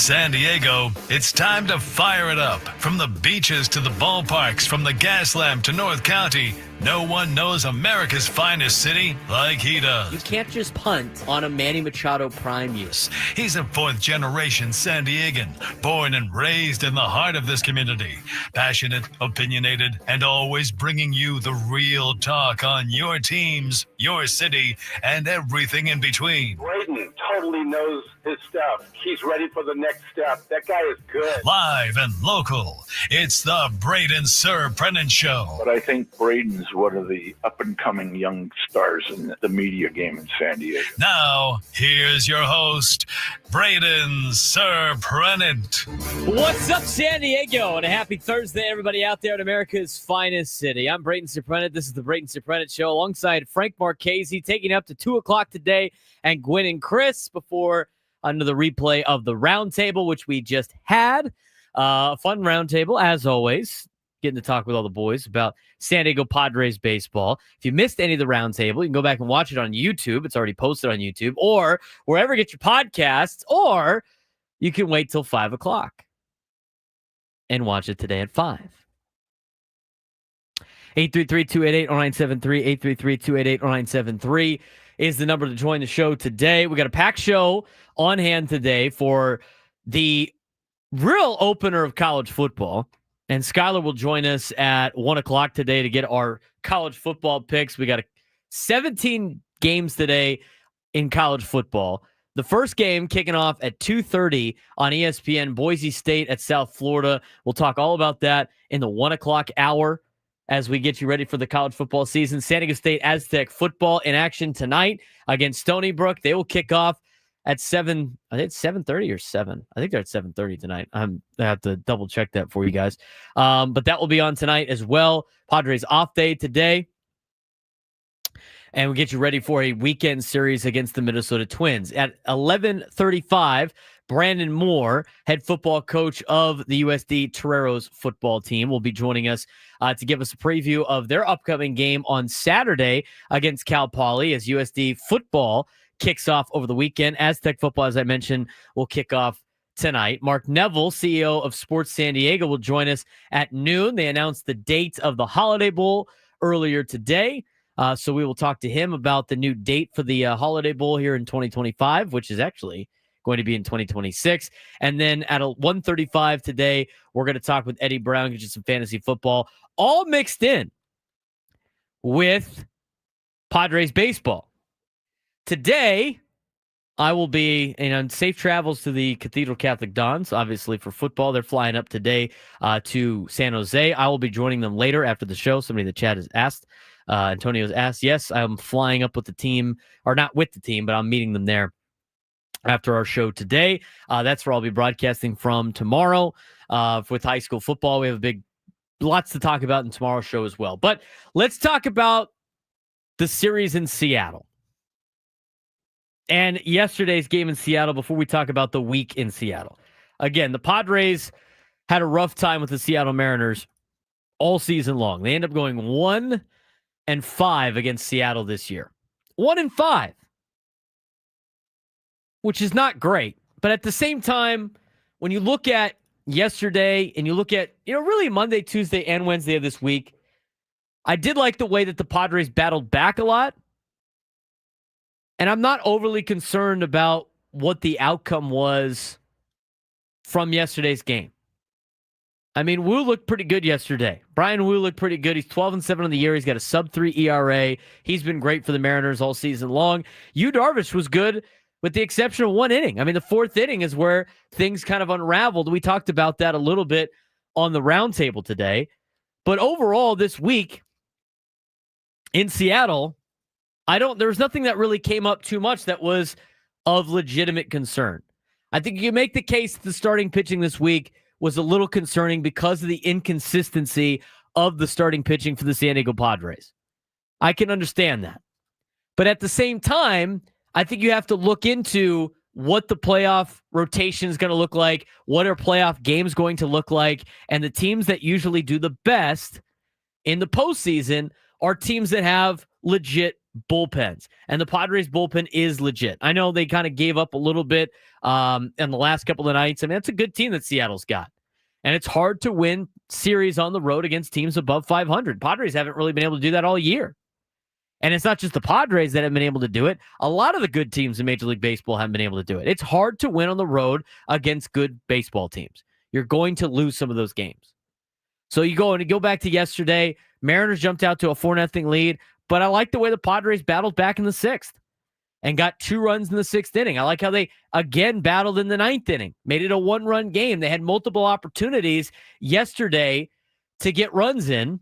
San Diego, it's time to fire it up. From the beaches to the ballparks, from the Gaslamp to North County, no one knows America's finest city like he does. You can't just punt on a Manny Machado prime use. He's a fourth-generation San Diegan, born and raised in the heart of this community. Passionate, opinionated, and always bringing you the real talk on your teams, your city, and everything in between. Braden totally knows his stuff. He's ready for the next step. That guy is good. Live and local, it's the Braden Surprenant Show. But I think Braden's one of the up-and-coming young stars in the media game in San Diego. Now, here's your host, Braden Surprenant. What's up, San Diego? And a happy Thursday, everybody out there in America's finest city. I'm Braden Surprenant. This is the Braden Surprenant Show alongside Frank Marchese, taking up to 2 o'clock today, and Gwen and Chris before another replay of the roundtable, which we just had. A fun roundtable, as always. Getting to talk with all the boys about San Diego Padres baseball. If you missed any of the roundtable, you can go back and watch it on YouTube. It's already posted on YouTube, or wherever you get your podcasts, or you can wait till 5 o'clock and watch it today at 5. 833-288-0973, 833-288-0973 is the number to join the show today. We got a packed show on hand today for the real opener of college football. And Skyler will join us at 1 o'clock today to get our college football picks. We got 17 games today in college football. The first game kicking off at 2:30 on ESPN, Boise State at South Florida. We'll talk all about that in the 1 o'clock hour as we get you ready for the college football season. San Diego State Aztec football in action tonight against Stony Brook. They will kick off at 7, I think it's 7:30 or 7. I think they're at 7:30 tonight. I have to double check that for you guys. But that will be on tonight as well. Padres off day today. And we get you ready for a weekend series against the Minnesota Twins. At 11:35, Brandon Moore, head football coach of the USD Toreros football team, will be joining us to give us a preview of their upcoming game on Saturday against Cal Poly as USD football kicks off over the weekend. Aztec football, as I mentioned, will kick off tonight. Mark Neville, CEO of Sports San Diego, will join us at noon. They announced the date of the Holiday Bowl earlier today. So we will talk to him about the new date for the Holiday Bowl here in 2025, which is actually going to be in 2026. And then at 1:35 today, we're going to talk with Eddie Brown, get you some fantasy football, all mixed in with Padres baseball. Today, I will be on safe travels to the Cathedral Catholic Dons, obviously for football. They're flying up today to San Jose. I will be joining them later after the show. Somebody in the chat has asked. Antonio's asked. Yes, I'm flying up with the team, or not with the team, but I'm meeting them there after our show today. That's where I'll be broadcasting from tomorrow with high school football. We have lots to talk about in tomorrow's show as well. But let's talk about the series in Seattle. And yesterday's game in Seattle before we talk about the week in Seattle. Again, the Padres had a rough time with the Seattle Mariners all season long. They end up going 1-5 against Seattle this year. 1-5, which is not great. But at the same time, when you look at yesterday and you look at, really Monday, Tuesday, and Wednesday of this week, I did like the way that the Padres battled back a lot. And I'm not overly concerned about what the outcome was from yesterday's game. I mean, Wu looked pretty good yesterday. Brian Wu looked pretty good. He's 12-7 on the year. He's got a sub-3 ERA. He's been great for the Mariners all season long. Yu Darvish was good with the exception of one inning. I mean, the fourth inning is where things kind of unraveled. We talked about that a little bit on the roundtable today. But overall, this week in Seattle, there was nothing that really came up too much that was of legitimate concern. I think you can make the case that the starting pitching this week was a little concerning because of the inconsistency of the starting pitching for the San Diego Padres. I can understand that. But at the same time, I think you have to look into what the playoff rotation is going to look like, what are playoff games going to look like, and the teams that usually do the best in the postseason are teams that have legit bullpens. And the Padres bullpen is legit. I know they kind of gave up a little bit in the last couple of nights. I mean, it's a good team that Seattle's got. And it's hard to win series on the road against teams above 500. Padres haven't really been able to do that all year. And it's not just the Padres that have been able to do it. A lot of the good teams in Major League Baseball haven't been able to do it. It's hard to win on the road against good baseball teams. You're going to lose some of those games. So you go back to yesterday. Mariners jumped out to a 4-0 lead, but I like the way the Padres battled back in the 6th and got 2 runs in the 6th inning. I like how they again battled in the 9th inning, made it a 1-run game. They had multiple opportunities yesterday to get runs in,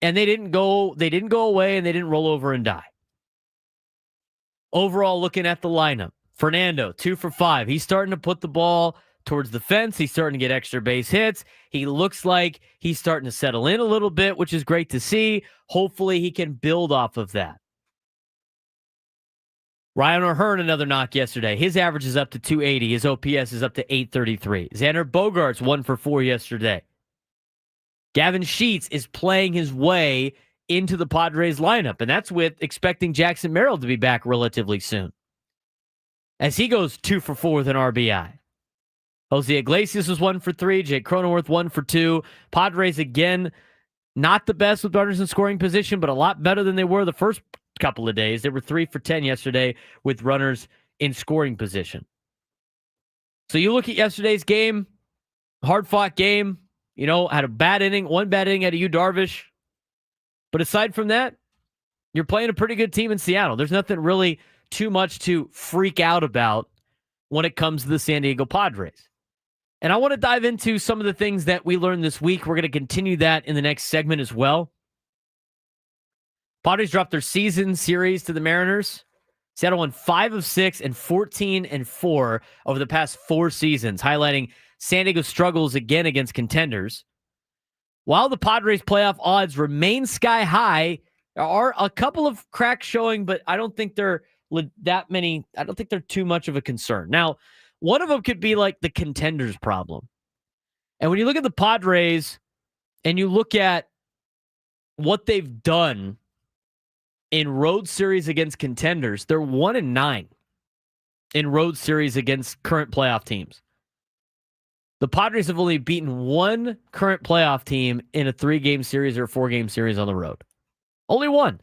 and they didn't go away, and they didn't roll over and die. Overall, looking at the lineup, Fernando, 2 for 5. He's starting to put the ball towards the fence. He's starting to get extra base hits. He looks like he's starting to settle in a little bit, which is great to see. Hopefully he can build off of that. Ryan O'Hearn, another knock yesterday. His average is up to 280. His OPS is up to 833. Xander Bogaerts, 1 for 4 yesterday. Gavin Sheets is playing his way into the Padres lineup, and that's with expecting Jackson Merrill to be back relatively soon, as he goes 2 for 4 with an RBI. Jose Iglesias was 1 for 3. Jake Cronenworth 1 for 2. Padres, again, not the best with runners in scoring position, but a lot better than they were the first couple of days. They were 3 for 10 yesterday with runners in scoring position. So you look at yesterday's game, hard-fought game, had a bad inning, one bad inning out of Yu Darvish. But aside from that, you're playing a pretty good team in Seattle. There's nothing really too much to freak out about when it comes to the San Diego Padres. And I want to dive into some of the things that we learned this week. We're going to continue that in the next segment as well. Padres dropped their season series to the Mariners. Seattle won 5 of 6 and 14-4 over the past 4 seasons, highlighting San Diego's struggles again against contenders. While the Padres' playoff odds remain sky high, there are a couple of cracks showing, but I don't think they're that many. I don't think they're too much of a concern. Now, one of them could be like the contenders problem. And when you look at the Padres and you look at what they've done in road series against contenders, they're 1-9 in road series against current playoff teams. The Padres have only beaten one current playoff team in a 3-game series or a 4-game series on the road. Only one.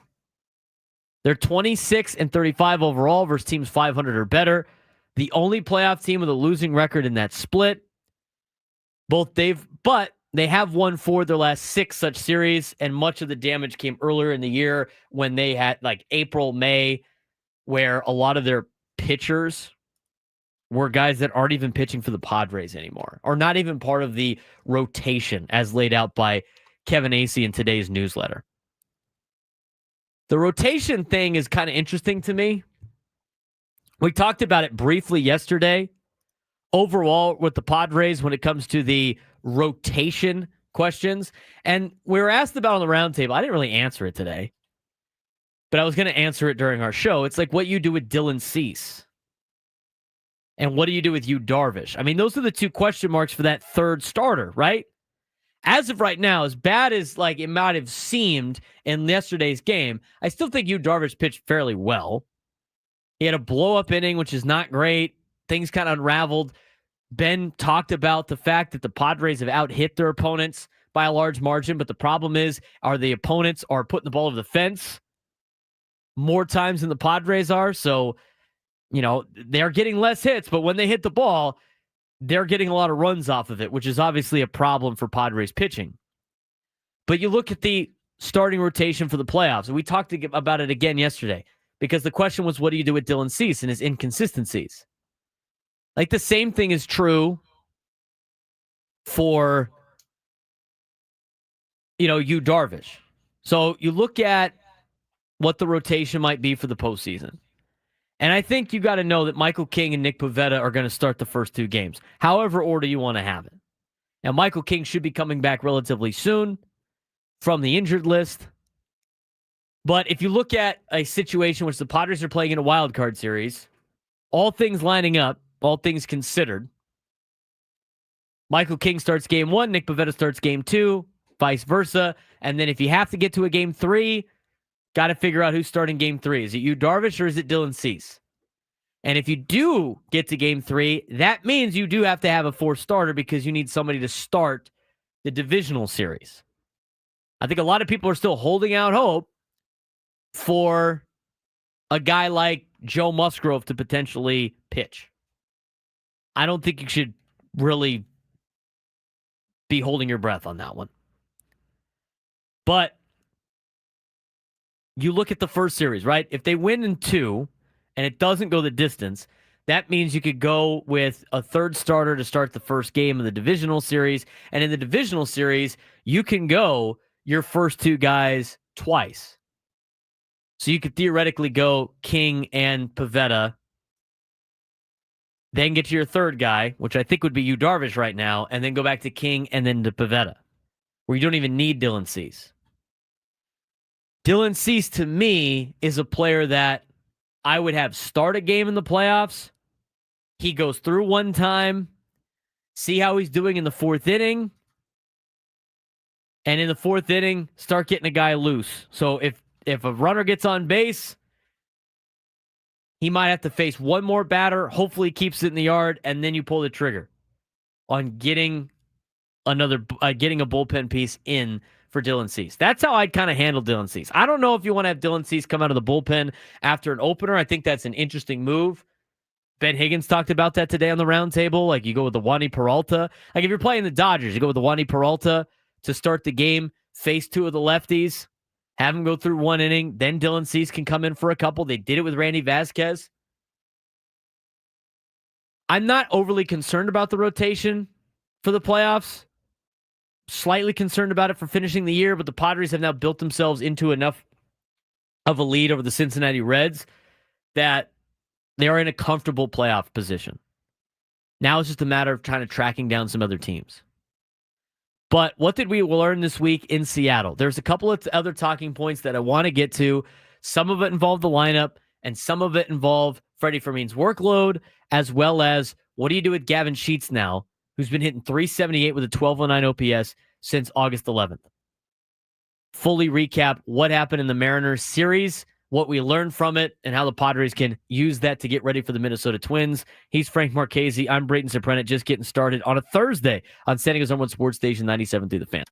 They're 26-35 overall versus teams 500 or better. The only playoff team with a losing record in that split. But they have won 4 of their last 6 such series, and much of the damage came earlier in the year when they had like April, May, where a lot of their pitchers were guys that aren't even pitching for the Padres anymore, or not even part of the rotation as laid out by Kevin Acee in today's newsletter. The rotation thing is kind of interesting to me. We talked about it briefly yesterday. Overall, with the Padres, when it comes to the rotation questions, and we were asked about on the roundtable. I didn't really answer it today, but I was going to answer it during our show. It's like what you do with Dylan Cease. And what do you do with Yu Darvish? I mean, those are the 2 question marks for that third starter, right? As of right now, as bad as like it might have seemed in yesterday's game, I still think Yu Darvish pitched fairly well. He had a blow-up inning, which is not great. Things kind of unraveled. Ben talked about the fact that the Padres have out-hit their opponents by a large margin, but the problem is, the opponents are putting the ball over the fence more times than the Padres are, so they're getting less hits, but when they hit the ball, they're getting a lot of runs off of it, which is obviously a problem for Padres pitching. But you look at the starting rotation for the playoffs, and we talked about it again yesterday, because the question was, what do you do with Dylan Cease and his inconsistencies? Like the same thing is true for, Yu Darvish. So you look at what the rotation might be for the postseason. And I think you got to know that Michael King and Nick Pivetta are going to start the first 2 games, however order you want to have it. Now, Michael King should be coming back relatively soon from the injured list. But if you look at a situation which the Padres are playing in a wild card series, all things lining up, all things considered, Michael King starts game 1, Nick Pivetta starts game 2, vice versa. And then if you have to get to a game 3, got to figure out who's starting game 3. Is it you, Darvish, or is it Dylan Cease? And if you do get to game 3, that means you do have to have a 4th starter because you need somebody to start the divisional series. I think a lot of people are still holding out hope for a guy like Joe Musgrove to potentially pitch. I don't think you should really be holding your breath on that one. But you look at the first series, right? If they win in 2 and it doesn't go the distance, that means you could go with a 3rd starter to start the first game of the divisional series. And in the divisional series, you can go your first 2 guys twice. So you could theoretically go King and Pivetta, then get to your 3rd guy, which I think would be you, Darvish, right now, and then go back to King and then to Pivetta, where you don't even need Dylan Cease. Dylan Cease, to me, is a player that I would have start a game in the playoffs. He goes through one time, see how he's doing in the 4th inning, and in the 4th inning, start getting a guy loose. So if a runner gets on base, he might have to face one more batter. Hopefully he keeps it in the yard, and then you pull the trigger on getting a bullpen piece in for Dylan Cease. That's how I'd kind of handle Dylan Cease. I don't know if you want to have Dylan Cease come out of the bullpen after an opener. I think that's an interesting move. Ben Higgins talked about that today on the roundtable. Like, you go with the Wandy Peralta. Like, if you're playing the Dodgers, you go with the Wandy Peralta to start the game, face 2 of the lefties, have him go through 1 inning, then Dylan Cease can come in for a couple. They did it with Randy Vasquez. I'm not overly concerned about the rotation for the playoffs. Slightly concerned about it for finishing the year, but the Padres have now built themselves into enough of a lead over the Cincinnati Reds that they are in a comfortable playoff position. Now it's just a matter of trying to tracking down some other teams. But what did we learn this week in Seattle? There's a couple of other talking points that I want to get to. Some of it involved the lineup, and some of it involved Freddie Fermin's workload, as well as what do you do with Gavin Sheets now, who's been hitting .378 with a 1209 OPS since August 11th. Fully recap what happened in the Mariners series, what we learned from it, and how the Padres can use that to get ready for the Minnesota Twins. He's Frank Marchese. I'm Braden Surprenant, just getting started on a Thursday on San Diego's #1 sports station, 97 through the Fan.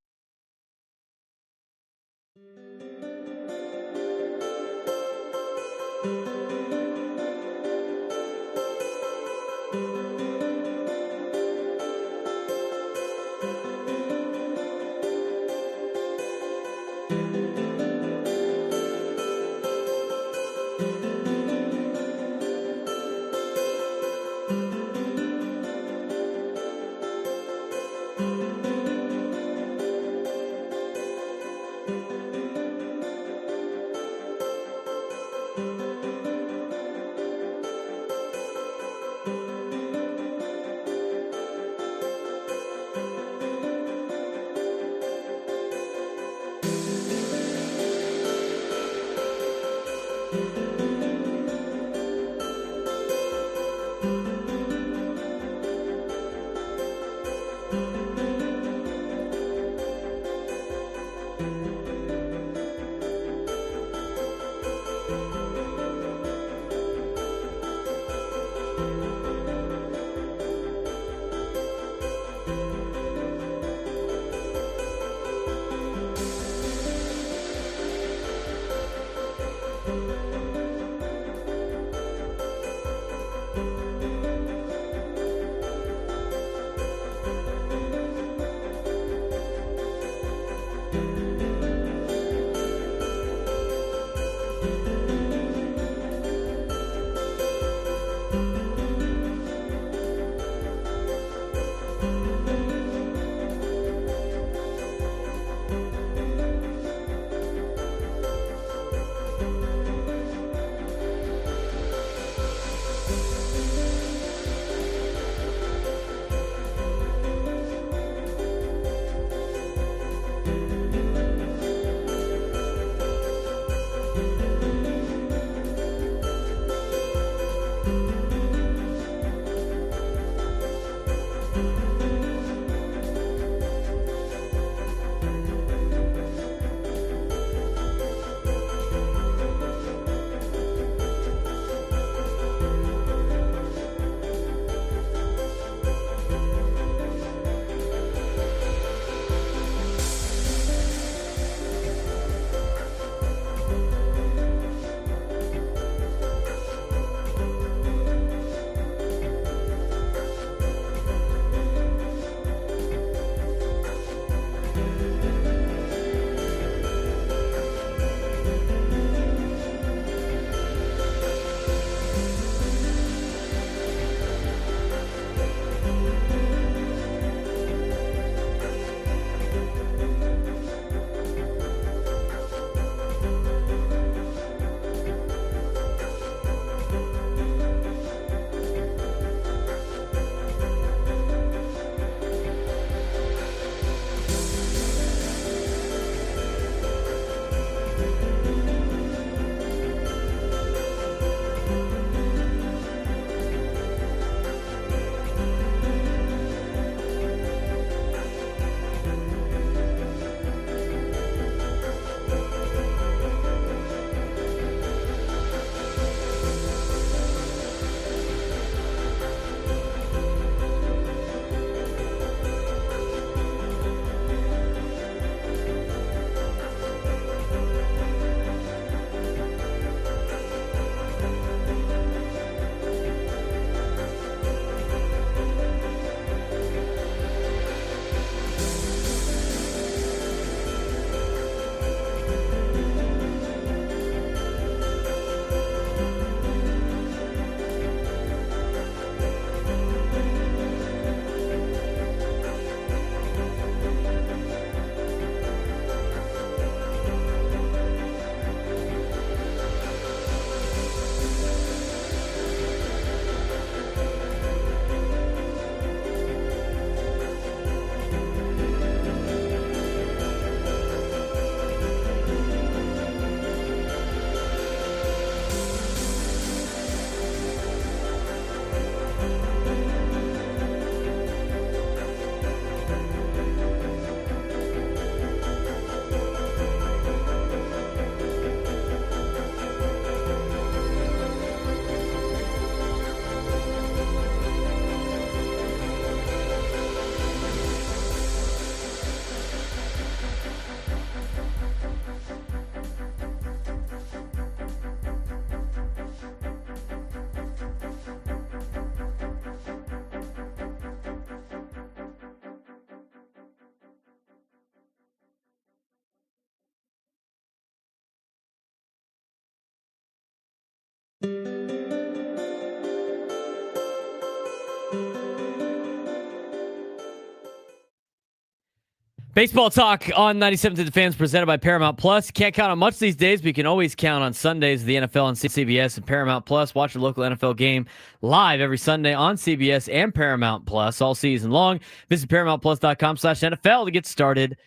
Baseball talk on 97 to the Fans presented by Paramount Plus. Can't count on much these days, but you can always count on Sundays, the NFL on CBS and Paramount Plus. Watch your local NFL game live every Sunday on CBS and Paramount Plus all season long. Visit ParamountPlus.com/NFL to get started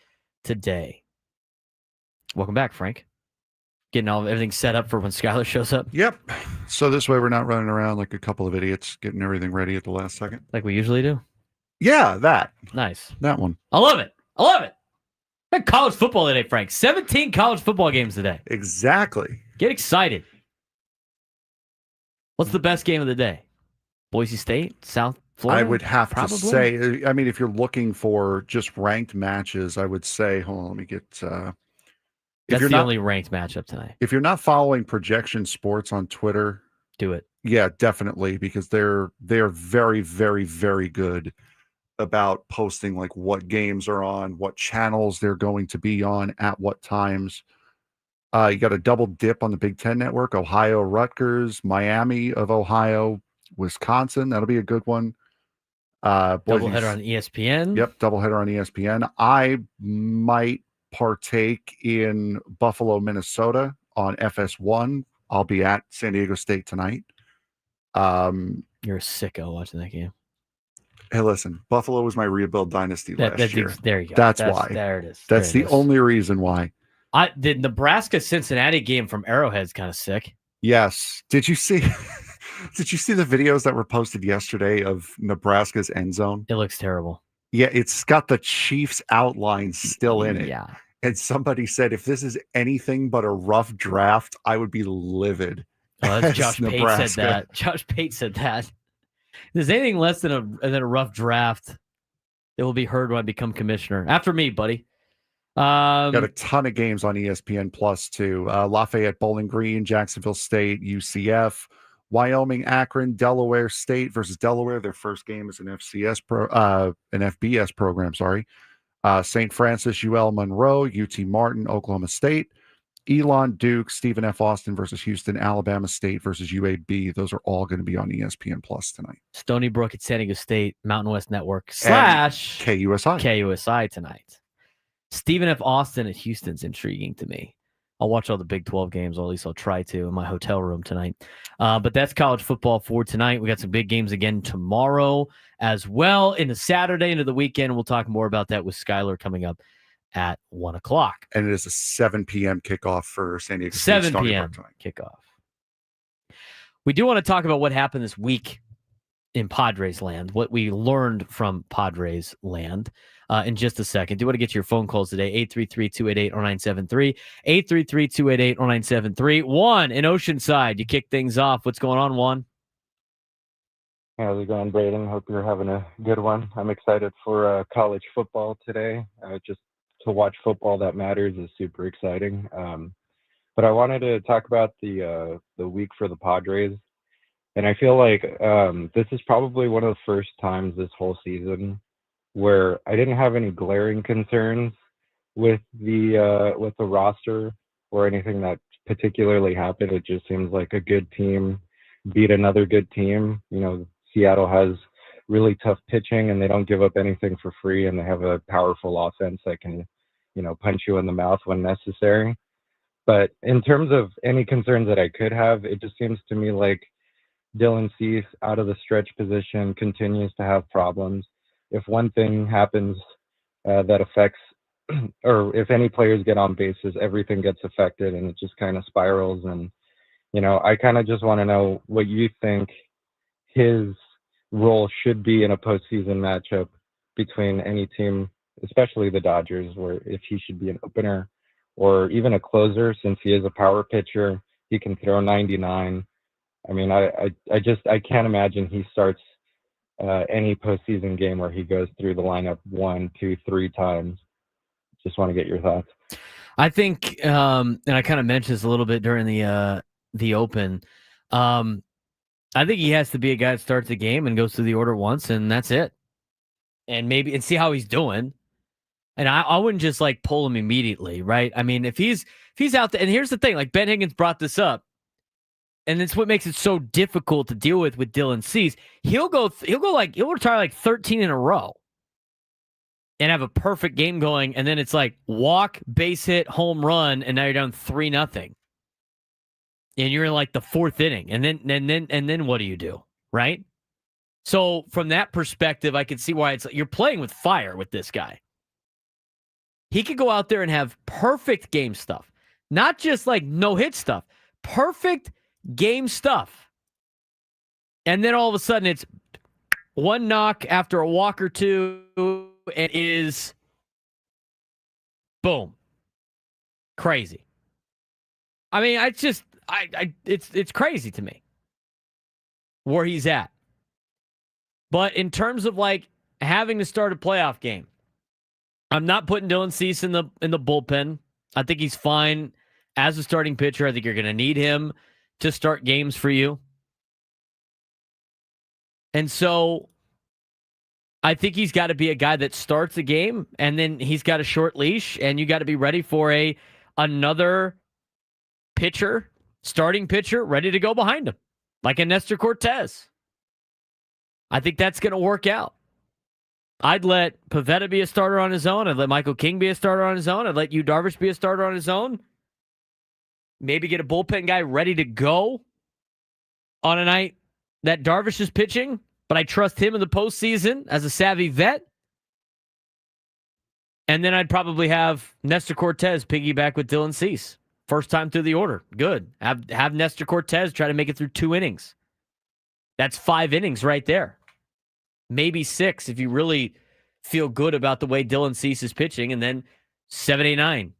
today. Welcome back, Frank. Getting everything set up for when Skyler shows up. Yep. So this way we're not running around like a couple of idiots getting everything ready at the last second. Like we usually do. Yeah, that. Nice. That one. I love it. I love it. Had college football today, Frank. 17 college football games today. Exactly. Get excited. What's the best game of the day? Boise State, South Florida? I would have probably? to say, I mean, if you're looking for just ranked matches, I would say, hold on, let me get... That's you're the not, only ranked matchup tonight. If you're not following Projection Sports on Twitter... Do it. Yeah, definitely, because they're very, very, very good about posting like what games are on, what channels they're going to be on at what times. You got a double dip on the Big Ten Network, Ohio, Rutgers, Miami of Ohio, Wisconsin. That'll be a good one. Doubleheader on ESPN. Yep, doubleheader on ESPN. I might partake in Buffalo, Minnesota on FS1. I'll be at San Diego State tonight. You're a sicko watching that game. Hey, listen, Buffalo was my rebuild dynasty last year. There you go. That's why. There it is. That's the only reason why. The Nebraska-Cincinnati game from Arrowhead's kind of sick. Yes. Did you see the videos that were posted yesterday of Nebraska's end zone? It looks terrible. Yeah, it's got the Chiefs outline still in it. Yeah. And somebody said, if this is anything but a rough draft, I would be livid. Oh, that's Josh Pate said that. Josh Pate said that. If there's anything less than a rough draft, it will be heard when I become commissioner. After me, buddy. Got a ton of games on ESPN Plus too. Lafayette, Bowling Green, Jacksonville State, UCF, Wyoming, Akron, Delaware State versus Delaware. Their first game is an FBS program. Sorry. St. Francis, UL Monroe, UT Martin, Oklahoma State, Elon, Duke, Stephen F. Austin versus Houston, Alabama State versus UAB. Those are all going to be on ESPN Plus tonight. Stony Brook at San Diego State, Mountain West Network / KUSI tonight. Stephen F. Austin at Houston's intriguing to me. I'll watch all the Big 12 games, or at least I'll try to in my hotel room tonight. But that's college football for tonight. We got some big games again tomorrow as well. Into Saturday, into the weekend. We'll talk more about that with Skyler coming up at 1 o'clock. And it is a 7 p.m. kickoff for San Diego State. 7 p.m. kickoff. We do want to talk about what happened this week in Padres land, what we learned from Padres land in just a second. Do want to get to your phone calls today, 833-288-0973, 833-288-0973. Juan in Oceanside, you kick things off. What's going on, Juan? How's it going, Braden? Hope you're having a good one. I'm excited for college football today. Just to watch football that matters is super exciting. But I wanted to talk about the week for the Padres. And I feel like this is probably one of the first times this whole season where I didn't have any glaring concerns with the roster or anything that particularly happened. It just seems like a good team beat another good team. You know, Seattle has really tough pitching and they don't give up anything for free, and they have a powerful offense that can, you know, punch you in the mouth when necessary. But in terms of any concerns that I could have, it just seems to me like Dylan Cease out of the stretch position continues to have problems. If one thing happens that affects, or if any players get on bases, everything gets affected and it just kind of spirals. And, you know, I kind of just want to know what you think his role should be in a postseason matchup between any team, especially the Dodgers, where if he should be an opener or even a closer, since he is a power pitcher, he can throw 99. I mean, I can't imagine he starts any postseason game where he goes through the lineup 1, 2, 3 times. Just want to get your thoughts. I think, and I kind of mentioned this a little bit during the open. I think he has to be a guy that starts the game and goes through the order once, and that's it. And see how he's doing. And I wouldn't just like pull him immediately, right? I mean, if he's out there, and here's the thing, like Ben Higgins brought this up, and it's what makes it so difficult to deal with Dylan Cease. He'll retire like 13 in a row. and have a perfect game going, and then it's like walk, base hit, home run, and now you're down 3-0. And you're in like the fourth inning. And then what do you do? Right? So from that perspective, I could see why you're playing with fire with this guy. He could go out there and have perfect game stuff. Not just like no-hit stuff. Perfect game stuff. And then all of a sudden it's one knock after a walk or two, and is boom. Crazy. I mean, it's crazy to me where he's at. But in terms of like having to start a playoff game, I'm not putting Dylan Cease in the bullpen. I think he's fine as a starting pitcher. I think you're going to need him to start games for you. And so I think he's got to be a guy that starts a game, and then he's got a short leash, and you got to be ready for another pitcher, starting pitcher, ready to go behind him, like a Nestor Cortez. I think that's going to work out. I'd let Pivetta be a starter on his own. I'd let Michael King be a starter on his own. I'd let Yu Darvish be a starter on his own. Maybe get a bullpen guy ready to go on a night that Darvish is pitching, but I trust him in the postseason as a savvy vet. And then I'd probably have Nestor Cortez piggyback with Dylan Cease. First time through the order. Good. Have Nestor Cortez try to make it through 2 innings. That's 5 innings right there. Maybe 6 if you really feel good about the way Dylan Cease is pitching. And then 7, 8, 9,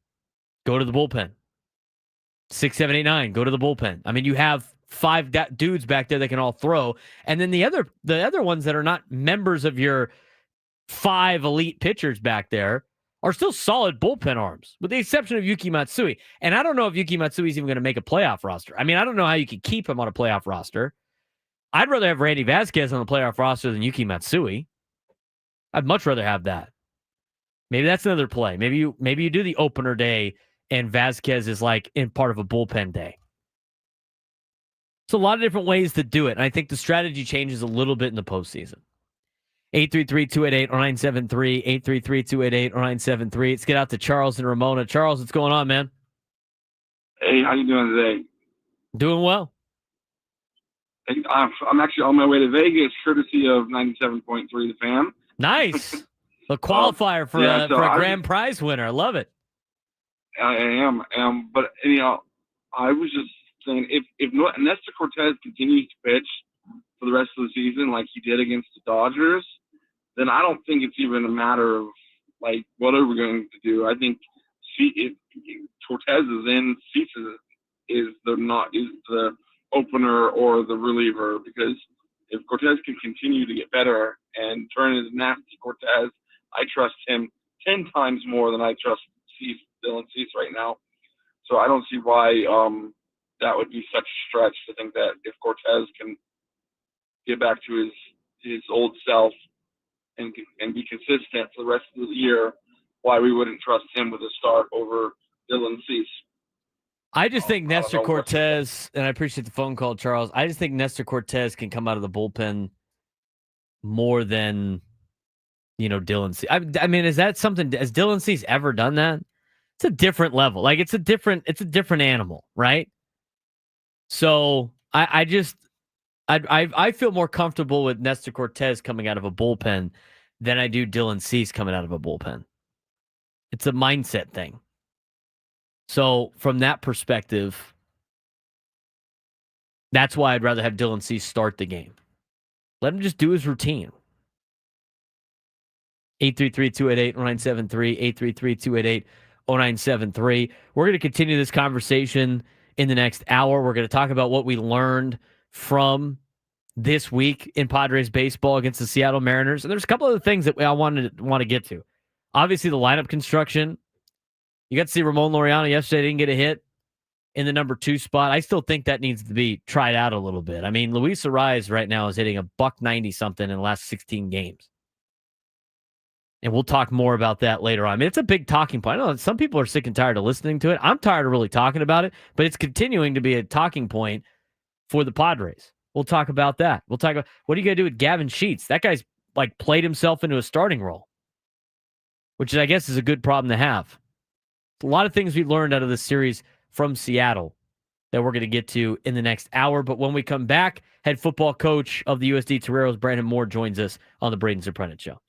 go to the bullpen. 6, 7, 8, 9, go to the bullpen. I mean, you have 5 dudes back there that can all throw. And then the other ones that are not members of your 5 elite pitchers back there are still solid bullpen arms, with the exception of Yuki Matsui. And I don't know if Yuki Matsui is even going to make a playoff roster. I mean, I don't know how you could keep him on a playoff roster. I'd rather have Randy Vasquez on the playoff roster than Yuki Matsui. I'd much rather have that. Maybe that's another play. Maybe you do the opener day and Vasquez is like in part of a bullpen day. It's a lot of different ways to do it. And I think the strategy changes a little bit in the postseason. 833-288-0973, 833-288-0973. Let's get out to Charles and Ramona. Charles, what's going on, man? Hey, how you doing today? Doing well. I'm actually on my way to Vegas, courtesy of 97.3 The Fan. Nice. A qualifier for a grand prize winner. I love it. I am. But anyhow, I was just saying, if Nestor Cortez continues to pitch for the rest of the season like he did against the Dodgers, then I don't think it's even a matter of like what are we going to do. I think if Cortez is in, Cease is the opener or the reliever, because if Cortez can continue to get better and turn into nasty Cortez, I trust him 10 times more than I trust Dylan Cease right now. So I don't see why that would be such a stretch to think that if Cortez can get back to his old self and be consistent for the rest of the year, why we wouldn't trust him with a start over Dylan Cease. I just think Nestor Cortez, and I appreciate the phone call, Charles. I just think Nestor Cortez can come out of the bullpen more than, Dylan Cease. I mean, is that something? Has Dylan Cease ever done that? It's a different level. Like it's a different animal, right? So I feel more comfortable with Nestor Cortez coming out of a bullpen than I do Dylan Cease coming out of a bullpen. It's a mindset thing. So from that perspective, that's why I'd rather have Dylan Cease start the game. Let him just do his routine. 833-288-0973, 833-288-0973. We're going to continue this conversation in the next hour. We're going to talk about what we learned from this week in Padres baseball against the Seattle Mariners. And there's a couple of things that I want to get to. Obviously, the lineup construction. You got to see Ramon Laureano yesterday, didn't get a hit in the number 2 spot. I still think that needs to be tried out a little bit. I mean, Luis Arraez right now is hitting a $190 something in the last 16 games. And we'll talk more about that later on. I mean, it's a big talking point. I know some people are sick and tired of listening to it. I'm tired of really talking about it, but it's continuing to be a talking point for the Padres. We'll talk about that. We'll talk about what are you going to do with Gavin Sheets? That guy's like played himself into a starting role. which I guess is a good problem to have. A lot of things we learned out of this series from Seattle that we're going to get to in the next hour. But when we come back, head football coach of the USD Toreros, Brandon Moore, joins us on the Braden Surprenant Show.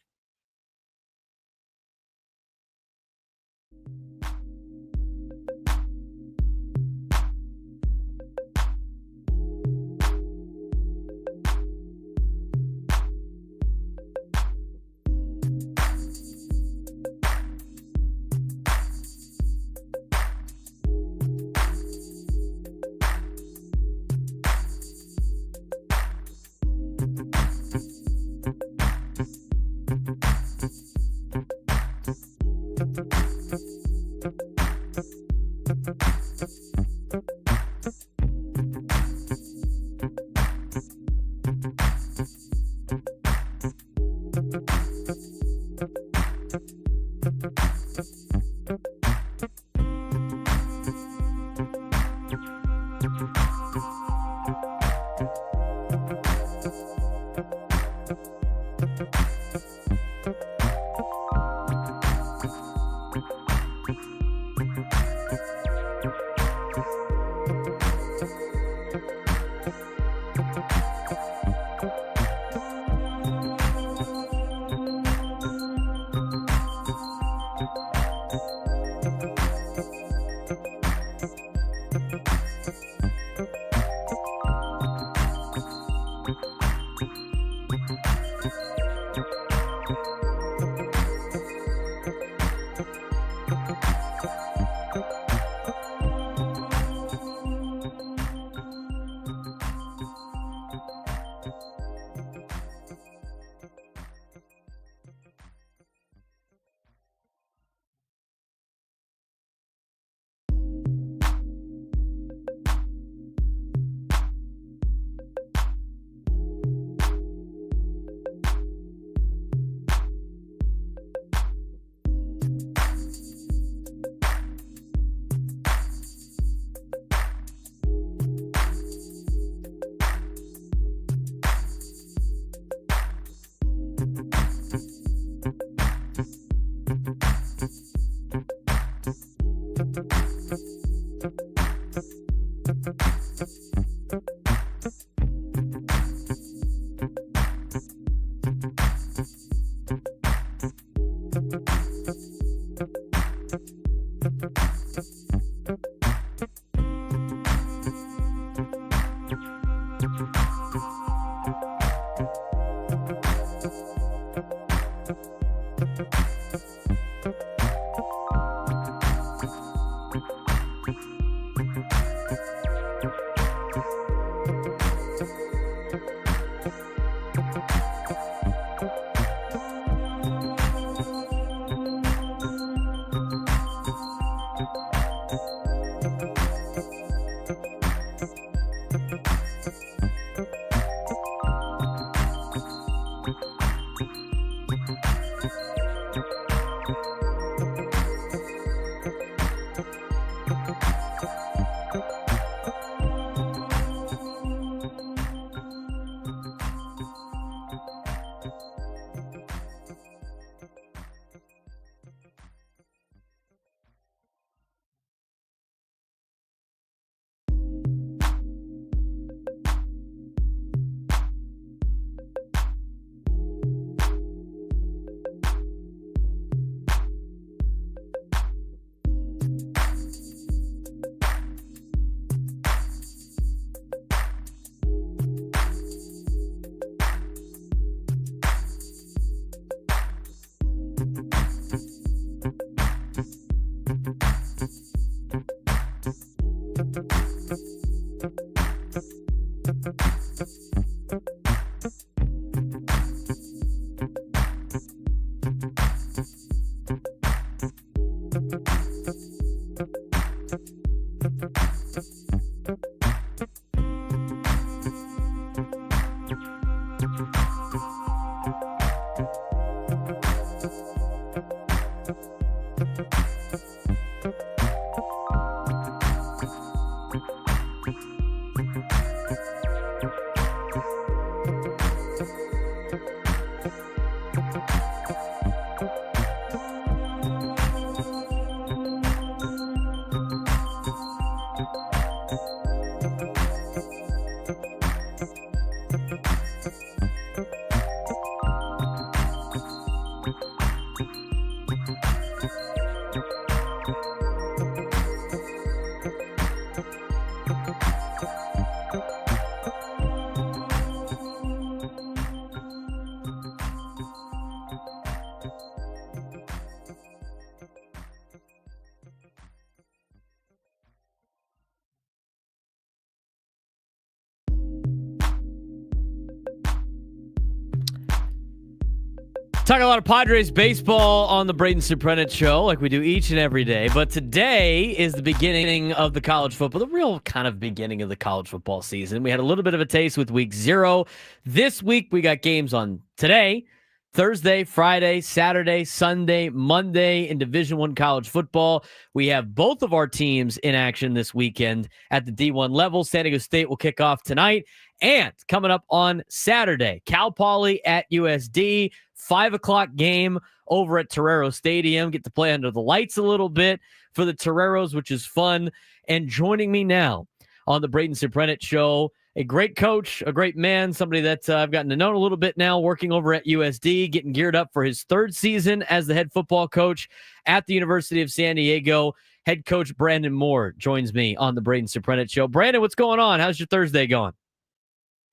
Talking a lot of Padres baseball on the Braden Surprenant show, like we do each and every day. But today is the beginning of the college football, the real kind of beginning of the college football season. We had a little bit of a taste with week 0. This week, we got games on today, Thursday, Friday, Saturday, Sunday, Monday in Division I college football. We have both of our teams in action this weekend at the D1 level. San Diego State will kick off tonight. And coming up on Saturday, Cal Poly at USD, 5 o'clock game over at Torero Stadium. Get to play under the lights a little bit for the Toreros, which is fun. And joining me now on the Braden Surprenant show, a great coach, a great man, somebody that I've gotten to know a little bit now, working over at USD, getting geared up for his 3rd season as the head football coach at the University of San Diego. Head coach Brandon Moore joins me on the Braden Surprenant show. Brandon, what's going on? How's your Thursday going?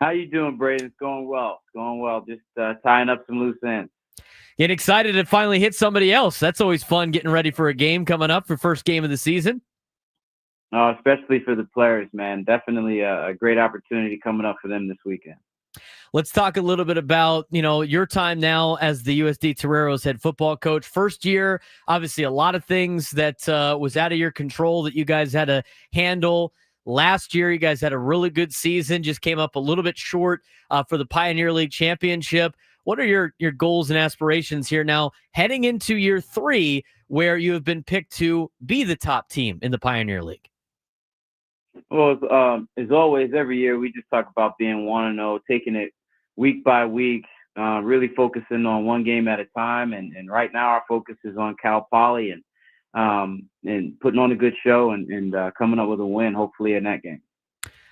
How you doing, Braden? It's going well. It's going well. Just tying up some loose ends. Getting excited to finally hit somebody else. That's always fun, getting ready for a game coming up for first game of the season. Especially for the players, man. Definitely a great opportunity coming up for them this weekend. Let's talk a little bit about, your time now as the USD Toreros head football coach. First year, obviously a lot of things that was out of your control that you guys had to handle. Last year, you guys had a really good season, just came up a little bit short for the Pioneer League Championship. What are your goals and aspirations here now heading into year 3 where you have been picked to be the top team in the Pioneer League? Well, as always, every year we just talk about being 1-0, taking it week by week, really focusing on one game at a time. And right now our focus is on Cal Poly and putting on a good show and coming up with a win, hopefully, in that game.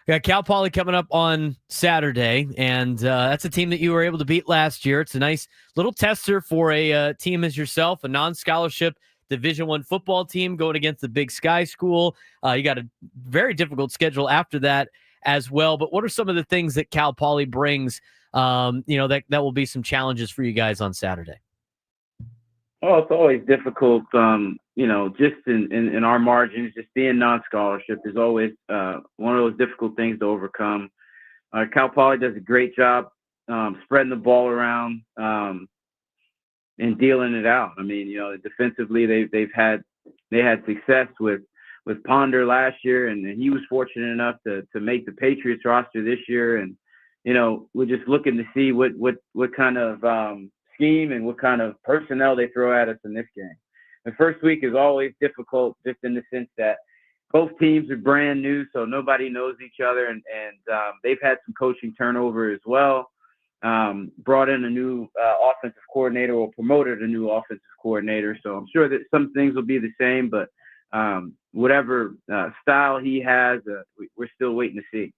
Yeah, Cal Poly coming up on Saturday, and that's a team that you were able to beat last year. It's a nice little tester for a team as yourself, a non-scholarship Division I football team going against the Big Sky School. You got a very difficult schedule after that as well. But what are some of the things that Cal Poly brings, that will be some challenges for you guys on Saturday? Oh, it's always difficult, just in our margins, just being non-scholarship is always one of those difficult things to overcome. Cal Poly does a great job spreading the ball around and dealing it out. I mean, defensively they had success with Ponder last year, and he was fortunate enough to make the Patriots roster this year. And we're just looking to see what kind of scheme and what kind of personnel they throw at us in this game. The first week is always difficult, just in the sense that both teams are brand new, so nobody knows each other, and they've had some coaching turnover as well. Brought in a new offensive coordinator, or promoted a new offensive coordinator, so I'm sure that some things will be the same, but whatever style he has, we're still waiting to see.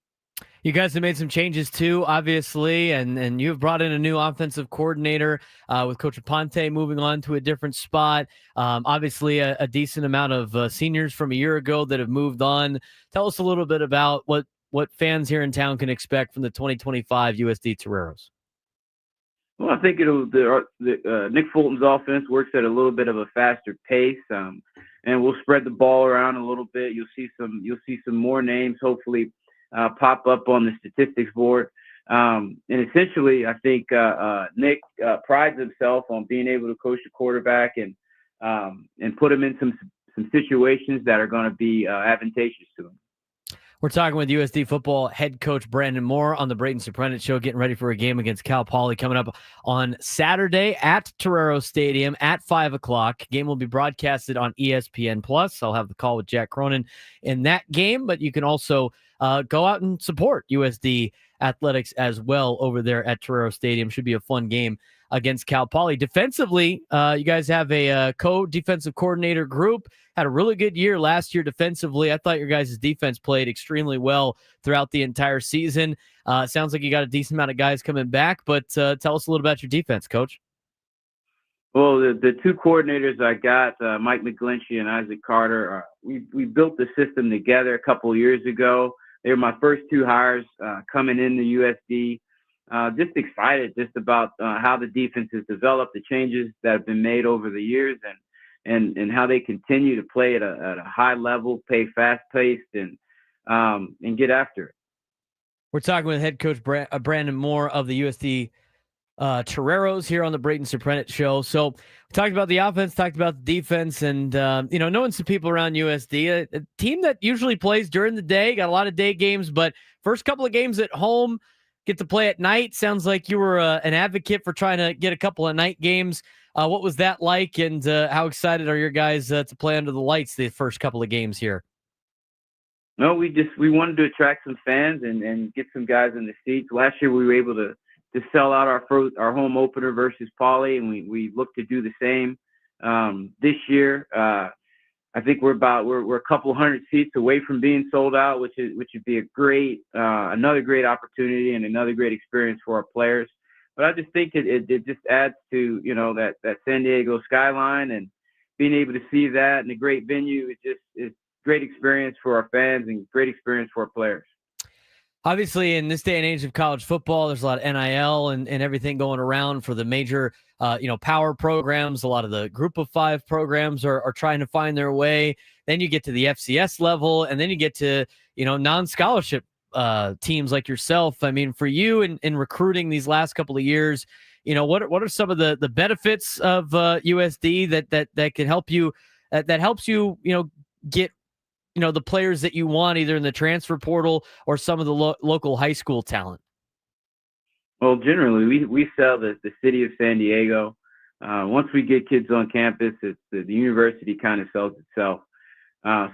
You guys have made some changes too, obviously, and you've brought in a new offensive coordinator with Coach Aponte moving on to a different spot. Obviously, a decent amount of seniors from a year ago that have moved on. Tell us a little bit about what fans here in town can expect from the 2025 USD Toreros. Well, I think Nick Fulton's offense works at a little bit of a faster pace, and we'll spread the ball around a little bit. You'll see some more names, hopefully, pop up on the statistics board. And essentially, I think Nick prides himself on being able to coach a quarterback and put him in some situations that are going to be advantageous to him. We're talking with USD football head coach Brandon Moore on the Braden Surprenant show, getting ready for a game against Cal Poly coming up on Saturday at Torero Stadium at 5 o'clock. Game will be broadcasted on ESPN+. I'll have the call with Jack Cronin in that game, but you can also go out and support USD athletics as well over there at Torero Stadium. Should be a fun game against Cal Poly. Defensively, you guys have a co-defensive coordinator group. Had a really good year last year defensively. I thought your guys' defense played extremely well throughout the entire season. Sounds like you got a decent amount of guys coming back, but tell us a little about your defense, Coach. Well, the two coordinators I got, Mike McGlinchey and Isaac Carter, we built the system together a couple of years ago. They were my first two hires coming in the USD. Just excited just about how the defense has developed, the changes that have been made over the years, and how they continue to play at a high level, play fast-paced, and get after it. We're talking with head coach Brandon Moore of the USD Toreros here on the Braden Surprenant show. So we talked about the offense, talked about the defense, and knowing some people around USD, a team that usually plays during the day, got a lot of day games, but first couple of games at home, get to play at night. Sounds like you were an advocate for trying to get a couple of night games. What was that like, and how excited are your guys to play under the lights the first couple of games here? No, we wanted to attract some fans and get some guys in the seats. Last year we were able to sell out our home opener versus Poly, and we look to do the same this year. I think we're a couple hundred seats away from being sold out, which would be another great opportunity and another great experience for our players. But I just think it just adds to that San Diego skyline, and being able to see that in a great venue is great experience for our fans and great experience for our players. Obviously, in this day and age of college football, there's a lot of NIL and everything going around for the major, power programs. A lot of the Group of Five programs are trying to find their way. Then you get to the FCS level, and then you get to, non-scholarship teams like yourself. I mean, for you in recruiting these last couple of years, what are some of the benefits of USD that can help you, that helps you, get the players that you want, either in the transfer portal or some of the local high school talent? Well, generally, we sell the city of San Diego. Once we get kids on campus, the university kind of sells itself.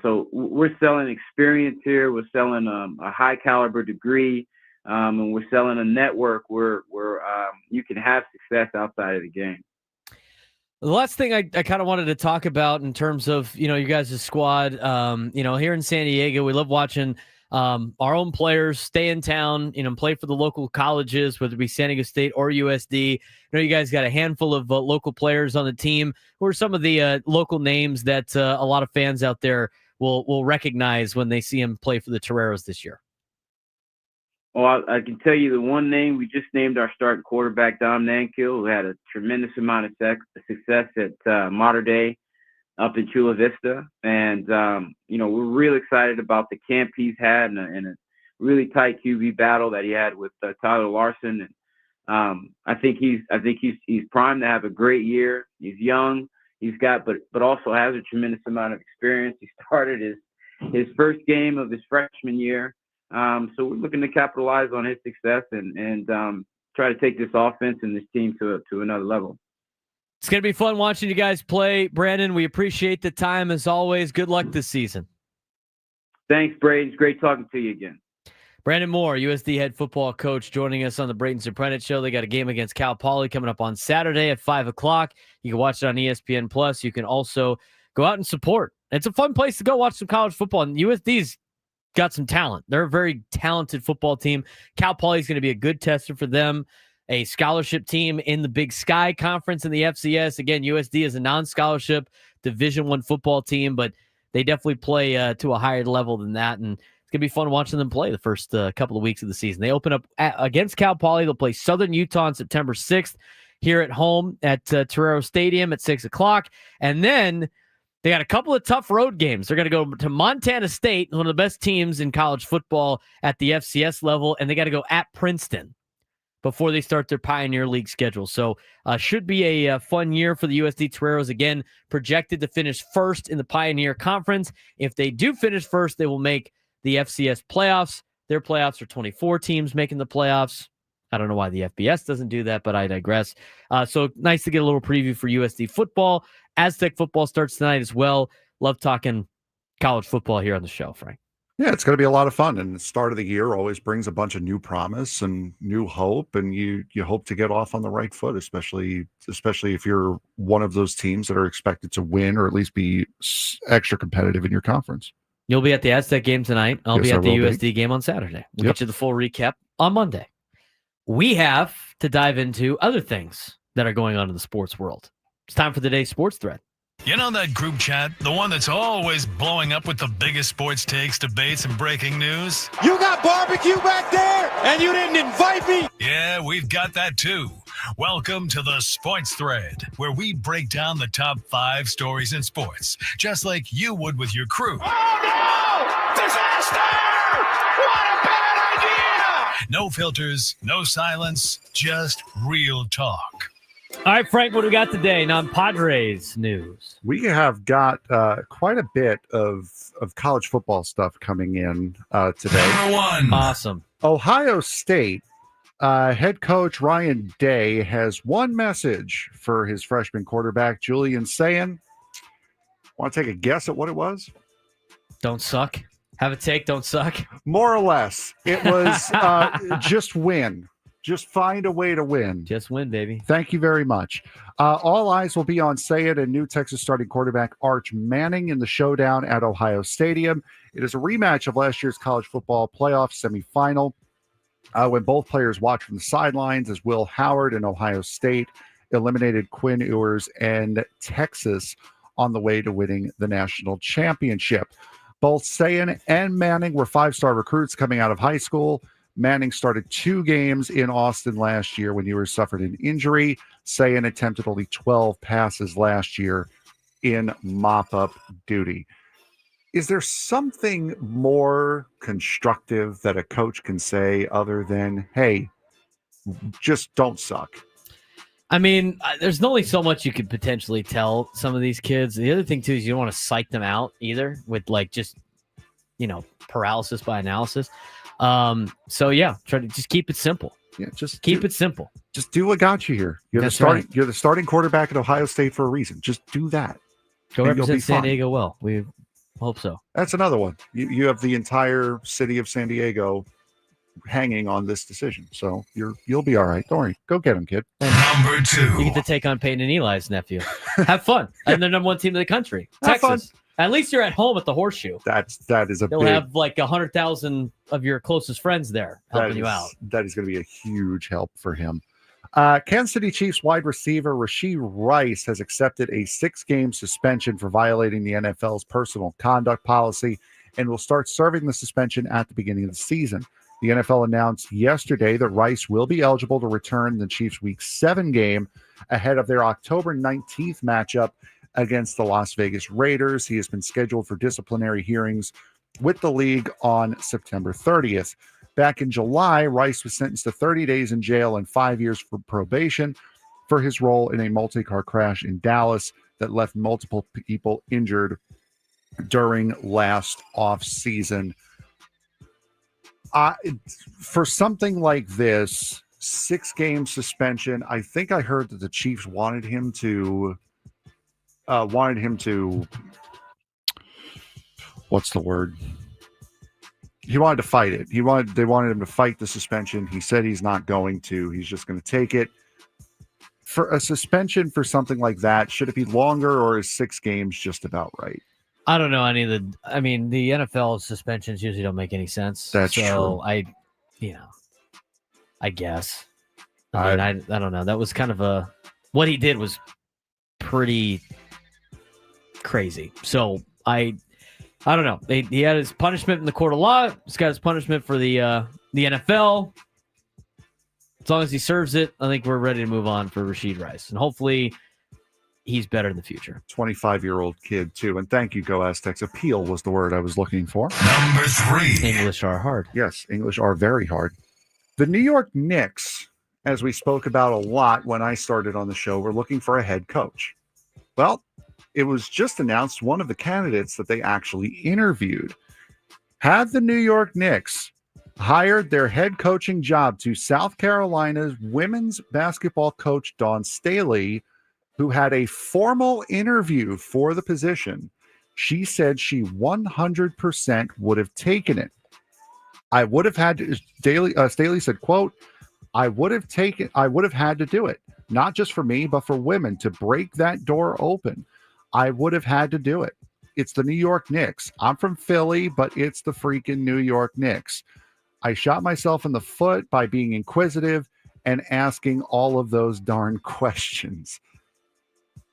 So we're selling experience here. We're selling a high caliber degree, and we're selling a network where you can have success outside of the game. The last thing I kind of wanted to talk about in terms of, you guys' squad, here in San Diego, we love watching our own players stay in town, play for the local colleges, whether it be San Diego State or USD. I know you guys got a handful of local players on the team. Who are some of the local names that a lot of fans out there will recognize when they see them play for the Toreros this year? Well, I can tell you the one name. We just named our starting quarterback, Dom Nankill, who had a tremendous amount of success at Mater Dei up in Chula Vista. And, we're really excited about the camp he's had and a really tight QB battle that he had with Tyler Larson. And I think he's primed to have a great year. He's young. He's got, but also has a tremendous amount of experience. He started his first game of his freshman year. So we're looking to capitalize on his success and try to take this offense and this team to another level. It's going to be fun watching you guys play. Brandon, we appreciate the time as always. Good luck this season. Thanks, Braden. It's great talking to you again. Brandon Moore, USD head football coach, joining us on the Braden Surprenant show. They got a game against Cal Poly coming up on Saturday at 5:00. You can watch it on ESPN+. You can also go out and support. It's a fun place to go watch some college football. And USD's got some talent. They're a very talented football team. Cal Poly is going to be a good tester for them. A scholarship team in the Big Sky Conference in the FCS. Again, USD is a non-scholarship Division I football team, but they definitely play to a higher level than that. And it's going to be fun watching them play the first couple of weeks of the season. They open up against Cal Poly. They'll play Southern Utah on September 6th here at home at Torero Stadium at 6:00. And then they got a couple of tough road games. They're going to go to Montana State, one of the best teams in college football at the FCS level, and they got to go at Princeton before they start their Pioneer League schedule. So should be a fun year for the USD Toreros. Again, projected to finish first in the Pioneer Conference. If they do finish first, they will make the FCS playoffs. Their playoffs are 24 teams making the playoffs. I don't know why the FBS doesn't do that, but I digress. So nice to get a little preview for USD football. Aztec football starts tonight as well. Love talking college football here on the show, Frank. Yeah, it's going to be a lot of fun. And the start of the year always brings a bunch of new promise and new hope. And you hope to get off on the right foot, especially if you're one of those teams that are expected to win or at least be extra competitive in your conference. You'll be at the Aztec game tonight. I'll be at the USD game on Saturday. We'll Yep. get you the full recap on Monday. We have to dive into other things that are going on in the sports world. It's time for the day's sports thread. You know that group chat? The one that's always blowing up with the biggest sports takes, debates, and breaking news? You got barbecue back there, and you didn't invite me? Yeah, we've got that too. Welcome to the Sports Thread, where we break down the top 5 stories in sports, just like you would with your crew. Oh, no! Disaster! What a bad idea! No No filters, no silence, just real talk. All right, Frank, what do we got today? Non-Padres news. We have got quite a bit of college football stuff coming in today. Number one. Awesome. Ohio State head coach Ryan Day has one message for his freshman quarterback, Julian Sayin. Want to take a guess at what it was? Don't suck. Have a take, don't suck. More or less. It was just win. Just find a way to win. Just win, baby. Thank you very much. All eyes will be on Sayin and new Texas starting quarterback Arch Manning in the showdown at Ohio Stadium. It is a rematch of last year's college football playoff semifinal when both players watched from the sidelines as Will Howard and Ohio State eliminated Quinn Ewers and Texas on the way to winning the national championship. Both Sayin and Manning were five-star recruits coming out of high school. Manning started 2 games in Austin last year when Ewers suffered an injury. Sayin attempted only 12 passes last year in mop-up duty. Is there something more constructive that a coach can say other than, hey, just don't suck? I mean, there's only so much you could potentially tell some of these kids. The other thing, too, is you don't want to psych them out either with, like, just, paralysis by analysis. So, yeah, try to just keep it simple. Yeah, just keep it simple. Just do what got you here. You're the starting quarterback at Ohio State for a reason. Just do that. Go represent San Diego well. We hope so. That's another one. You have the entire city of San Diego hanging on this decision. So you'll be all right. Don't worry. Go get him, kid. Number 2. You get to take on Peyton and Eli's nephew. Have fun. And they're number 1 team in the country. Have Texas. fun. At least you're at home at the Horseshoe. That is a You'll big, have like 100,000 of your closest friends there helping you out. That is going to be a huge help for him. Kansas City Chiefs wide receiver Rashee Rice has accepted a 6-game suspension for violating the NFL's personal conduct policy and will start serving the suspension at the beginning of the season. The NFL announced yesterday that Rice will be eligible to return the Chiefs' Week 7 game ahead of their October 19th matchup against the Las Vegas Raiders. He has been scheduled for disciplinary hearings with the league on September 30th. Back in July, Rice was sentenced to 30 days in jail and 5 years for probation for his role in a multi-car crash in Dallas that left multiple people injured during last offseason. For something like this, 6-game suspension, I think I heard that the Chiefs wanted him to what's the word? He wanted to fight it. They wanted him to fight the suspension. He said he's not going to. He's just going to take it. For a suspension for something like that, should it be longer or is 6 games just about right? I don't know any of the. I mean, the NFL suspensions usually don't make any sense. That's true. I guess. I don't know. That was kind of what he did was pretty crazy. So I don't know. He had his punishment in the court of law. He's got his punishment for the NFL. As long as he serves it, I think we're ready to move on for Rashee Rice, and hopefully he's better in the future. 25-year-old kid, too. And thank you, Go Aztecs. Appeal was the word I was looking for. Number 3. English are hard. Yes, English are very hard. The New York Knicks, as we spoke about a lot when I started on the show, were looking for a head coach. Well, it was just announced one of the candidates that they actually interviewed. Had the New York Knicks hired their head coaching job to South Carolina's women's basketball coach, Dawn Staley, who had a formal interview for the position, she said she 100% would have taken it. I would have had to, Staley said, quote, I would have had to do it, not just for me, but for women to break that door open. I would have had to do it. It's the New York Knicks. I'm from Philly, but it's the freaking New York Knicks. I shot myself in the foot by being inquisitive and asking all of those darn questions.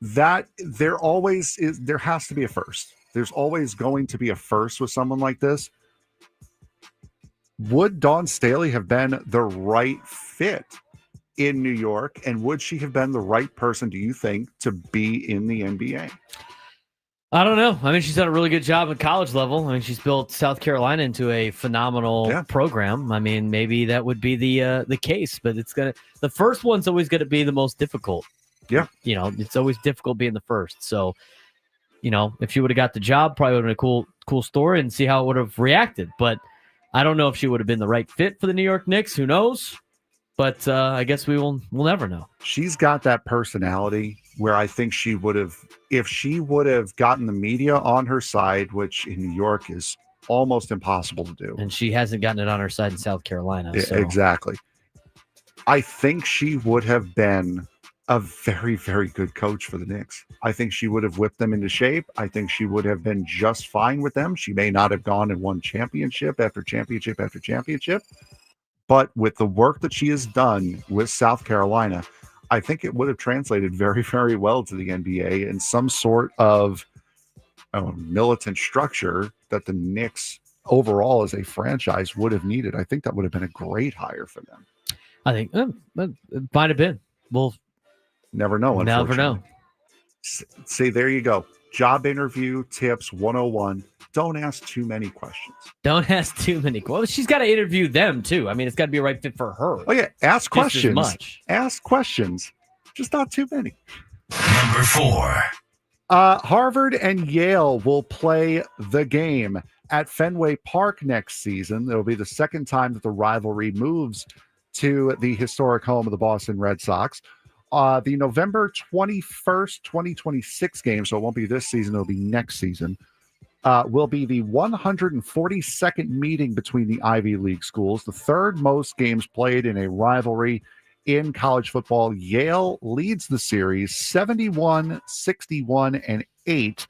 That there has to be a first. There's always going to be a first with someone like this. Would Dawn Staley have been the right fit in New York? And would she have been the right person, do you think, to be in the NBA? I don't know. I mean, she's done a really good job at college level. I mean, she's built South Carolina into a phenomenal program. I mean, maybe that would be the case, but the first one's always gonna be the most difficult. Yeah, it's always difficult being the first. So, if she would have got the job, probably would have been a cool story and see how it would have reacted. But I don't know if she would have been the right fit for the New York Knicks. Who knows? But I guess we'll never know. She's got that personality where I think she would have, if she would have gotten the media on her side, which in New York is almost impossible to do. And she hasn't gotten it on her side in South Carolina. So. Exactly. I think she would have been a very, very good coach for the Knicks. I think she would have whipped them into shape. I think she would have been just fine with them. She may not have gone and won championship after championship after championship. But with the work that she has done with South Carolina, I think it would have translated very, very well to the NBA in some sort of militant structure that the Knicks overall as a franchise would have needed. I think that would have been a great hire for them. I think it might have been. We'll never know. Never know. See, there you go. Job interview tips 101. Don't ask too many questions. Don't ask too many. Well, she's got to interview them too. I mean, it's got to be a right fit for her. Oh yeah, ask questions. Much. Ask questions, just not too many. Number 4. Harvard and Yale will play the game at Fenway Park next season. It'll be the second time that the rivalry moves to the historic home of the Boston Red Sox. The November 21st, 2026 game, so it won't be this season, it'll be next season, will be the 142nd meeting between the Ivy League schools, the third most games played in a rivalry in college football. Yale leads the series 71, 61, and 8,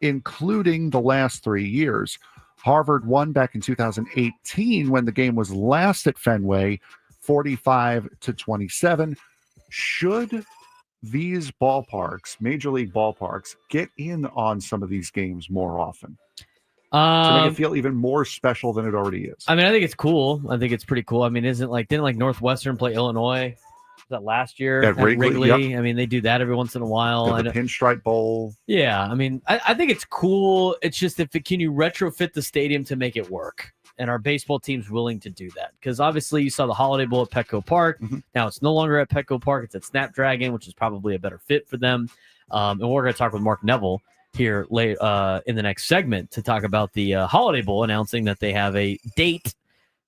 including the last 3 years. Harvard won back in 2018 when the game was last at Fenway, 45-27. Should these ballparks, major league ballparks, get in on some of these games more often to make it feel even more special than it already is? I mean, I think it's cool. I think it's pretty cool. I mean, didn't Northwestern play Illinois? Was that last year at Wrigley? Yep. I mean, they do that every once in a while. The Pinstripe Bowl. Yeah, I mean, I think it's cool. It's just can you retrofit the stadium to make it work? And our baseball team's willing to do that because obviously you saw the Holiday Bowl at Petco Park. Mm-hmm. Now it's no longer at Petco Park; it's at Snapdragon, which is probably a better fit for them. And we're going to talk with Mark Neville here late in the next segment to talk about the Holiday Bowl, announcing that they have a date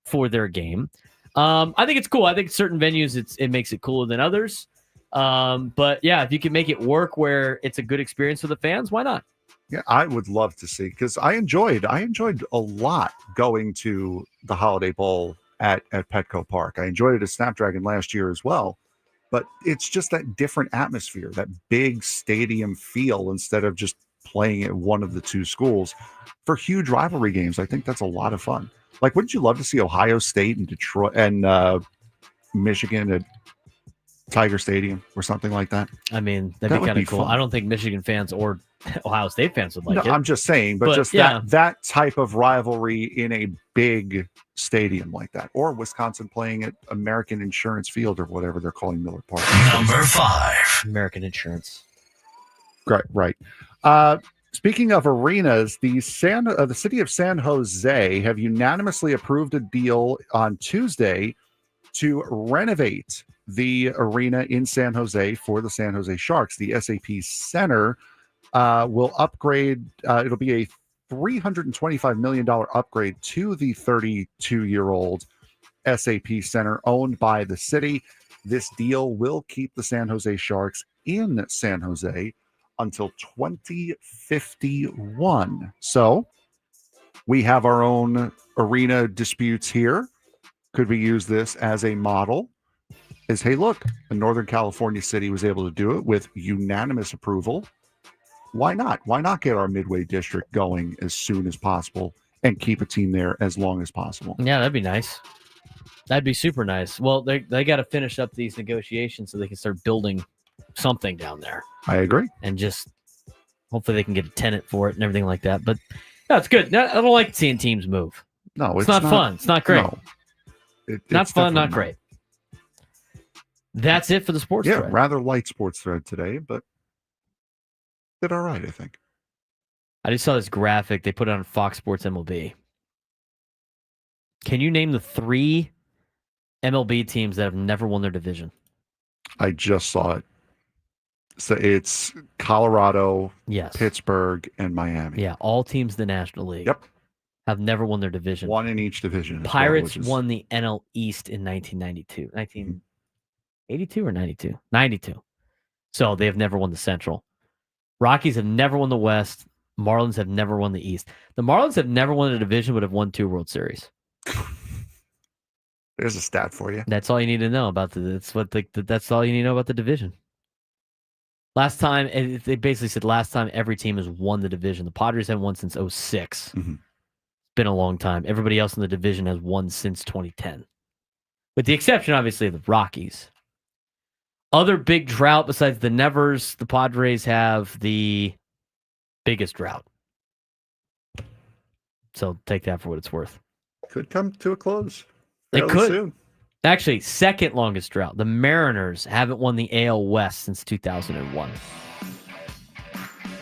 for their game. I think it's cool. I think certain venues it makes it cooler than others. But yeah, if you can make it work where it's a good experience for the fans, why not? Yeah, I would love to see because I enjoyed a lot going to the Holiday Bowl at Petco Park. I enjoyed it at Snapdragon last year as well, but it's just that different atmosphere, that big stadium feel instead of just playing at one of the two schools for huge rivalry games. I think that's a lot of fun. Like, wouldn't you love to see Ohio State and Detroit and Michigan at Tiger Stadium or something like that? I mean, that'd be kind of cool. Fun. I don't think Michigan fans or Ohio State fans would like it. I'm just saying, but just yeah. that type of rivalry in a big stadium like that, or Wisconsin playing at American Insurance Field or whatever they're calling Miller Park. Number 5, American Insurance. Right. Speaking of arenas, the city of San Jose have unanimously approved a deal on Tuesday to renovate the arena in San Jose for the San Jose Sharks. The SAP Center will upgrade. It'll be a $325 million upgrade to the 32-year-old SAP Center owned by the city. This deal will keep the San Jose Sharks in San Jose until 2051. So we have our own arena disputes here. Could we use this as a model? Is, hey, look, a Northern California city was able to do it with unanimous approval. Why not? Why not get our Midway district going as soon as possible and keep a team there as long as possible? Yeah, that'd be nice. That'd be super nice. Well, they got to finish up these negotiations so they can start building something down there. I agree. And just hopefully they can get a tenant for it and everything like that. But no, it's good. I don't like seeing teams move. No, it's not fun. It's not great. No. Not fun, not great. That's it for the sports thread. Rather light sports thread today, but did all right, I think. I just saw this graphic. They put it on Fox Sports MLB. Can you name the 3 MLB teams that have never won their division? I just saw it. So it's Colorado, Yes. Pittsburgh, and Miami. Yeah, all teams in the National League. Yep. Have never won their division. One in each division. Pirates won the NL East in 1992. 1982 or 92? 92. So they have never won the Central. Rockies have never won the West. Marlins have never won the East. The Marlins have never won a division, but have won 2 World Series. There's a stat for you. That's all you need to know about that's all you need to know about the division. Last time, they basically said last time every team has won the division. The Padres haven't won since 2006. It's been a long time. Everybody else in the division has won since 2010. With the exception, obviously, of the Rockies. Other big drought besides the Nevers, the Padres have the biggest drought. So take that for what it's worth. Could come to a close. It could. Soon. Actually, second longest drought. The Mariners haven't won the AL West since 2001.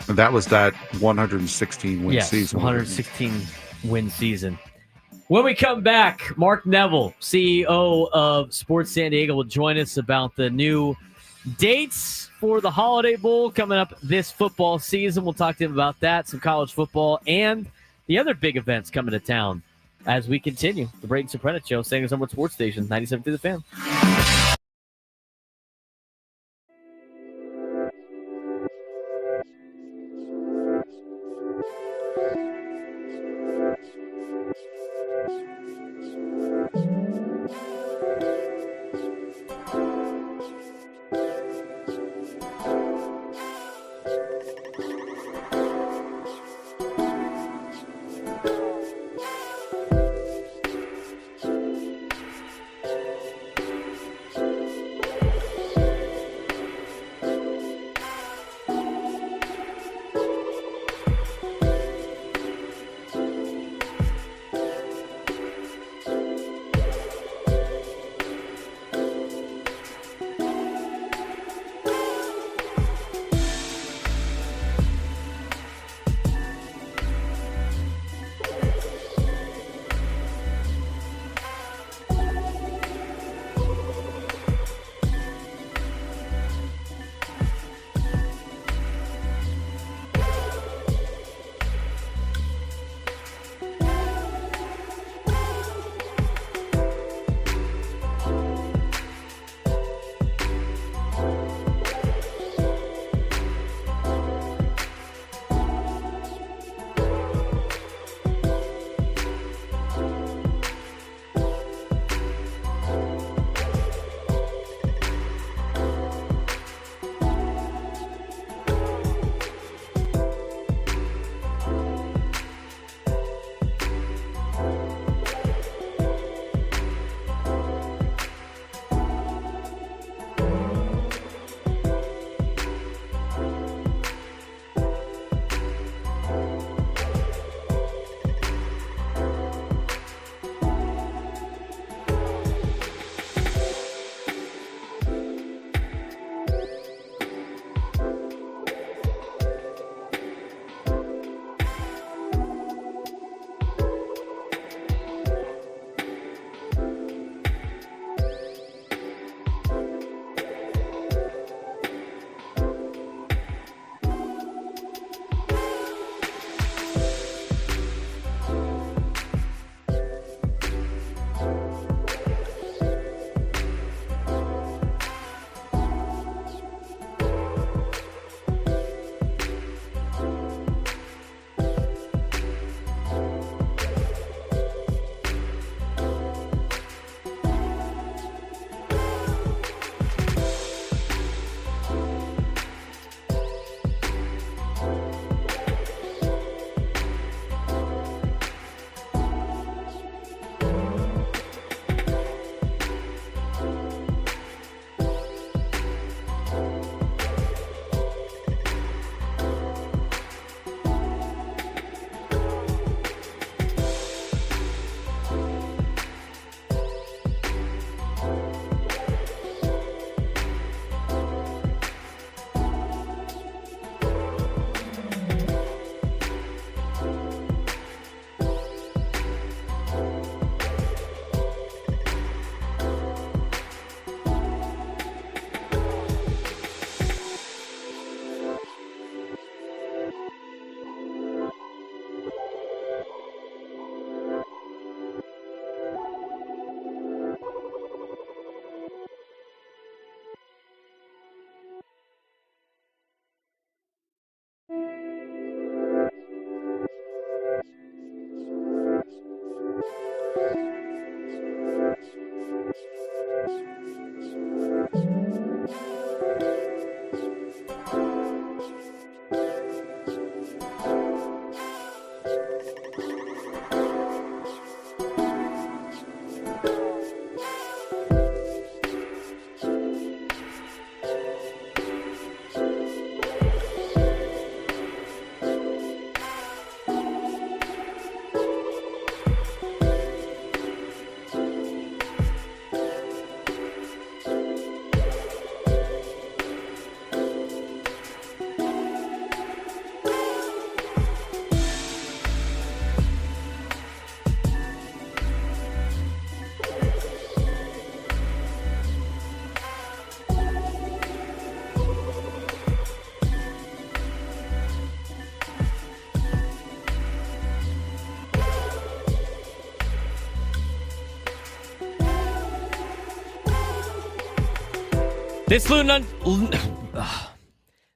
And that was that 116 win season. 116 win season. When we come back, Mark Neville, CEO of Sports San Diego, will join us about the new dates for the Holiday Bowl coming up this football season. We'll talk to him about that, some college football, and the other big events coming to town as we continue the Braden Surprenant Show, San Diego's number 1 sports station, 97.3 The Fan.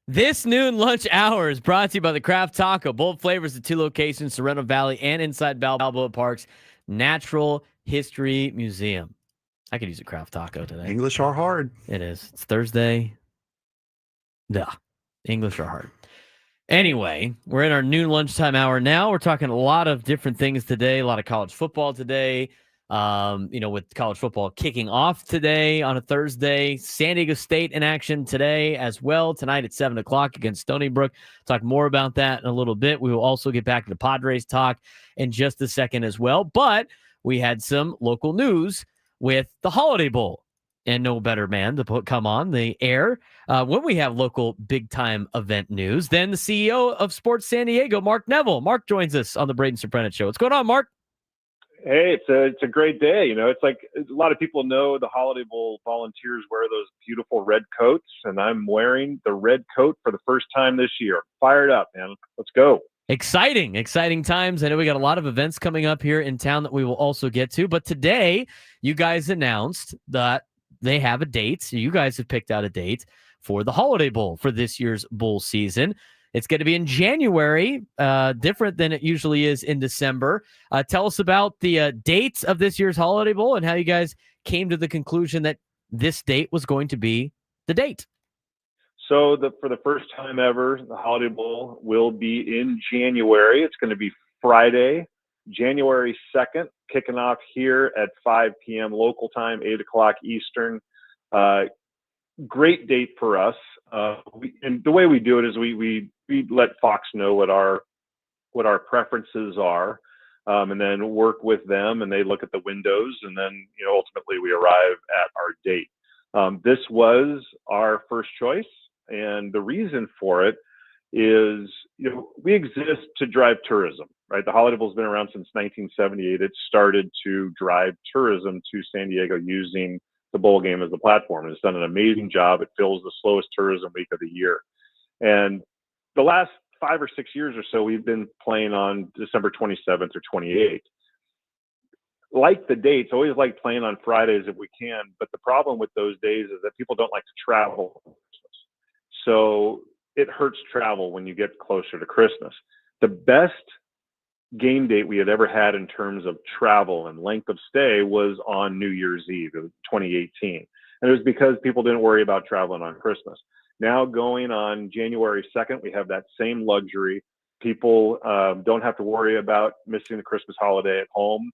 This noon lunch hour is brought to you by the Craft Taco. Bold flavors at 2 locations, Sorrento Valley and inside Balboa Park's Natural History Museum. I could use a Craft Taco today. English are hard. It is. It's Thursday. Duh. English are hard. Anyway, we're in our noon lunchtime hour now. We're talking a lot of different things today, a lot of college football today. With college football kicking off today on a Thursday, San Diego State in action today as well, tonight at 7 o'clock against Stony Brook. Talk more about that in a little bit. We will also get back to the Padres talk in just a second as well, but we had some local news with the Holiday Bowl, and no better man to come on the air when we have local big-time event news than the CEO of Sports San Diego, Mark Neville. Mark joins us on the Braden Surprenant Show. What's going on, Mark? Hey, it's a great day. It's like a lot of people know the Holiday Bowl volunteers wear those beautiful red coats, and I'm wearing the red coat for the first time this year. Fired up, man. Let's go. Exciting times. I know we got a lot of events coming up here in town that we will also get to, but today you guys announced that they have a date. So you guys have picked out a date for the Holiday Bowl for this year's bowl season. It's going to be in January, different than it usually is in December. Tell us about the dates of this year's Holiday Bowl and how you guys came to the conclusion that this date was going to be the date. So for the first time ever, the Holiday Bowl will be in January. It's going to be Friday, January 2nd, kicking off here at 5 p.m. local time, 8 o'clock Eastern. Great date for us. And the way we do it is we let Fox know what our preferences are, and then work with them, and they look at the windows, and then ultimately we arrive at our date. This was our first choice, and the reason for it is we exist to drive tourism, right? The Holiday Bowl's been around since 1978. It started to drive tourism to San Diego using the bowl game as the platform. It's done an amazing job. It fills the slowest tourism week of the year. And the last 5 or 6 years or so, we've been playing on December 27th or 28th. Like the dates, always like playing on Fridays if we can. But the problem with those days is that people don't like to travel. So it hurts travel when you get closer to Christmas. The best game date we had ever had in terms of travel and length of stay was on New Year's Eve of 2018. And it was because people didn't worry about traveling on Christmas. Now going on January 2nd, we have that same luxury. People don't have to worry about missing the Christmas holiday at home.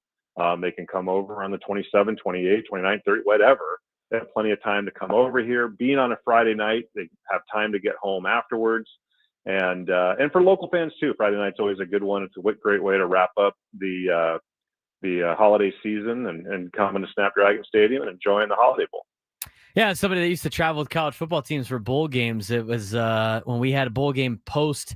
They can come over on the 27th, 28th, 29th, 30th, whatever. They have plenty of time to come over here. Being on a Friday night, they have time to get home afterwards. And for local fans too, Friday night's always a good one. It's a great way to wrap up the holiday season and come into Snapdragon Stadium and enjoying the Holiday Bowl. Yeah, somebody that used to travel with college football teams for bowl games. It was when we had a bowl game post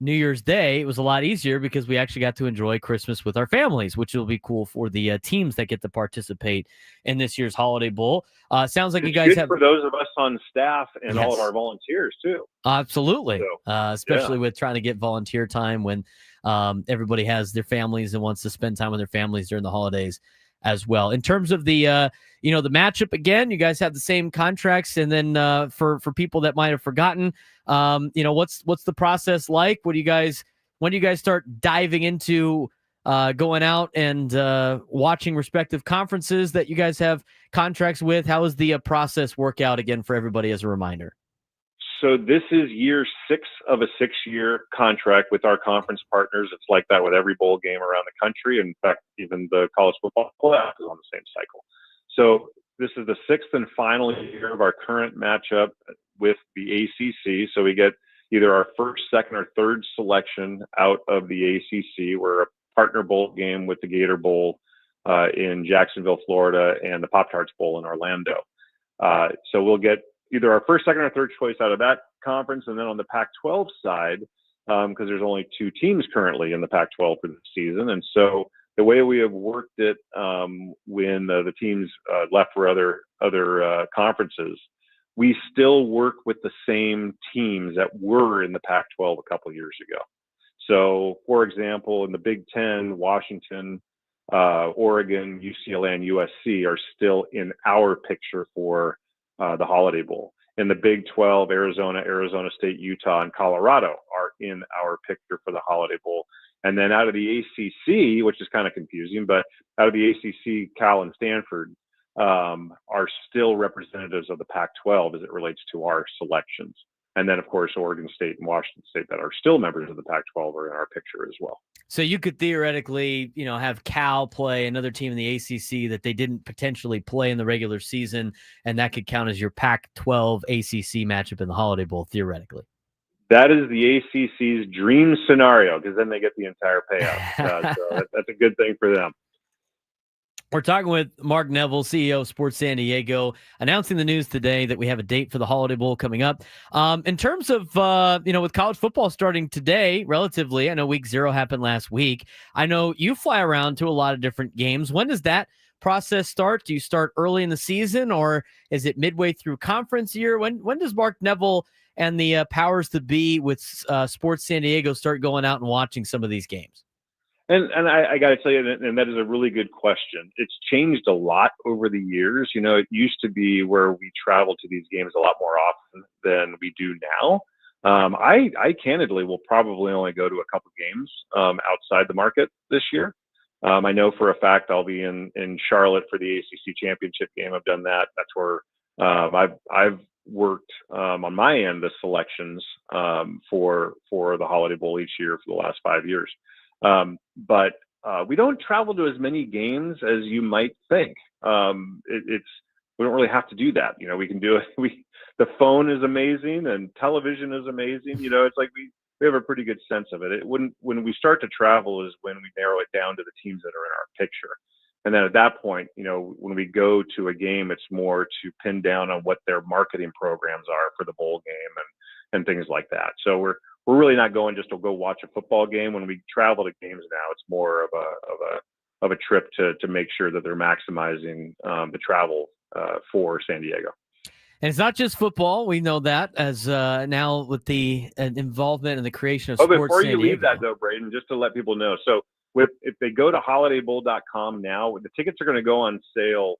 New Year's Day, it was a lot easier because we actually got to enjoy Christmas with our families, which will be cool for the teams that get to participate in this year's Holiday Bowl. Sounds like you guys have for those of us on staff and all of our volunteers too. Absolutely, especially with trying to get volunteer time when everybody has their families and wants to spend time with their families during the holidays as well. In terms of the the matchup, again, you guys have the same contracts, and then for people that might have forgotten, what's the process like? When do you guys start diving into going out and watching respective conferences that you guys have contracts with? How does the process work out again for everybody as a reminder? So this is year 6 of a 6-year contract with our conference partners. It's like that with every bowl game around the country. In fact, even the college football playoff is on the same cycle. So this is the 6th and final year of our current matchup with the ACC. So we get either our first, second, or third selection out of the ACC. We're a partner bowl game with the Gator Bowl in Jacksonville, Florida, and the Pop-Tarts Bowl in Orlando. So we'll get either our first, second, or third choice out of that conference. And then on the Pac-12 side, because there's only 2 teams currently in the Pac-12 for the season. And so the way we have worked it when the teams left for other conferences, we still work with the same teams that were in the Pac-12 a couple of years ago. So, for example, in the Big Ten, Washington, Oregon, UCLA, and USC are still in our picture for the Holiday Bowl. In the Big 12, Arizona, Arizona State, Utah, and Colorado are in our picture for the Holiday Bowl. And then out of the ACC, which is kind of confusing, but out of the ACC, Cal and Stanford are still representatives of the Pac-12 as it relates to our selections. And then, of course, Oregon State and Washington State that are still members of the Pac-12 are in our picture as well. So you could theoretically, have Cal play another team in the ACC that they didn't potentially play in the regular season, and that could count as your Pac-12 ACC matchup in the Holiday Bowl, theoretically. That is the ACC's dream scenario, because then they get the entire payout. So that's a good thing for them. We're talking with Mark Neville, CEO of Sports San Diego, announcing the news today that we have a date for the Holiday Bowl coming up. In terms of, with college football starting today, relatively, I know week 0 happened last week. I know you fly around to a lot of different games. When does that process start? Do you start early in the season, or is it midway through conference year? When does Mark Neville and the powers to be with Sports San Diego start going out and watching some of these games? And I got to tell you, and that is a really good question. It's changed a lot over the years. It used to be where we traveled to these games a lot more often than we do now. I candidly will probably only go to a couple games outside the market this year. I know for a fact I'll be in Charlotte for the ACC championship game. I've done that. That's where I've worked on my end the selections for the Holiday Bowl each year for the last 5 years. But we don't travel to as many games as you might think. We don't really have to do that. We can do it. The phone is amazing and television is amazing. It's like we have a pretty good sense of it. When we start to travel is when we narrow it down to the teams that are in our picture. And then at that point, when we go to a game, it's more to pin down on what their marketing programs are for the bowl game and things like that. So we're really not going just to go watch a football game. When we travel to games now, it's more of a trip to make sure that they're maximizing the travel for San Diego. And it's not just football. We know that as now with the involvement and the creation of Sports before San you Diego. leave that though, Braden, just to let people know. So if they go to holidaybowl.com now, the tickets are going to go on sale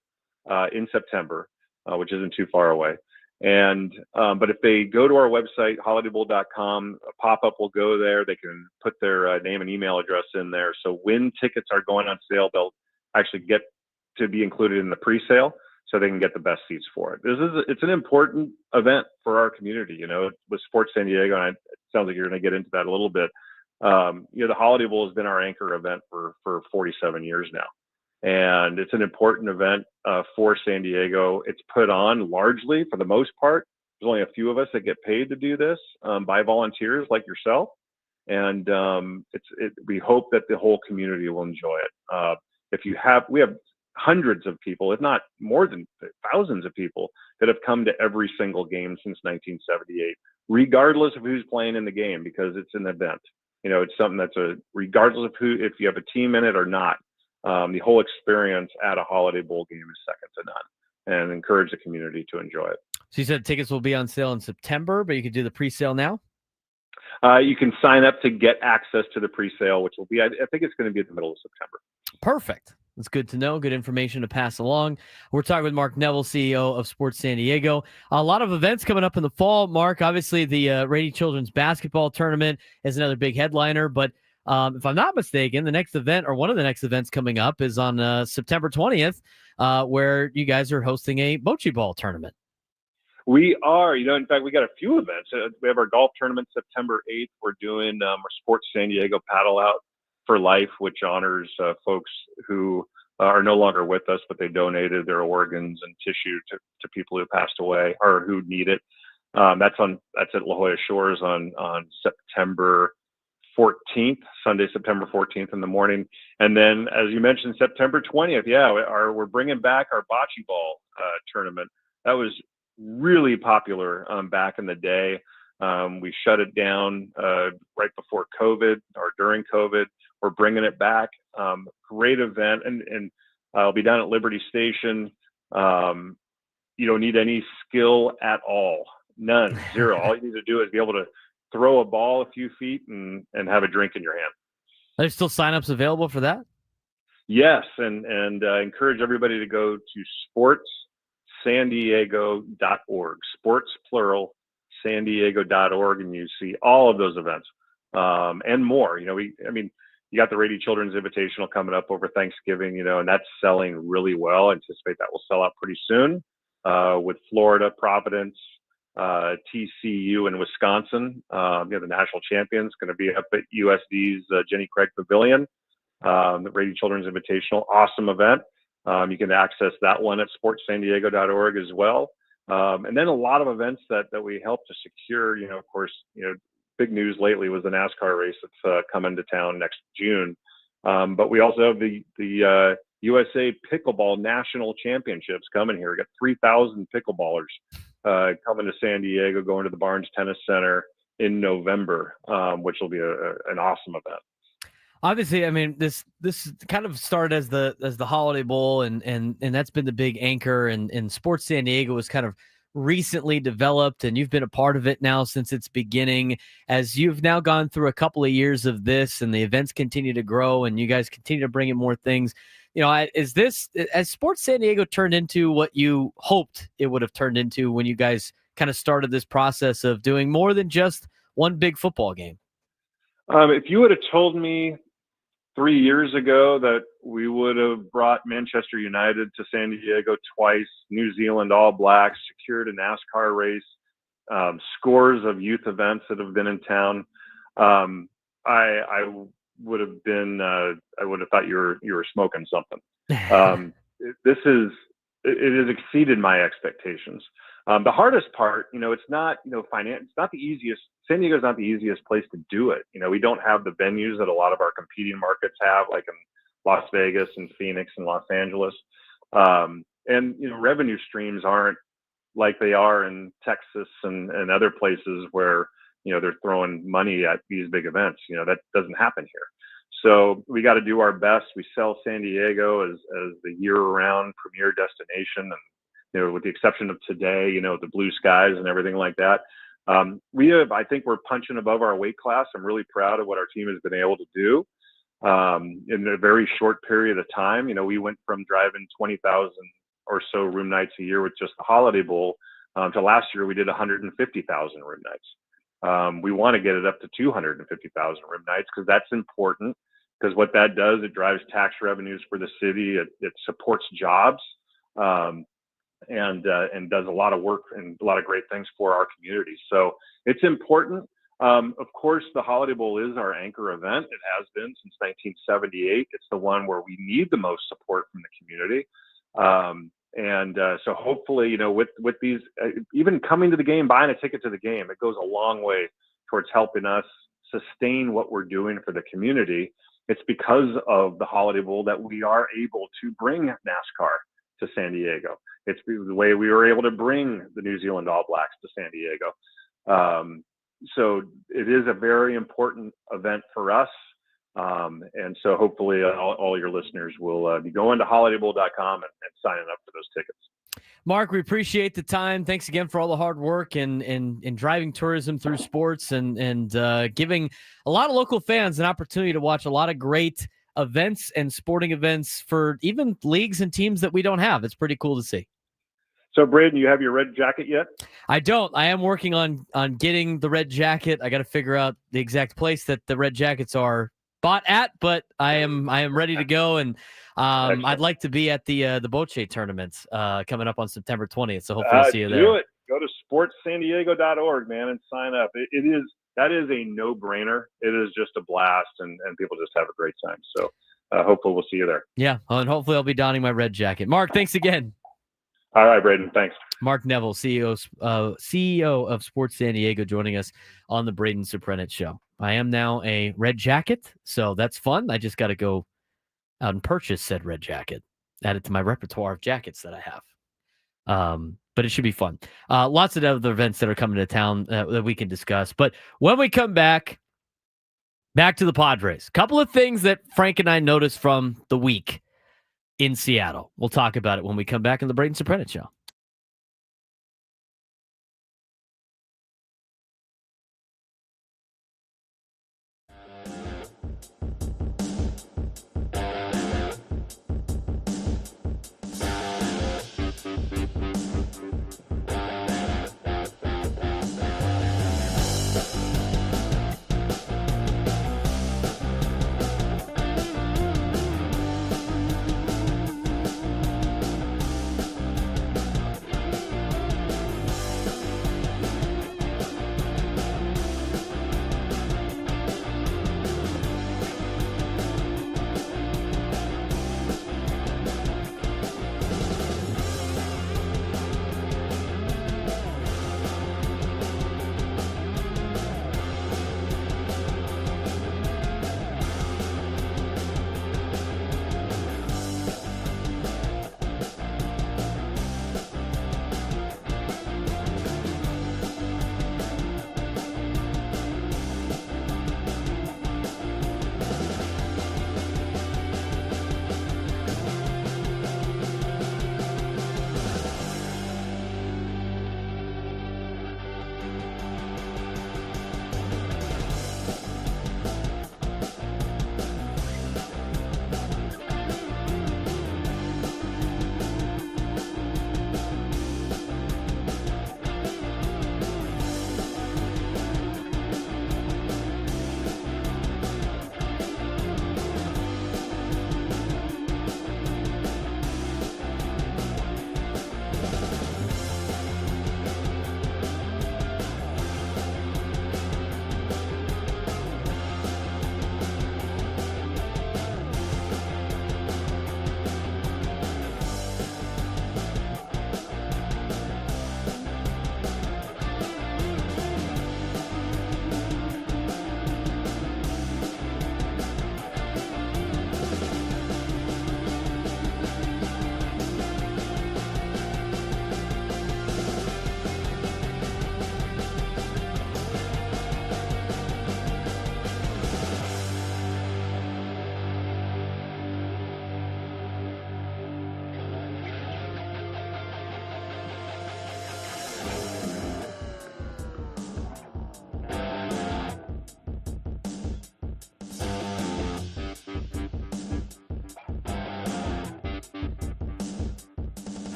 in September, which isn't too far away. And but if they go to our website, holidaybowl.com, a pop-up will go there. They can put their name and email address in there. So when tickets are going on sale, they'll actually get to be included in the pre-sale, so they can get the best seats for it. It's an important event for our community, with Sports San Diego, and it sounds like you're going to get into that a little bit. The Holiday Bowl has been our anchor event for 47 years now. And it's an important event for San Diego. It's put on largely, for the most part, there's only a few of us that get paid to do this by volunteers like yourself. And we hope that the whole community will enjoy it. We have hundreds of people, if not more than thousands of people, that have come to every single game since 1978, regardless of who's playing in the game, because it's an event. It's something that's regardless of if you have a team in it or not. The whole experience at a Holiday Bowl game is second to none, and encourage the community to enjoy it. So you said tickets will be on sale in September, but you can do the pre-sale now? You can sign up to get access to the pre-sale, which will be, I think it's going to be in the middle of September. Perfect. That's good to know. Good information to pass along. We're talking with Mark Neville, CEO of Sports San Diego. A lot of events coming up in the fall, Mark. Obviously, the Rady Children's Basketball Tournament is another big headliner, but If I'm not mistaken, the next event or one of the next events coming up is on September 20th, where you guys are hosting a bocce ball tournament. We are, in fact, we got a few events. We have our golf tournament September 8th. We're doing our Sports San Diego Paddle Out for Life, which honors folks who are no longer with us, but they donated their organs and tissue to people who passed away or who need it. That's at La Jolla Shores on September 14th, Sunday, September 14th in the morning. And then, as you mentioned, September 20th, we're bringing back our bocce ball tournament. That was really popular back in the day. We shut it down right before COVID or during COVID. We're bringing it back. Great event, and I'll be down at Liberty Station. You don't need any skill at all, none, zero. All you need to do is be able to throw a ball a few feet and have a drink in your hand. Are there still signups available for that? Yes, and encourage everybody to go to sportssandiego.org. Sports plural, sandiego.org, and you see all of those events and more. You got the Rady Children's Invitational coming up over Thanksgiving, and that's selling really well. I anticipate that will sell out pretty soon with Florida, Providence, TCU, and Wisconsin. The national champions going to be up at USD's Jenny Craig Pavilion. The Rady Children's Invitational, awesome event. You can access that one at sportssandiego.org as well. And then a lot of events that we help to secure, of course, big news lately was the NASCAR race that's coming to town next June. But we also have the USA Pickleball National Championships coming here. We got 3,000 pickleballers coming to San Diego, going to the Barnes Tennis Center in November, which will be an awesome event. Obviously, I mean, this kind of started as the Holiday Bowl, and that's been the big anchor. And Sports San Diego was kind of recently developed, and you've been a part of it now since its beginning. As you've now gone through a couple of years of this, and the events continue to grow, and you guys continue to bring in more things. Has Sports San Diego turned into what you hoped it would have turned into when you guys kind of started this process of doing more than just one big football game? If you would have told me 3 years ago that we would have brought Manchester United to San Diego twice, New Zealand All Blacks, secured a NASCAR race, scores of youth events that have been in town, I would have been, I would have thought you were smoking something. It has exceeded my expectations. The hardest part, it's not, it's not the easiest. San Diego's not the easiest place to do it. We don't have the venues that a lot of our competing markets have, like in Las Vegas and Phoenix and Los Angeles. And revenue streams aren't like they are in Texas and other places where, they're throwing money at these big events. That doesn't happen here. So we got to do our best. We sell San Diego as the year-round premier destination, and with the exception of today, the blue skies and everything like that. I think we're punching above our weight class. I'm really proud of what our team has been able to do in a very short period of time. We went from driving 20,000 or so room nights a year with just the Holiday Bowl to last year we did 150,000 room nights. We want to get it up to 250,000 room nights because that's important. Because what that does, it drives tax revenues for the city. It supports jobs. And does a lot of work and a lot of great things for our community. So it's important. Of course, the Holiday Bowl is our anchor event. It has been since 1978. It's the one where we need the most support from the community. So hopefully, with these, even coming to the game, buying a ticket to the game, it goes a long way towards helping us sustain what we're doing for the community. It's because of the Holiday Bowl that we are able to bring NASCAR to San Diego. It's the way we were able to bring the New Zealand All Blacks to San Diego. So it is a very important event for us. And so hopefully all your listeners will be going to holidaybowl.com and signing up for those tickets. Mark, we appreciate the time. Thanks again for all the hard work and driving tourism through sports and giving a lot of local fans an opportunity to watch a lot of great events and sporting events for even leagues and teams that we don't have. It's pretty cool to see. So, Braden, you have your red jacket yet? I don't. I am working on getting the red jacket. I got to figure out the exact place that the red jackets are bought at, but I am ready to go, and I'd like to be at the Boche tournaments coming up on September 20th. So hopefully I'll see you there. Do it. Go to sportssandiego.org, man, and sign up. That is a no-brainer. It is just a blast, and people just have a great time. So hopefully we'll see you there. Yeah, and hopefully I'll be donning my red jacket. Mark, thanks again. All right, Braden, thanks. Mark Neville, CEO of Sports San Diego, joining us on the Braden Surprenant Show. I am now a red jacket, so that's fun. I just got to go out and purchase said red jacket, add it to my repertoire of jackets that I have. But it should be fun. Lots of other events that are coming to town that we can discuss. But when we come back to the Padres, couple of things that Frank and I noticed from the week in Seattle. We'll talk about it when we come back on the Braden Surprenant Show.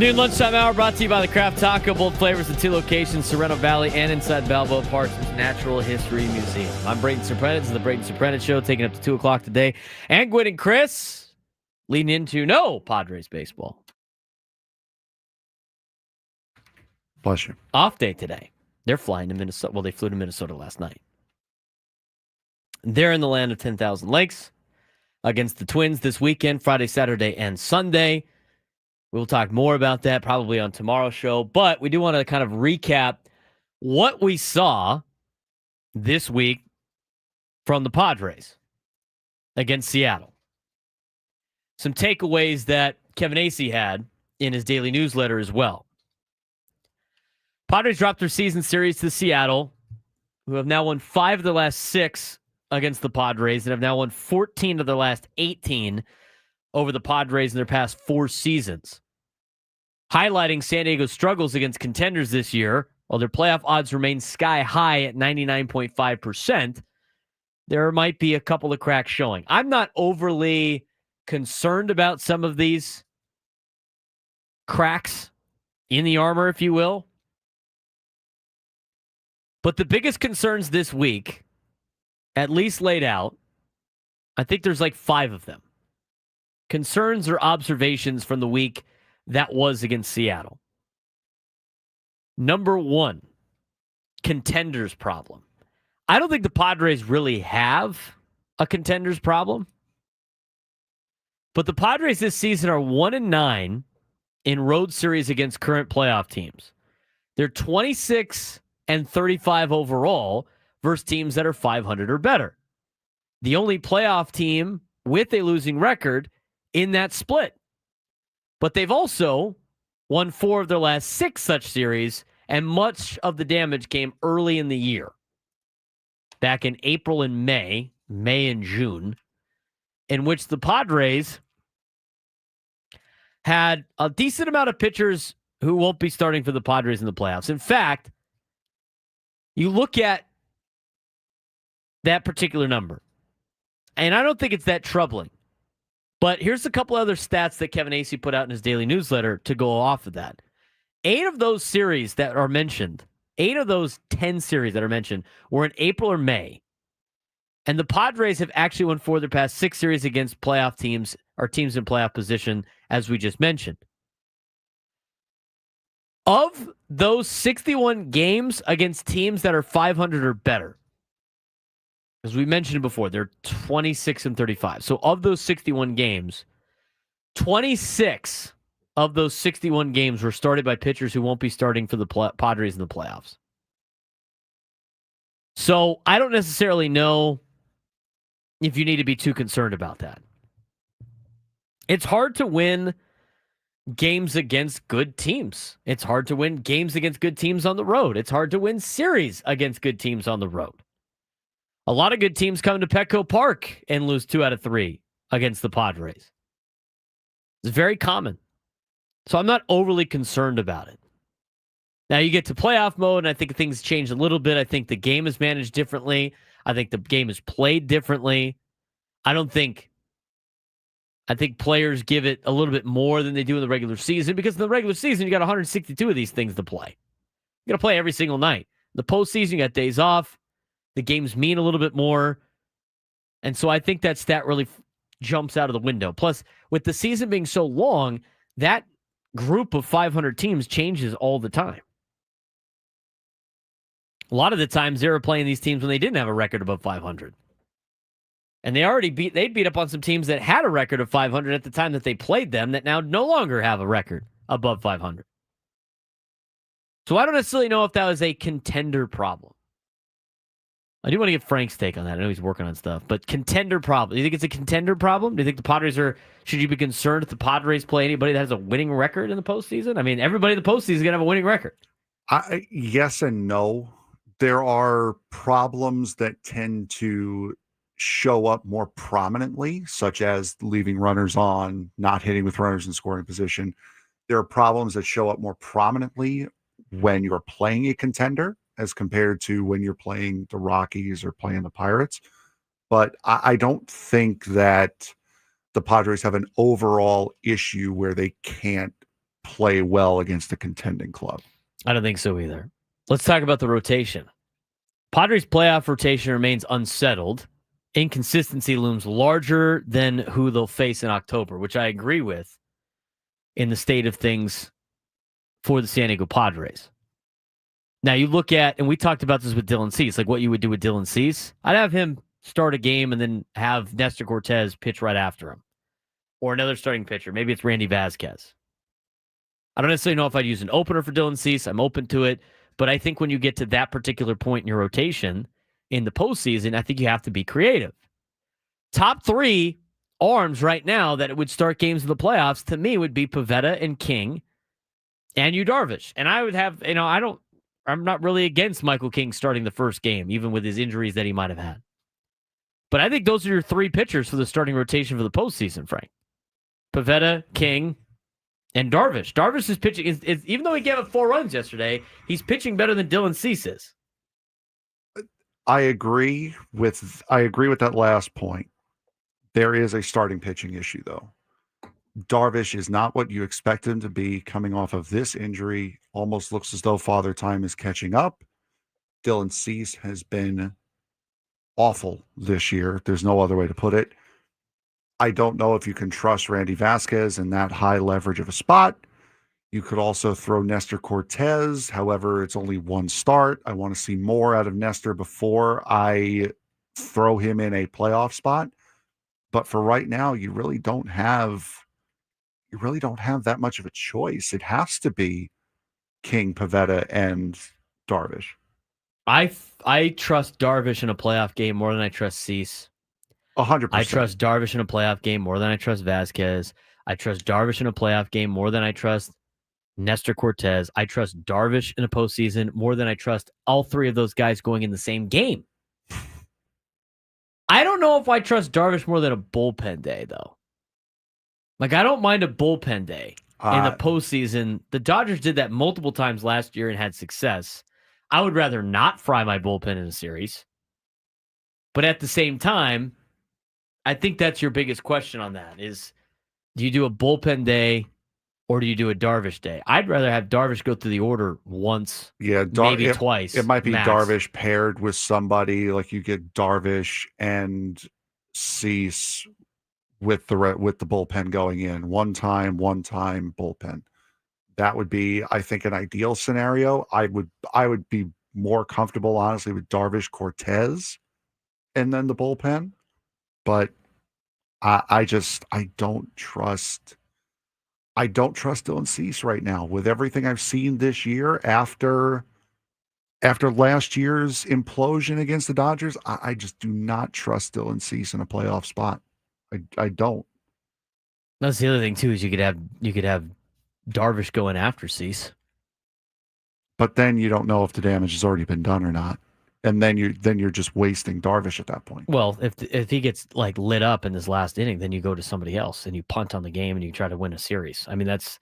Noon lunchtime hour brought to you by the Craft Taco. Bold flavors in 2 locations, Sorrento Valley and inside Balboa Park's Natural History Museum. I'm Braden Surprenant. This is the Braden Surprenant Show, taking up to 2 o'clock today. And Gwynn and Chris leading into no Padres baseball. Bless you. Off day today. They're flying to Minnesota. Well, they flew to Minnesota last night. They're in the land of 10,000 lakes against the Twins this weekend, Friday, Saturday, and Sunday. We'll talk more about that probably on tomorrow's show, but we do want to kind of recap what we saw this week from the Padres against Seattle. Some takeaways that Kevin Acee had in his daily newsletter as well. Padres dropped their season series to Seattle, who have now won 5 of the last 6 against the Padres and have now won 14 of the last 18 over the Padres in their past 4 seasons. Highlighting San Diego's struggles against contenders this year, while their playoff odds remain sky high at 99.5%, there might be a couple of cracks showing. I'm not overly concerned about some of these cracks in the armor, if you will. But the biggest concerns this week, at least laid out, I think there's like 5 of them. Concerns or observations from the week that was against Seattle. Number 1, contenders problem. I don't think the Padres really have a contenders problem. But the Padres this season are 1-9 in road series against current playoff teams. They're 26-35 overall versus teams that are 500 or better. The only playoff team with a losing record in that split. But they've also won 4 of their last 6 such series, and much of the damage came early in the year. Back in April and May and June, in which the Padres had a decent amount of pitchers who won't be starting for the Padres in the playoffs. In fact, you look at that particular number, and I don't think it's that troubling. But here's a couple other stats that Kevin Acee put out in his daily newsletter to go off of that. 8 of those series that are mentioned, 8 of those 10 series that are mentioned were in April or May. And the Padres have actually won 4 of their past 6 series against playoff teams or teams in playoff position, as we just mentioned. Of those 61 games against teams that are 500 or better, as we mentioned before, they're 26-35. So of those 61 games, 26 of those 61 games were started by pitchers who won't be starting for the Padres in the playoffs. So I don't necessarily know if you need to be too concerned about that. It's hard to win games against good teams. It's hard to win games against good teams on the road. It's hard to win series against good teams on the road. A lot of good teams come to Petco Park and lose 2 out of 3 against the Padres. It's very common. So I'm not overly concerned about it. Now you get to playoff mode, and I think things change a little bit. I think the game is managed differently. I think the game is played differently. I think players give it a little bit more than they do in the regular season, because in the regular season, you got 162 of these things to play. You got to play every single night. In the postseason, you got days off. The games mean a little bit more. And so I think that stat really jumps out of the window. Plus, with the season being so long, that group of 500 teams changes all the time. A lot of the times they were playing these teams when they didn't have a record above 500. And they'd beat up on some teams that had a record of 500 at the time that they played them that now no longer have a record above 500. So I don't necessarily know if that was a contender problem. I do want to get Frank's take on that. I know he's working on stuff, but contender problem. Do you think it's a contender problem? Do you think the Padres should you be concerned if the Padres play anybody that has a winning record in the postseason? I mean, everybody in the postseason is going to have a winning record. Yes and no. There are problems that tend to show up more prominently, such as leaving runners on, not hitting with runners in scoring position. There are problems that show up more prominently when you're playing a contender as compared to when you're playing the Rockies or playing the Pirates. But I don't think that the Padres have an overall issue where they can't play well against a contending club. I don't think so either. Let's talk about the rotation. Padres' playoff rotation remains unsettled. Inconsistency looms larger than who they'll face in October, which I agree with in the state of things for the San Diego Padres. Now you look at, and we talked about this with Dylan Cease, like what you would do with Dylan Cease. I'd have him start a game and then have Nestor Cortez pitch right after him. Or another starting pitcher. Maybe it's Randy Vasquez. I don't necessarily know if I'd use an opener for Dylan Cease. I'm open to it. But I think when you get to that particular point in your rotation in the postseason, I think you have to be creative. Top 3 arms right now that would start games in the playoffs to me would be Pivetta and King and Yu Darvish. And I would have, I'm not really against Michael King starting the first game, even with his injuries that he might have had. But I think those are your 3 pitchers for the starting rotation for the postseason, Frank. Pivetta, King, and Darvish. Darvish is pitching, is even though he gave up 4 runs yesterday, he's pitching better than Dylan Cease is. I agree with that last point. There is a starting pitching issue, though. Darvish is not what you expect him to be coming off of this injury. Almost looks as though Father Time is catching up. Dylan Cease has been awful this year. There's no other way to put it. I don't know if you can trust Randy Vasquez in that high leverage of a spot. You could also throw Nestor Cortez. However, it's only 1 start. I want to see more out of Nestor before I throw him in a playoff spot. But for right now, you really don't have that much of a choice. It has to be King, Pivetta, and Darvish. I trust Darvish in a playoff game more than I trust Cease. 100%. I trust Darvish in a playoff game more than I trust Vasquez. I trust Darvish in a playoff game more than I trust Nestor Cortez. I trust Darvish in a postseason more than I trust all 3 of those guys going in the same game. I don't know if I trust Darvish more than a bullpen day, though. Like, I don't mind a bullpen day in the postseason. The Dodgers did that multiple times last year and had success. I would rather not fry my bullpen in a series. But at the same time, I think that's your biggest question on that is, do you do a bullpen day or do you do a Darvish day? I'd rather have Darvish go through the order once, maybe twice. It might be max. Darvish paired with somebody, like you get Darvish and Cease with the bullpen going in. One time bullpen. That would be, I think, an ideal scenario. I would be more comfortable, honestly, with Darvish, Cortez, and then the bullpen. But I don't trust Dylan Cease right now with everything I've seen this year after last year's implosion against the Dodgers. I just do not trust Dylan Cease in a playoff spot. I don't. That's the other thing too, is you could have Darvish going after Cease. But then you don't know if the damage has already been done or not. And then you're just wasting Darvish at that point. Well, if he gets like lit up in this last inning, then you go to somebody else and you punt on the game and you try to win a series. I mean, that's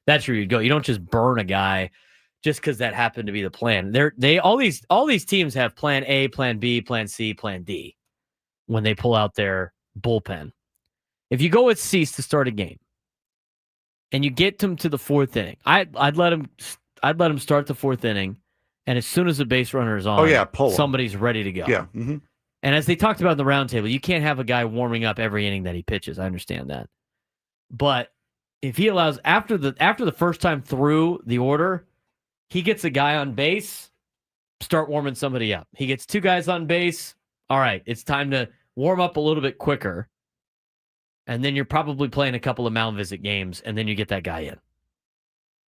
where you go. You don't just burn a guy just because that happened to be the plan. All these teams have plan A, plan B, plan C, plan D when they pull out their bullpen. If you go with Cease to start a game and you get him to the 4th inning, I'd let him start the 4th inning. And as soon as the base runner is on, somebody's ready to go. Yeah. Mm-hmm. And as they talked about in the roundtable, you can't have a guy warming up every inning that he pitches. I understand that. But if he allows, after the first time through the order, he gets a guy on base, start warming somebody up. He gets 2 guys on base. All right, it's time to warm up a little bit quicker. And then you're probably playing a couple of mound visit games, and then you get that guy in.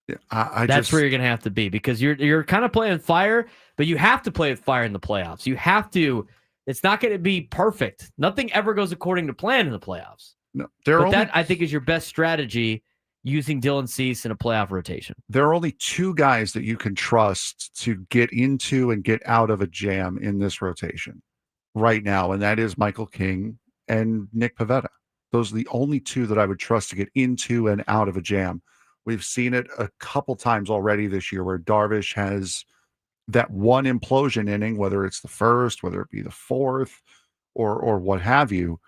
Yeah, that's where you're going to have to be, because you're kind of playing fire, but you have to play with fire in the playoffs. You have to. It's not going to be perfect. Nothing ever goes according to plan in the playoffs. No, that I think is your best strategy, using Dylan Cease in a playoff rotation. There are only 2 guys that you can trust to get into and get out of a jam in this rotation right now, and that is Michael King and Nick Pivetta. Those are the only 2 that I would trust to get into and out of a jam. We've seen it a couple times already this year where Darvish has that one implosion inning, whether it's the first, whether it be the 4th, or what have you.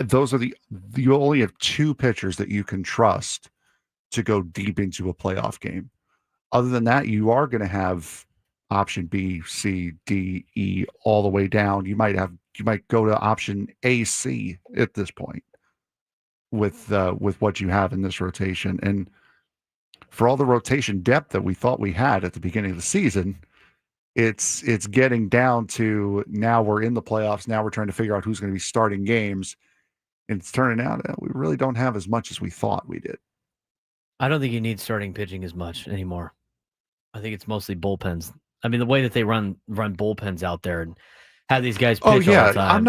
Those are you only have 2 pitchers that you can trust to go deep into a playoff game. Other than that, you are going to have option B, C, D, E, all the way down. You might go to option A, C at this point with what you have in this rotation. And for all the rotation depth that we thought we had at the beginning of the season, it's getting down to now we're in the playoffs. Now we're trying to figure out who's going to be starting games. And it's turning out that we really don't have as much as we thought we did. I don't think you need starting pitching as much anymore. I think it's mostly bullpens. I mean, the way that they run bullpens out there and have these guys pitch all the time. I'm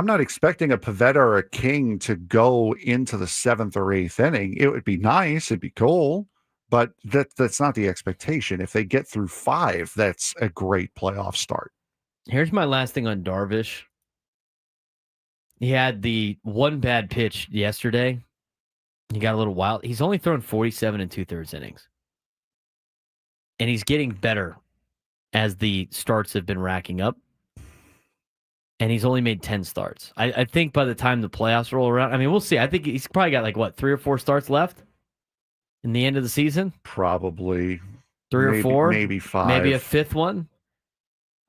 not expecting a Pavetta or a King to go into the 7th or 8th inning. It would be nice, it'd be cool, but that's not the expectation. If they get through 5, that's a great playoff start. Here's my last thing on Darvish. He had the one bad pitch yesterday. He got a little wild. He's only thrown 47 2/3 innings. And he's getting better as the starts have been racking up. And he's only made 10 starts. I think by the time the playoffs roll around, I mean, we'll see. I think he's probably got 3 or 4 starts left in the end of the season. Probably 3 or 4, maybe 5, maybe a 5th one.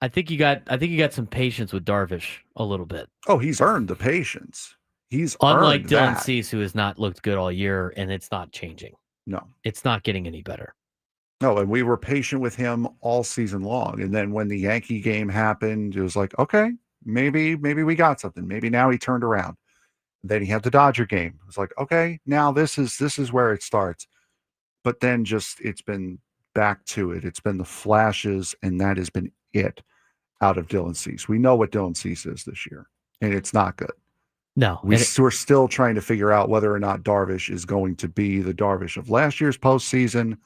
I think you got some patience with Darvish a little bit. Oh, he's earned the patience. He's unlike earned Dylan that. Cease, who has not looked good all year, and it's not changing. No, it's not getting any better. No, and we were patient with him all season long. And then when the Yankee game happened, it was like, okay, maybe we got something. Maybe now he turned around. Then he had the Dodger game. It was like, okay, now this is where it starts. But then it's been back to it. It's been the flashes, and that has been it out of Dylan Cease. We know what Dylan Cease is this year, and it's not good. No. We're still trying to figure out whether or not Darvish is going to be the Darvish of last year's postseason,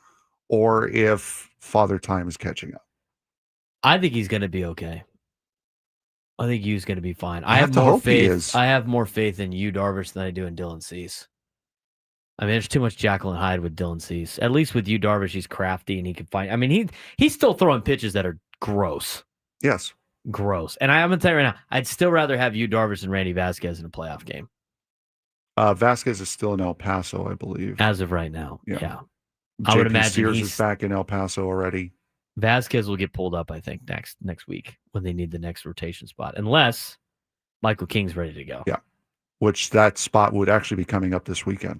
or if Father Time is catching up. I think he's going to be okay. I think he's going to be fine. I have more faith. I have more faith in you, Darvish, than I do in Dylan Cease. I mean, there's too much Jekyll and Hyde with Dylan Cease. At least with you, Darvish, he's crafty and he can find. I mean, he's still throwing pitches that are gross. Yes. Gross. And I'm going to tell you right now, I'd still rather have you, Darvish, and Randy Vasquez in a playoff game. Vasquez is still in El Paso, I believe. As of right now. Yeah. I would imagine Sears is back in El Paso already. Vasquez will get pulled up, I think, next week when they need the next rotation spot, unless Michael King's ready to go. Yeah, which that spot would actually be coming up this weekend.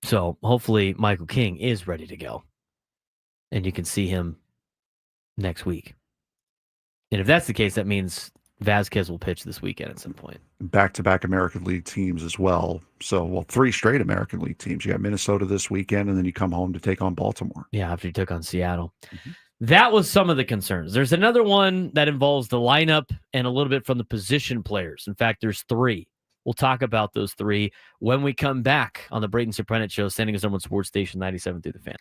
So hopefully Michael King is ready to go, and you can see him next week. And if that's the case, that means Vasquez will pitch this weekend at some point. Back-to-back American League teams as well. So, 3 straight American League teams. You got Minnesota this weekend, and then you come home to take on Baltimore. Yeah, after you took on Seattle. Mm-hmm. That was some of the concerns. There's another one that involves the lineup and a little bit from the position players. In fact, there's 3. We'll talk about those 3 when we come back on the Braden Surprenant Show, sending us on Sports Station 97 through the Fan.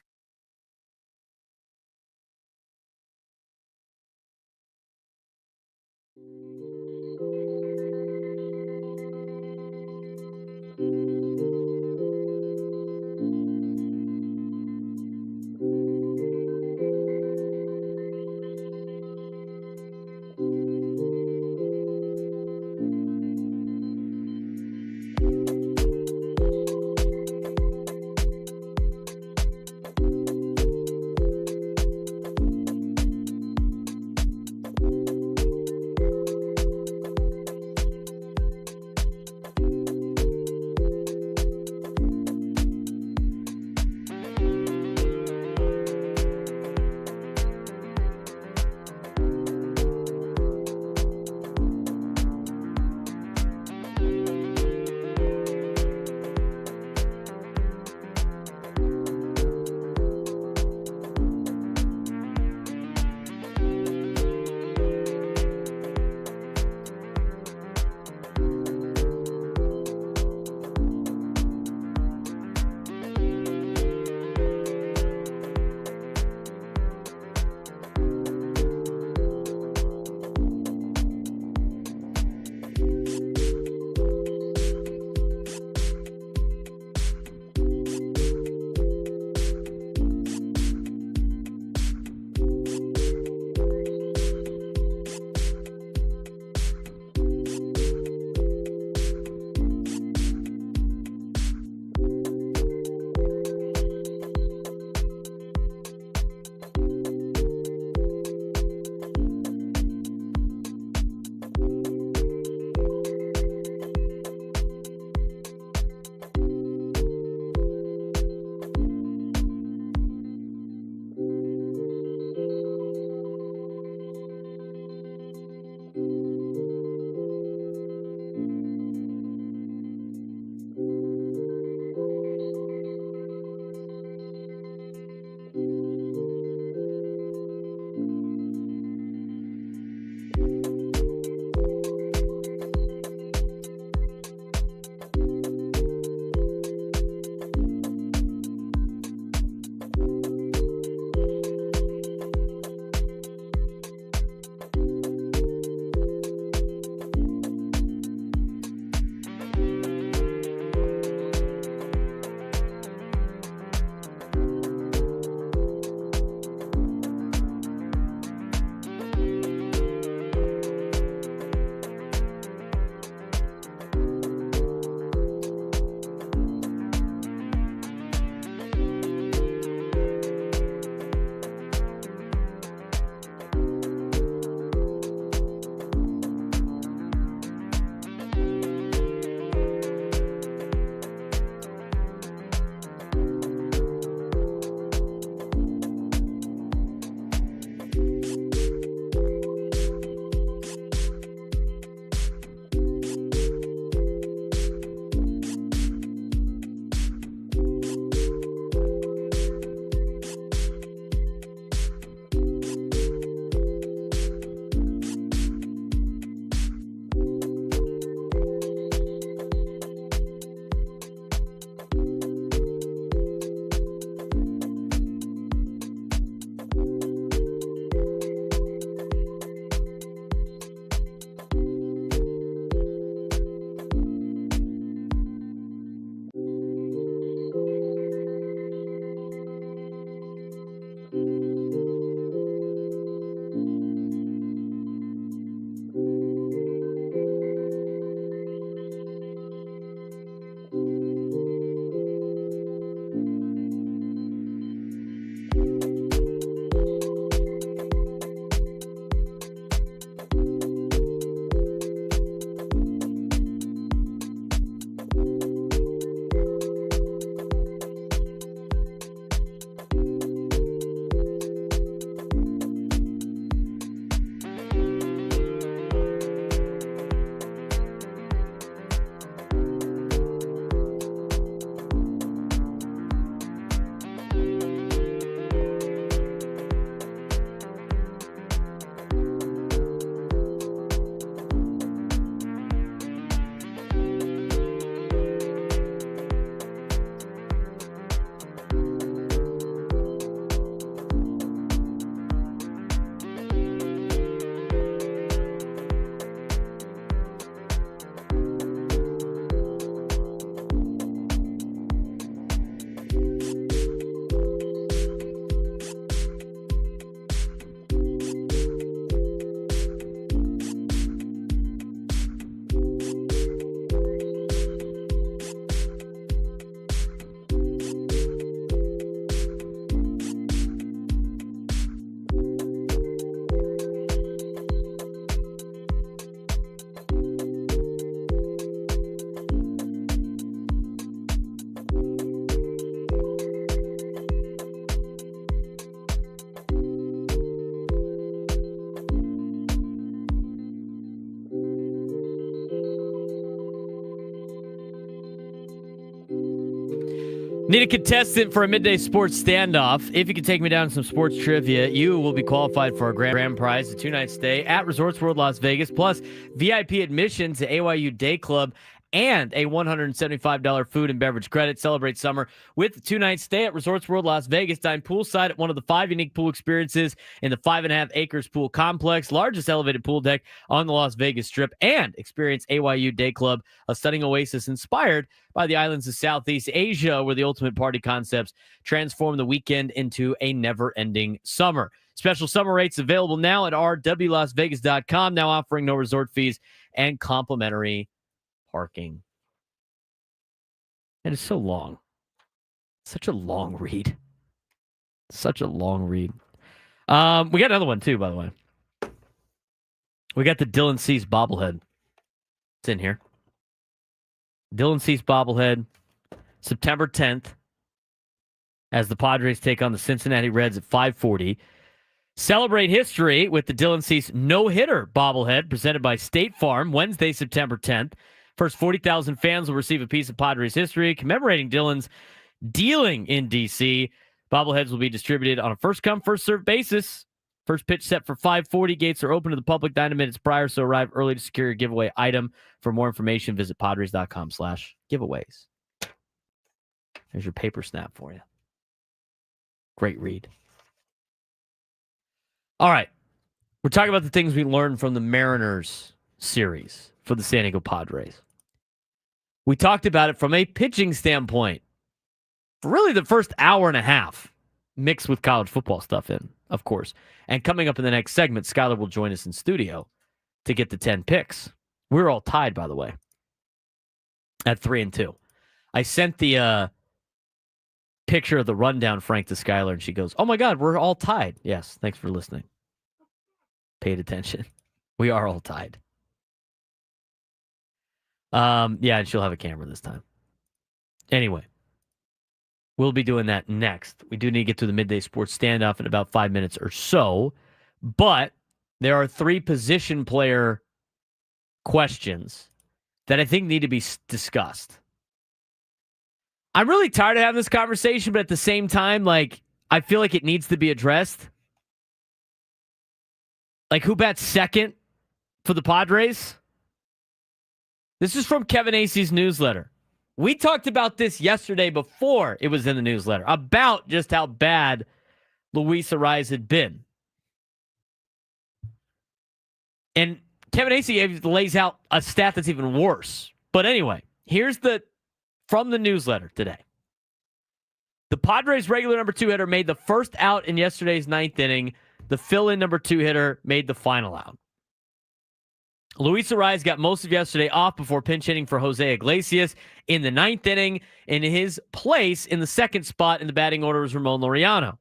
Need a contestant for a midday sports standoff. If you can take me down to some sports trivia, you will be qualified for a grand prize, a 2-night stay at Resorts World Las Vegas, plus VIP admission to AYU Day Club and a $175 food and beverage credit. Celebrate summer with a 2-night stay at Resorts World Las Vegas. Dine poolside at one of the 5 unique pool experiences in the 5.5 acres pool complex, largest elevated pool deck on the Las Vegas Strip, and experience AYU Day Club, a stunning oasis inspired by the islands of Southeast Asia, where the ultimate party concepts transform the weekend into a never-ending summer. Special summer rates available now at rwlasvegas.com, now offering no resort fees and complimentary parking. And it's so long. Such a long read. Such a long read. We got another one too, by the way. We got the Dylan Cease bobblehead. It's in here. Dylan Cease bobblehead, September 10th, as the Padres take on the Cincinnati Reds at 5:40. Celebrate history with the Dylan Cease no-hitter bobblehead presented by State Farm, Wednesday, September 10th. First 40,000 fans will receive a piece of Padres history commemorating Dylan's dealing in D.C. Bobbleheads will be distributed on a first-come, first-served basis. First pitch set for 5:40. Gates are open to the public 90 minutes prior, so arrive early to secure your giveaway item. For more information, visit padres.com/giveaways. There's your paper snap for you. Great read. All right. We're talking about the things we learned from the Mariners series for the San Diego Padres. We talked about it from a pitching standpoint for really the first hour and a half, mixed with college football stuff in, of course. And coming up in the next segment, Skyler will join us in studio to get the 10 picks. We're all tied, by the way, at 3-2. I sent the picture of the rundown, Frank, to Skyler, and she goes, "Oh my God, we're all tied." Yes, thanks for listening. Paid attention. We are all tied. Yeah, and she'll have a camera this time. Anyway, we'll be doing that next. We do need to get to the midday sports standoff in about 5 minutes or so, but there are 3 position player questions that I think need to be discussed. I'm really tired of having this conversation, but at the same time, like, I feel like it needs to be addressed. Like, who bats second for the Padres? This is from Kevin Acey's newsletter. We talked about this yesterday before it was in the newsletter, about just how bad Luis Arraez had been. And Kevin Acey lays out a stat that's even worse. But anyway, here's from the newsletter today. The Padres' regular number 2 hitter made the first out in yesterday's 9th inning. The fill-in number 2 hitter made the final out. Luis Arraez got most of yesterday off before pinch hitting for Jose Iglesias in the 9th inning. In his place in the second spot in the batting order was Ramon Laureano.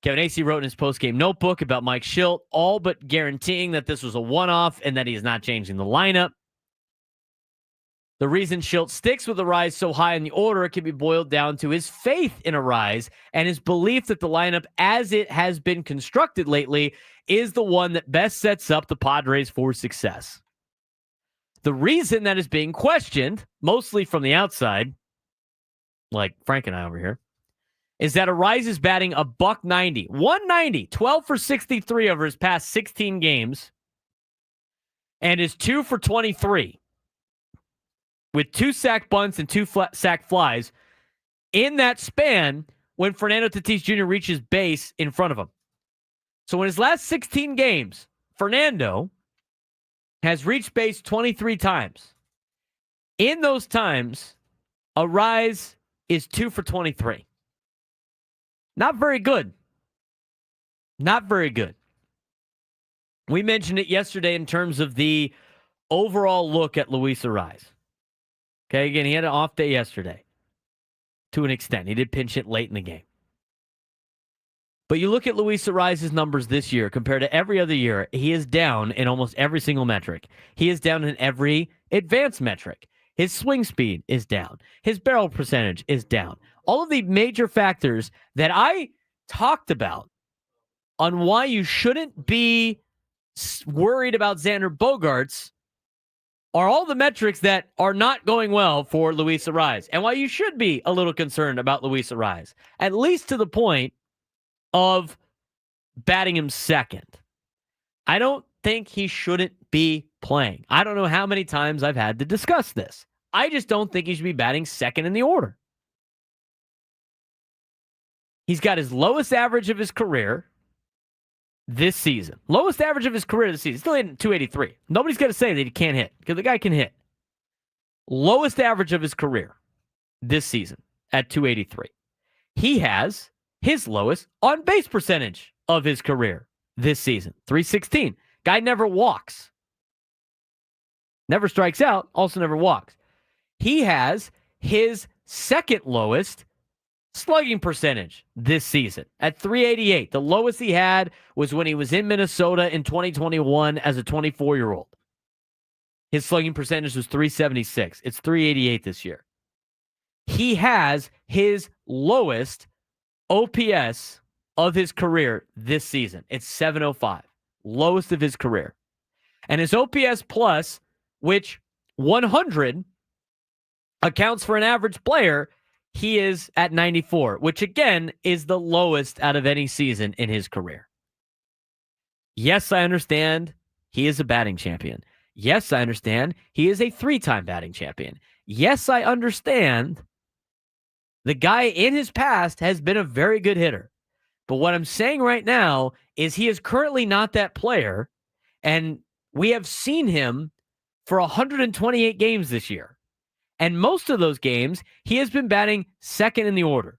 Kevin Acey wrote in his postgame notebook about Mike Schilt, all but guaranteeing that this was a one-off and that he is not changing the lineup. The reason Schilt sticks with Arraez so high in the order can be boiled down to his faith in Arraez and his belief that the lineup, as it has been constructed lately, is the one that best sets up the Padres for success. The reason that is being questioned, mostly from the outside, like Frank and I over here, is that Arraez is batting a $190, 190, 12 for 63 over his past 16 games, and is 2 for 23. With 2 sack bunts and 2 sack flies in that span when Fernando Tatis Jr. reaches base in front of him. So in his last 16 games, Fernando has reached base 23 times. In those times, Arraez is 2 for 23. Not very good. Not very good. We mentioned it yesterday in terms of the overall look at Luis Arraez. Okay, again, he had an off day yesterday to an extent. He did pinch hit late in the game. But you look at Luis Arraez's numbers this year compared to every other year, he is down in almost every single metric. He is down in every advanced metric. His swing speed is down. His barrel percentage is down. All of the major factors that I talked about on why you shouldn't be worried about Xander Bogaerts are all the metrics that are not going well for Luis Arraez, and why you should be a little concerned about Luis Arraez, at least to the point of batting him second. I don't think he shouldn't be playing. I don't know how many times I've had to discuss this. I just don't think he should be batting second in the order. He's got his lowest average of his career this season. Lowest average of his career this season. Still hitting 283. Nobody's going to say that he can't hit, because the guy can hit. Lowest average of his career this season at 283. He has his lowest on-base percentage of his career this season, 316. Guy never walks. Never strikes out, also never walks. He has his second lowest slugging percentage this season at 388. The lowest he had was when he was in Minnesota in 2021 as a 24-year-old. His slugging percentage was 376. It's 388 this year. He has his lowest OPS of his career this season. It's 705. Lowest of his career. And his OPS plus, which 100 accounts for an average player, he is at 94, which again is the lowest out of any season in his career. Yes, I understand he is a batting champion. Yes, I understand he is a 3-time batting champion. Yes, I understand the guy in his past has been a very good hitter. But what I'm saying right now is he is currently not that player, and we have seen him for 128 games this year. And most of those games, he has been batting second in the order.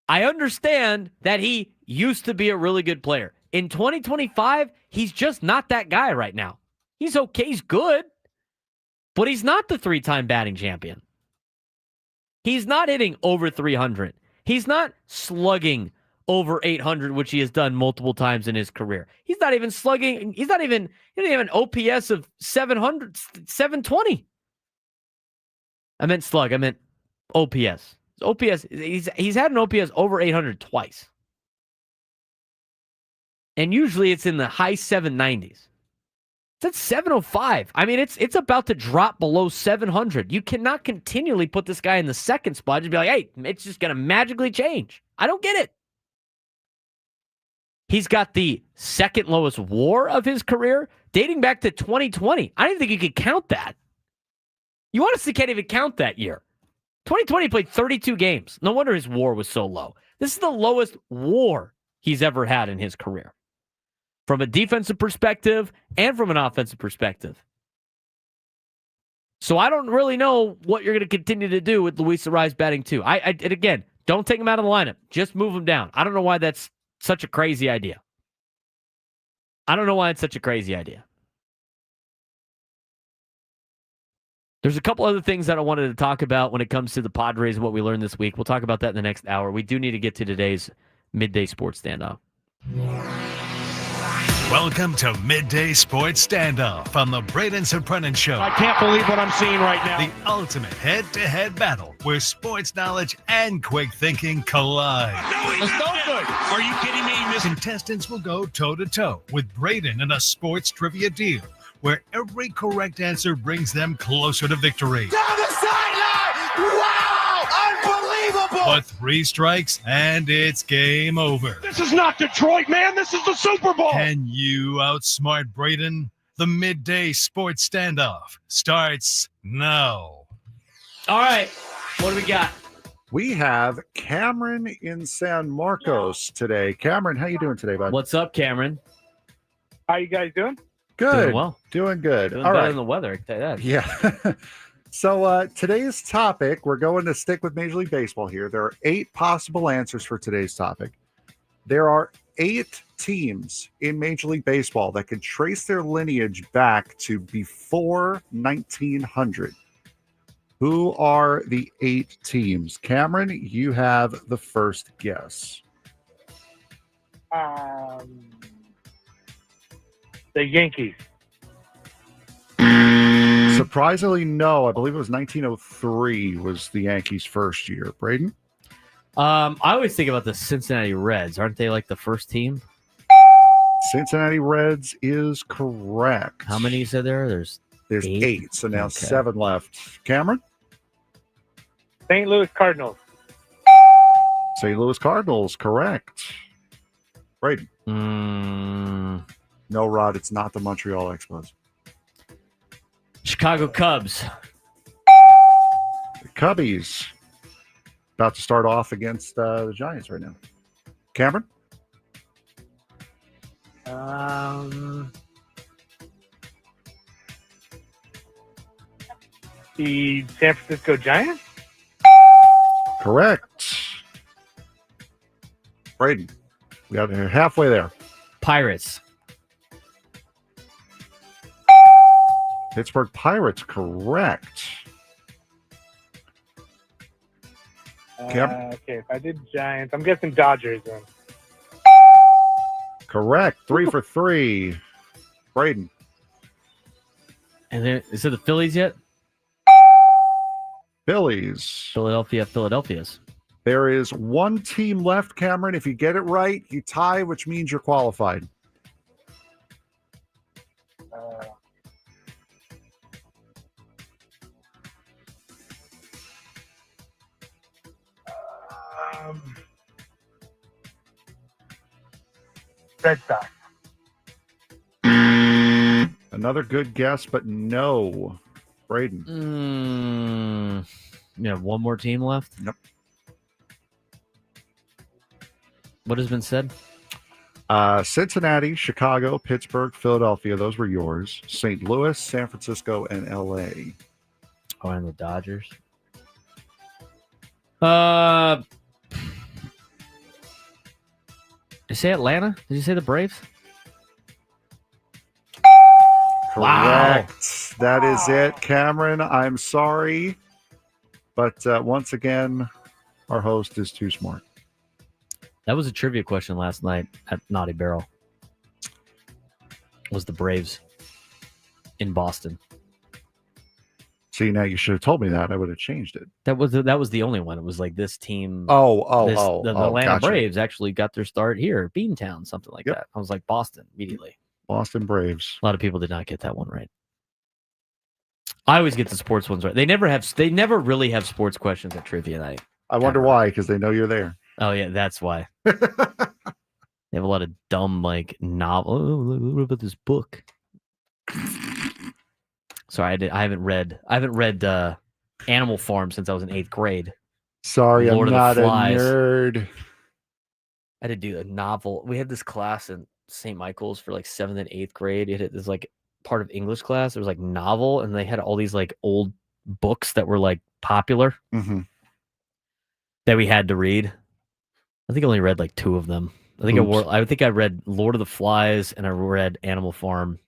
I understand that he used to be a really good player. In 2025, he's just not that guy right now. He's okay, he's good, but he's not the 3-time batting champion. He's not hitting over 300. He's not slugging over 800, which he has done multiple times in his career. He's not even slugging. He doesn't even have an OPS of 700, 720. I meant slug. I meant OPS. OPS. He's had an OPS over 800 twice. And usually it's in the high 790s. It's at 705. I mean, it's about to drop below 700. You cannot continually put this guy in the second spot and be like, hey, it's just going to magically change. I don't get it. He's got the second lowest WAR of his career, dating back to 2020. I don't even think you could count that. You honestly can't even count that year. 2020 played 32 games. No wonder his WAR was so low. This is the lowest WAR he's ever had in his career, from a defensive perspective and from an offensive perspective. So I don't really know what you're going to continue to do with Luis Arraez batting too. And again, don't take him out of the lineup. Just move him down. I don't know why that's such a crazy idea. I don't know why it's such a crazy idea. There's a couple other things that I wanted to talk about when it comes to the Padres and what we learned this week. We'll talk about that in the next hour. We do need to get to today's Midday Sports Standoff. Welcome to Midday Sports Standoff on the Braden Surprenant Show. I can't believe what I'm seeing right now. The ultimate head-to-head battle where sports knowledge and quick thinking collide. That's no good. Are you kidding me? Contestants will go toe-to-toe with Braden in a sports trivia deal where every correct answer brings them closer to victory. Down the sideline! Wow! Unbelievable! But 3 strikes and it's game over. This is not Detroit, man. This is the Super Bowl. Can you outsmart Braden? The Midday Sports Standoff starts now. All right. What do we got? We have Cameron in San Marcos today. Cameron, how you doing today, bud? What's up, Cameron? How you guys doing? Good. Doing well. Doing good. Doing All better right. than the weather, I can tell you that. Yeah. So today's topic, we're going to stick with Major League Baseball here. There are 8 possible answers for today's topic. There are 8 teams in Major League Baseball that can trace their lineage back to before 1900. Who are the 8 teams? Cameron, you have the first guess. The Yankees. Surprisingly, no. I believe it was 1903 was the Yankees' first year. Braden? I always think about the Cincinnati Reds. Aren't they like the first team? Cincinnati Reds is correct. How many you said there? There's 8. So now 7 left. Cameron? St. Louis Cardinals. St. Louis Cardinals, correct. Braden? No, Rod, it's not the Montreal Expos. Chicago Cubs. The Cubbies. About to start off against the Giants right now. Cameron? The San Francisco Giants. Correct. Braden, we got halfway there. Pirates. Pittsburgh Pirates, correct. Okay, if I did Giants, I'm guessing Dodgers then. Correct. 3 for 3. Braden. And then, is it the Phillies yet? Phillies. Philadelphia's. There is one team left, Cameron. If you get it right, you tie, which means you're qualified. Red Sox. Another good guess, but no. Braden. You have one more team left? Yep. What has been said? Cincinnati, Chicago, Pittsburgh, Philadelphia. Those were yours. St. Louis, San Francisco, and L.A. Oh, and the Dodgers. Did you say Atlanta? Did you say the Braves? Correct. Wow. That is it, Cameron. I'm sorry. But once again, our host is too smart. That was a trivia question last night at Naughty Barrel. Was the Braves in Boston? See, now you should have told me that. I would have changed it. That was the only one. It was like this team. The Atlanta gotcha. Braves actually got their start here, Beantown, something like that. I was like Boston immediately. Boston Braves. A lot of people did not get that one right. I always get the sports ones right. They never really have sports questions at trivia night. I wonder why, because they know you're there. Oh yeah, that's why. They have a lot of dumb like novel. Oh, what about this book? Sorry, I haven't read Animal Farm since I was in 8th grade. Sorry, Lord I'm of not the a Flies. nerd. I had to do a novel. We had this class in St. Michael's for like 7th and 8th grade. It was like part of English class. It was like novel, and they had all these like old books that were like popular that we had to read. I think I only read like 2 of them. I think I read Lord of the Flies and I read Animal Farm.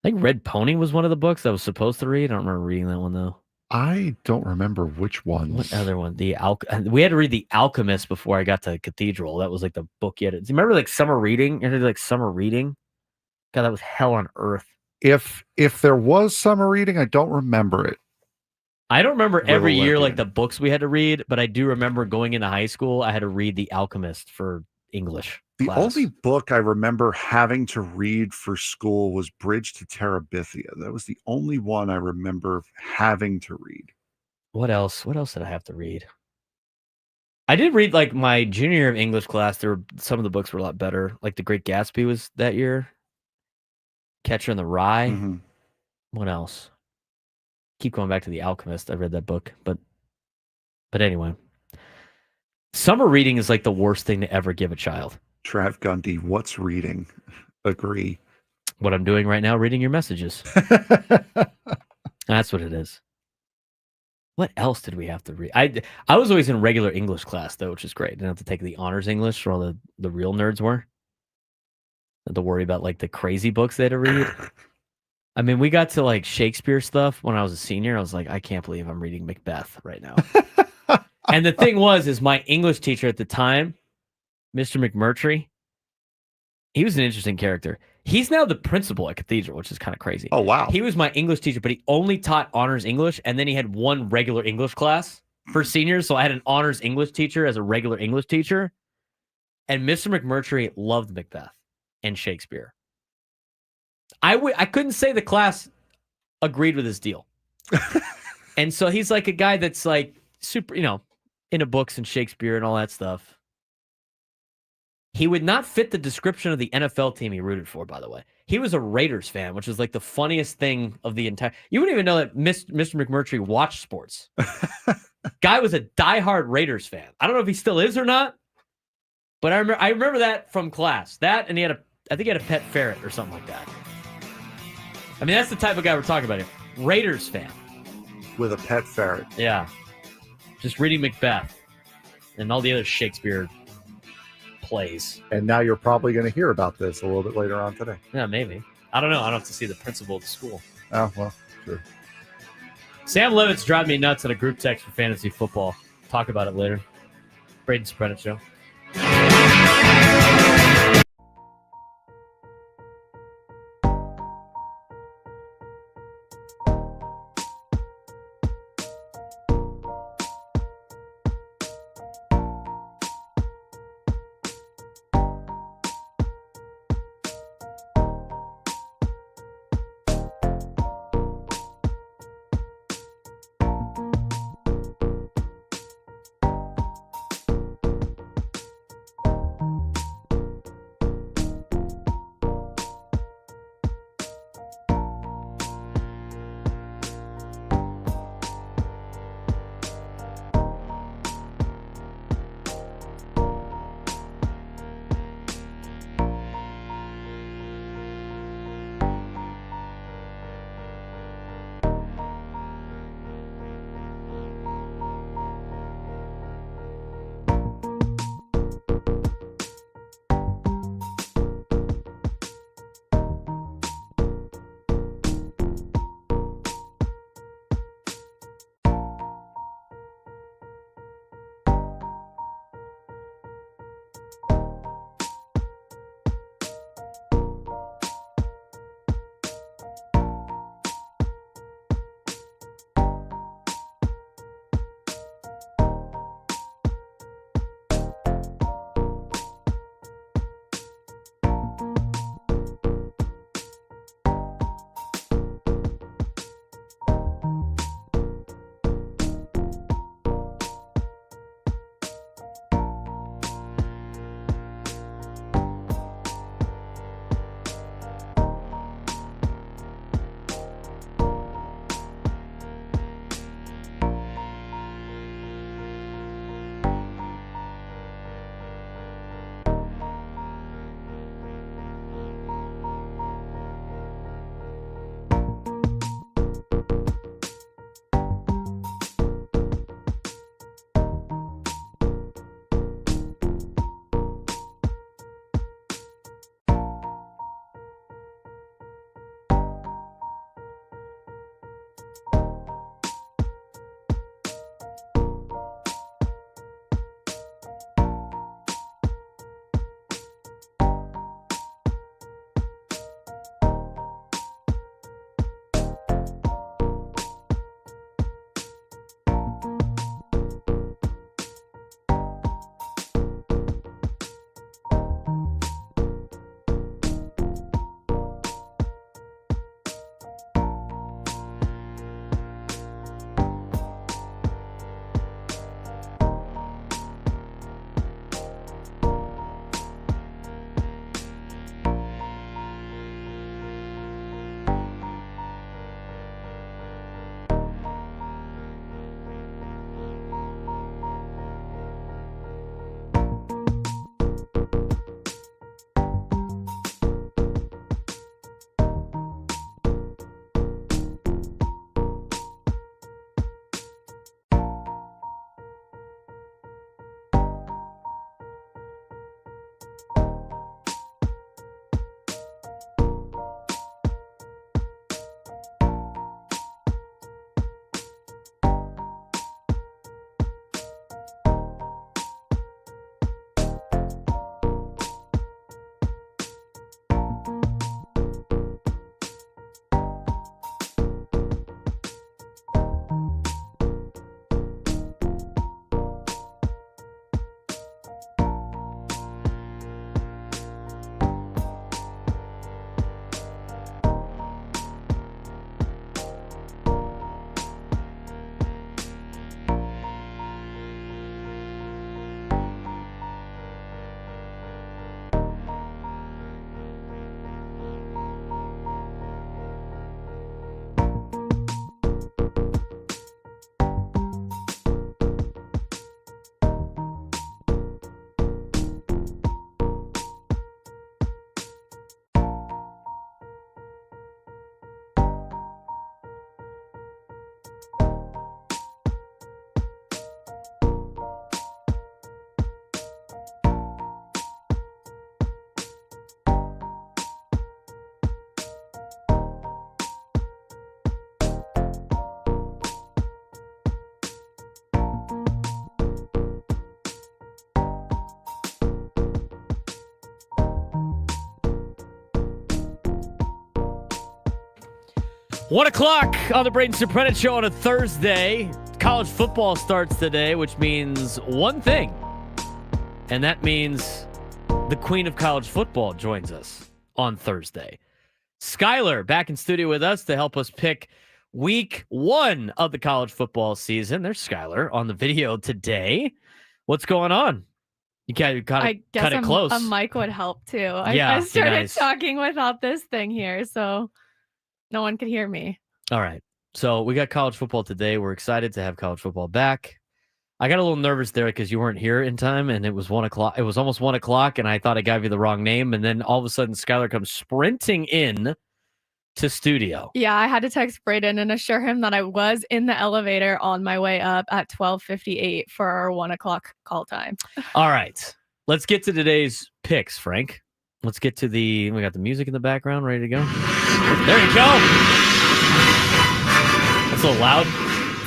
I think Red Pony was one of the books I was supposed to read. I don't remember reading that one though. I don't remember which ones. What other one? We had to read The Alchemist before I got to Cathedral. That was like the book you had. Do you remember like summer reading? You had to do like summer reading. God, that was hell on earth. If there was summer reading, I don't remember it. I don't remember every year Olympian. like the books we had to read, but I do remember going into high school. I had to read The Alchemist for English. The class. only book I remember having to read for school was Bridge to Terabithia. That was the only one I remember having to read. What else? What else did I have to read? I did read like my junior year of English class. Some of the books were a lot better. Like The Great Gatsby was that year. Catcher in the Rye. What else? Keep going back to The Alchemist. I read that book, but anyway, summer reading is like the worst thing to ever give a child. Trav Gundy, what's reading? Agree. What I'm doing right now, reading your messages. That's what it is. What else did we have to read? I was always in regular English class though, which is great. Didn't have to take the honors English where all the real nerds were. Had to worry about like the crazy books they had to read. I mean, we got to like Shakespeare stuff when I was a senior. I was like, I can't believe I'm reading Macbeth right now. And the thing is my English teacher at the time, Mr. McMurtry, he was an interesting character. He's now the principal at Cathedral, which is kind of crazy. Oh, wow. He was my English teacher, but he only taught honors English, and then he had one regular English class for seniors. So I had an honors English teacher as a regular English teacher. And Mr. McMurtry loved Macbeth. and Shakespeare. I couldn't say the class agreed with his deal. And so he's like a guy that's like super, into books and Shakespeare and all that stuff. He would not fit the description of the NFL team he rooted for, by the way. He was a Raiders fan, which was like the funniest thing of the entire... You wouldn't even know that Mr. McMurtry watched sports. Guy was a diehard Raiders fan. I don't know if he still is or not, but I remember that from class. That, and I think he had a pet ferret or something like that. I mean, that's the type of guy we're talking about here. Raiders fan. With a pet ferret. Yeah. Just reading Macbeth and all the other Shakespeare plays. And now you're probably going to hear about this a little bit later on today. Yeah, maybe. I don't know. I don't have to see the principal of the school. Oh, well, sure. Sam Levitt's driving me nuts in a group text for fantasy football. Talk about it later. Braden Surprenant Show. 1 o'clock on the Braden Surprenant Show on a Thursday. College football starts today, which means one thing. And that means the queen of college football joins us on Thursday. Skyler back in studio with us to help us pick week 1 of the college football season. There's Skyler on the video today. What's going on? You got it close. A mic would help too. Yeah, I started nice. talking without this thing here, so no one could hear me. All right. So we got college football today. We're excited to have college football back. I got a little nervous there because you weren't here in time, and it was 1 o'clock. It was almost 1 o'clock, and I thought I gave you the wrong name. And then all of a sudden, Skyler comes sprinting in to studio. Yeah, I had to text Braden and assure him that I was in the elevator on my way up at 12:58 for our 1 o'clock call time. All right. Let's get to today's picks, Frank. Let's get to we got the music in the background ready to go. There you go. That's a little loud.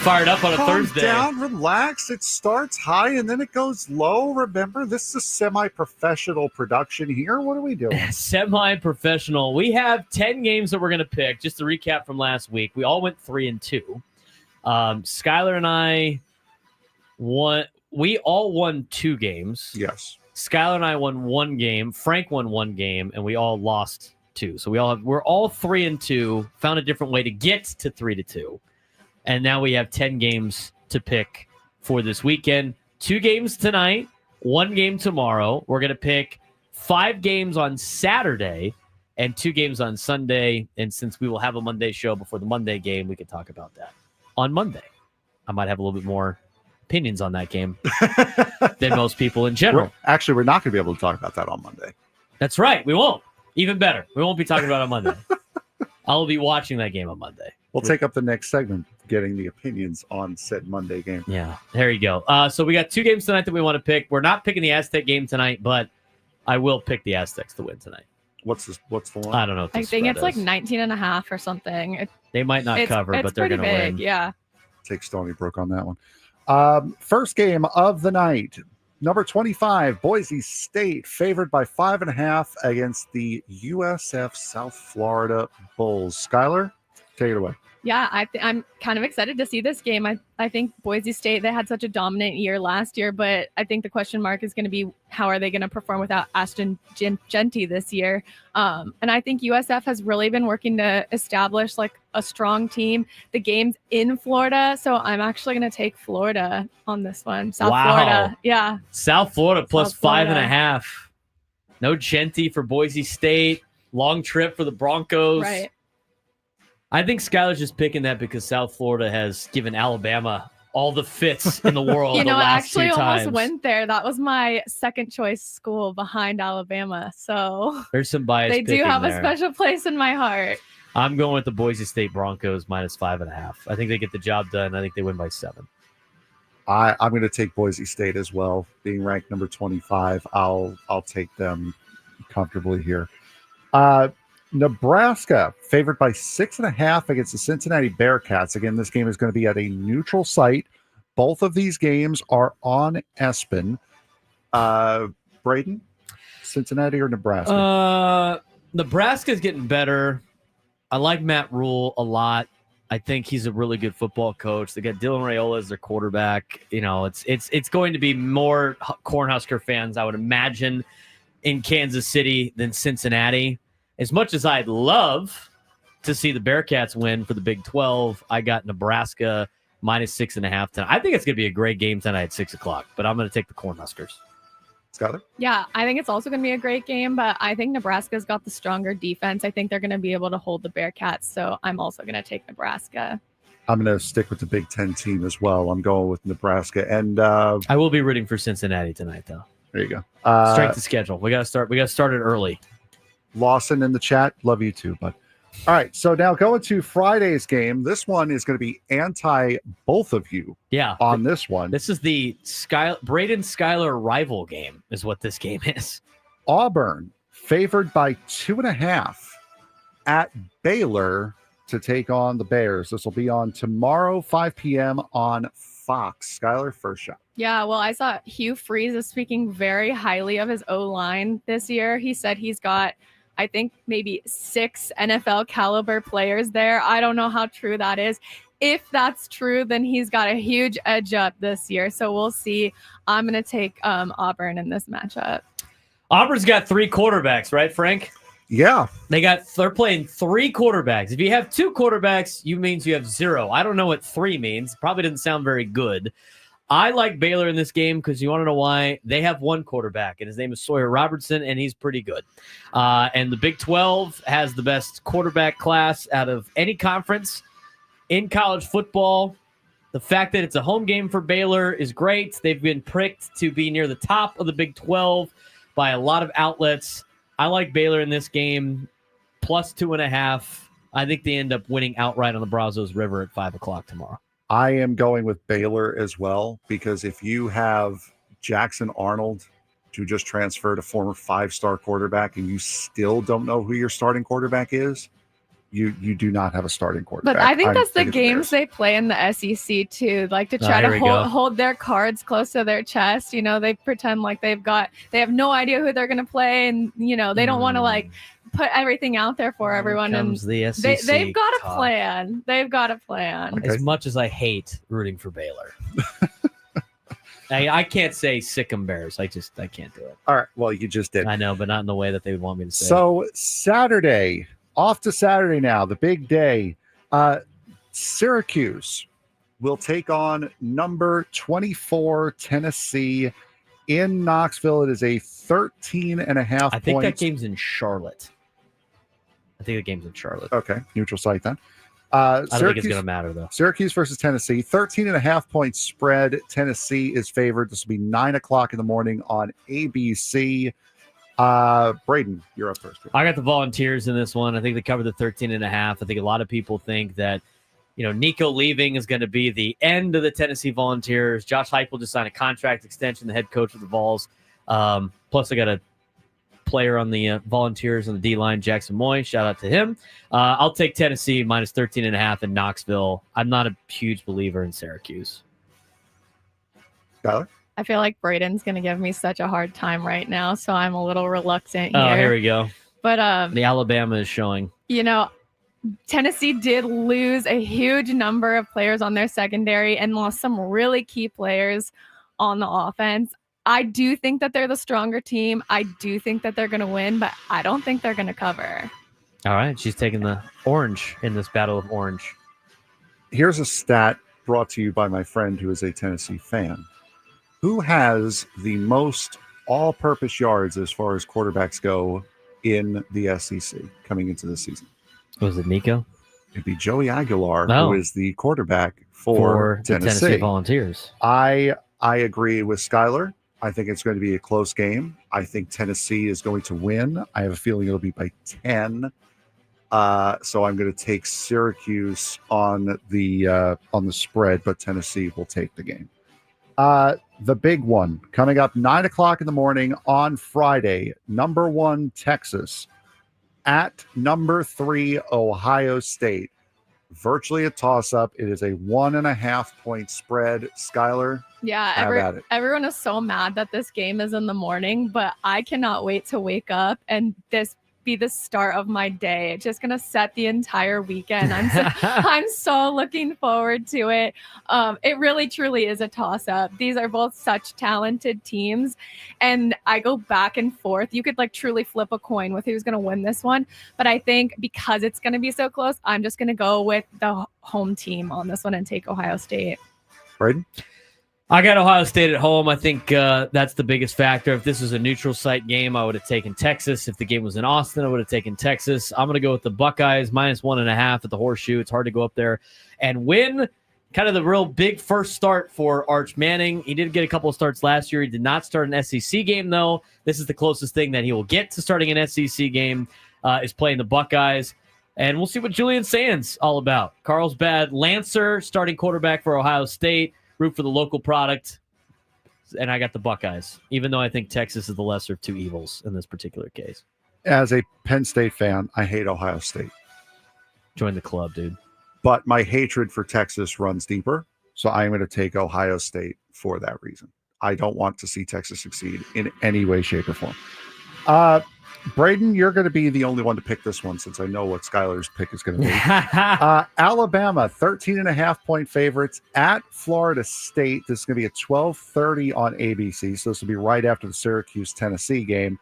Fired up on a Thursday. Calm down, relax. It starts high and then it goes low. Remember, this is a semi-professional production here. What are we doing? Semi-professional. We have 10 games that we're going to pick. Just to recap from last week, we all went 3-2. Skyler and I won. We all won 2 games. Yes. Skyler and I won 1 game. Frank won 1 game, and we all lost 2. So we're all 3-2. Found a different way to get to 3-2. And now we have 10 games to pick for this weekend. 2 games tonight, 1 game tomorrow. We're going to pick 5 games on Saturday and 2 games on Sunday. And since we will have a Monday show before the Monday game, we can talk about that on Monday. I might have a little bit more opinions on that game than most people in general. We're not going to be able to talk about that on Monday. That's right. We won't. Even better. We won't be talking about it on Monday. I'll be watching that game on Monday. We'll take up the next segment, getting the opinions on said Monday game. Yeah, there you go. So we got 2 games tonight that we want to pick. We're not picking the Aztec game tonight, but I will pick the Aztecs to win tonight. What's the line? I don't know. I think it's like 19.5 or something. They might not cover, but they're going to win. Yeah. Take Stony Brook on that one. First game of the night. Number 25, Boise State, favored by 5.5 against the USF South Florida Bulls. Skyler, take it away. Yeah, I'm kind of excited to see this game. I think Boise State, they had such a dominant year last year, but I think the question mark is going to be how are they going to perform without Ashton Genty this year? And I think USF has really been working to establish like a strong team. The game's in Florida, so I'm actually going to take Florida on this one. South Florida. Yeah. South Florida plus South Florida. 5.5. No Genty for Boise State. Long trip for the Broncos. Right. I think Skyler's just picking that because South Florida has given Alabama all the fits in the world. You know, the I last actually 2 times. almost went there. That was my second choice school behind Alabama. So There's some bias. they do have there. a special place in my heart. I'm going with the Boise State Broncos minus 5.5. I think they get the job done. I think they win by 7. I'm going to take Boise State as well, being ranked number 25. I'll take them comfortably here. Nebraska favored by 6.5 against the Cincinnati Bearcats. Again, this game is going to be at a neutral site. Both of these games are on ESPN. Braden, Cincinnati or Nebraska? Nebraska's getting better. I like Matt Rule a lot. I think he's a really good football coach. They got Dylan Raiola as their quarterback. You know, it's going to be more Cornhusker fans, I would imagine, in Kansas City than Cincinnati. As much as I'd love to see the Bearcats win for the Big 12, I got Nebraska minus 6.5 tonight. I think it's going to be a great game tonight at 6 o'clock, but I'm going to take the Cornhuskers. Skyler? Yeah, I think it's also going to be a great game, but I think Nebraska's got the stronger defense. I think they're going to be able to hold the Bearcats, so I'm also going to take Nebraska. I'm going to stick with the Big Ten team as well. I'm going with Nebraska. And I will be rooting for Cincinnati tonight, though. There you go. Strength of schedule. We got to start it early. Lawson in the chat. Love you too, bud. All right. So now going to Friday's game. This one is going to be anti both of you. Yeah. On this one. This is the Braden Skyler rival game is what this game is. Auburn favored by 2.5 at Baylor to take on the Bears. This will be on tomorrow, 5 p.m. on Fox. Skyler, first shot. Yeah, well, I saw Hugh Freeze is speaking very highly of his O-line this year. He said he's got I think maybe 6 NFL caliber players there. I don't know how true that is. If that's true, then he's got a huge edge up this year. So we'll see. I'm going to take Auburn in this matchup. Auburn's got 3 quarterbacks, right, Frank? Yeah. They're playing 3 quarterbacks. If you have 2 quarterbacks, means you have 0. I don't know what 3 means. Probably doesn't sound very good. I like Baylor in this game because you want to know why. They have 1 quarterback, and his name is Sawyer Robertson, and he's pretty good. And the Big 12 has the best quarterback class out of any conference in college football. The fact that it's a home game for Baylor is great. They've been pricked to be near the top of the Big 12 by a lot of outlets. I like Baylor in this game, plus 2.5. I think they end up winning outright on the Brazos River at 5 o'clock tomorrow. I am going with Baylor as well, because if you have Jackson Arnold, who just transferred, a former 5-star quarterback, and you still don't know who your starting quarterback is, you do not have a starting quarterback. But I think that's the games they play in the SEC too, like to try to hold their cards close to their chest. They pretend like they have no idea who they're going to play, and they don't want to like put everything out there for everyone. And the SEC they've got a plan. They've got a plan. Okay. As much as I hate rooting for Baylor, I can't say sick 'em Bears. I can't do it. All right. Well, you just did. I know, but not in the way that they would want me to say. So Saturday. Off to Saturday now, the big day. Syracuse will take on number 24 Tennessee in Knoxville. It is a 13.5 I think that game's in Charlotte. Okay, neutral site then. I don't think it's going to matter, though. Syracuse versus Tennessee, 13.5 point spread. Tennessee is favored. This will be 9 o'clock in the morning on ABC. Braden, you're up first. I got the Volunteers in this one. I think they covered the 13.5. I think a lot of people think that, Nico leaving is going to be the end of the Tennessee Volunteers. Josh Heupel just signed a contract extension, the head coach of the Vols. Plus, I got a player on the Volunteers on the D-line, Jackson Moy. Shout out to him. I'll take Tennessee minus 13.5 in Knoxville. I'm not a huge believer in Syracuse. Skyler? I feel like Braden's going to give me such a hard time right now, so I'm a little reluctant here. Oh, here we go. But the Alabama is showing. Tennessee did lose a huge number of players on their secondary and lost some really key players on the offense. I do think that they're the stronger team. I do think that they're going to win, but I don't think they're going to cover. All right, she's taking the orange in this battle of orange. Here's a stat brought to you by my friend who is a Tennessee fan. Who has the most all-purpose yards as far as quarterbacks go in the SEC coming into this season? Was it Nico? It'd be Joey Aguilar, who is the quarterback for the Tennessee Volunteers. I agree with Skyler. I think it's going to be a close game. I think Tennessee is going to win. I have a feeling it'll be by 10. So I'm going to take Syracuse on the spread, but Tennessee will take the game. The big one coming up 9 o'clock in the morning on Friday. Number 1 Texas at number 3 Ohio State. Virtually a toss-up. It is a 1.5 point spread. Skyler, yeah, everyone is so mad that this game is in the morning, but I cannot wait to wake up and this be the start of my day. It's just gonna set the entire weekend. I'm so looking forward to it. It really truly is a toss-up. These are both such talented teams, and I go back and forth. You could truly flip a coin with who's gonna win this one, but I think because it's gonna be so close, I'm just gonna go with the home team on this one and take Ohio State. Braden? I got Ohio State at home. I think that's the biggest factor. If this was a neutral site game, I would have taken Texas. If the game was in Austin, I would have taken Texas. I'm going to go with the Buckeyes, minus 1.5 at the Horseshoe. It's hard to go up there and win. Kind of the real big first start for Arch Manning. He did get a couple of starts last year. He did not start an SEC game, though. This is the closest thing that he will get to starting an SEC game, is playing the Buckeyes. And we'll see what Julian Sands all about. Carlsbad Lancer, starting quarterback for Ohio State. Root for the local product, and I got the Buckeyes, even though I think Texas is the lesser of two evils in this particular case. As a Penn State fan, I hate Ohio State. Join the club, dude. But my hatred for Texas runs deeper, so I'm going to take Ohio State for that reason. I don't want to see Texas succeed in any way, shape, or form. Braden, you're going to be the only one to pick this one since I know what Skyler's pick is going to be. Alabama, 13.5-point favorites at Florida State. This is going to be at 12:30 on ABC, so this will be right after the Syracuse-Tennessee game.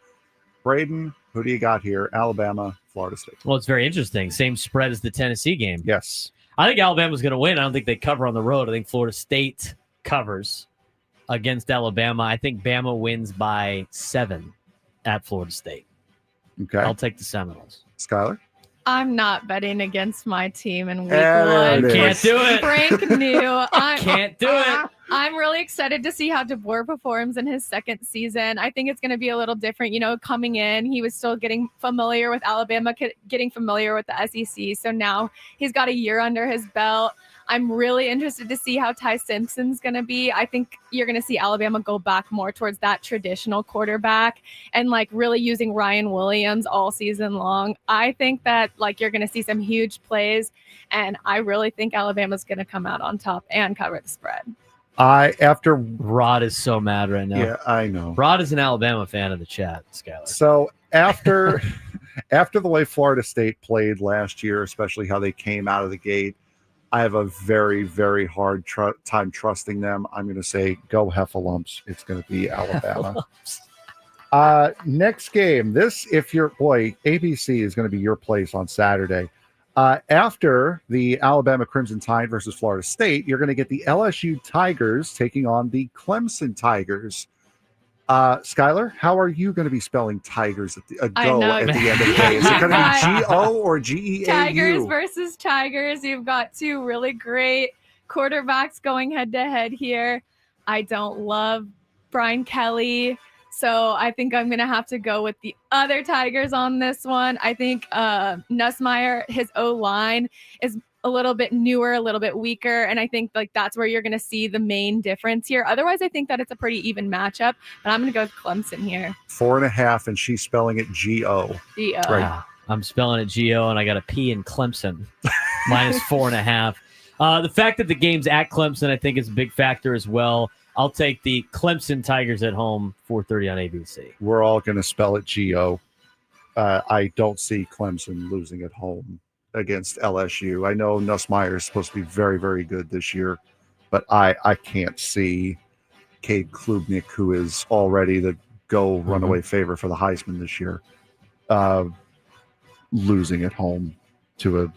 Braden, who do you got here? Alabama, Florida State. Well, it's very interesting. Same spread as the Tennessee game. Yes. I think Alabama's going to win. I don't think they cover on the road. I think Florida State covers against Alabama. I think Bama wins by 7 at Florida State. Okay. I'll take the Seminoles. Skyler? I'm not betting against my team in week one. one. Can't do it. Frank knew. Can't do it. I'm really excited to see how DeBoer performs in his second season. I think it's going to be a little different. Coming in, he was still getting familiar with Alabama, getting familiar with the SEC. So now he's got a year under his belt. I'm really interested to see how Ty Simpson's going to be. I think you're going to see Alabama go back more towards that traditional quarterback and really using Ryan Williams all season long. I think that you're going to see some huge plays, and I really think Alabama's going to come out on top and cover the spread. After Rod is so mad right now. Yeah, I know. Rod is an Alabama fan in the chat, Skyler. So after the way Florida State played last year, especially how they came out of the gate, I have a very, very hard time trusting them. I'm going to say go Heffalumps. It's going to be Alabama. Next game. ABC is going to be your place on Saturday. After the Alabama Crimson Tide versus Florida State, you're going to get the LSU Tigers taking on the Clemson Tigers. Skyler, how are you going to be spelling Tigers at the end of the day? Is it going to be G-O or G-E-A-U? Tigers versus Tigers. You've got two really great quarterbacks going head-to-head here. I don't love Brian Kelly, so I think I'm going to have to go with the other Tigers on this one. I think Nussmeier, his O-line is a little bit newer, a little bit weaker, and I think that's where you're going to see the main difference here. Otherwise, I think that it's a pretty even matchup, but I'm going to go with Clemson here. 4.5, and she's spelling it G-O. G-O. Right. I'm spelling it G-O, and I got a P in Clemson. Minus 4.5. The fact that the game's at Clemson, I think, is a big factor as well. I'll take the Clemson Tigers at home, 4:30 on ABC. We're all going to spell it G-O. I don't see Clemson losing at home against LSU. I know Nussmeier is supposed to be very, very good this year, but I can't see Cade Klubnik, who is already the runaway favorite for the Heisman this year, losing at home to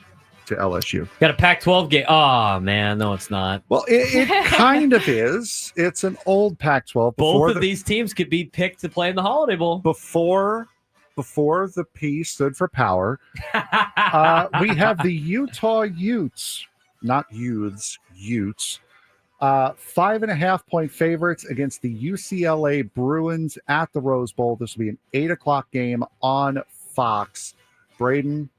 LSU. Got a Pac-12 game. Oh, man. No, it's not. Well, it kind of is. It's an old Pac-12. Both of these teams could be picked to play in the Holiday Bowl. Before the P stood for power, we have the Utah Utes, not Youths, Utes, 5.5-point favorites against the UCLA Bruins at the Rose Bowl. This will be an 8:00 game on Fox. Braden,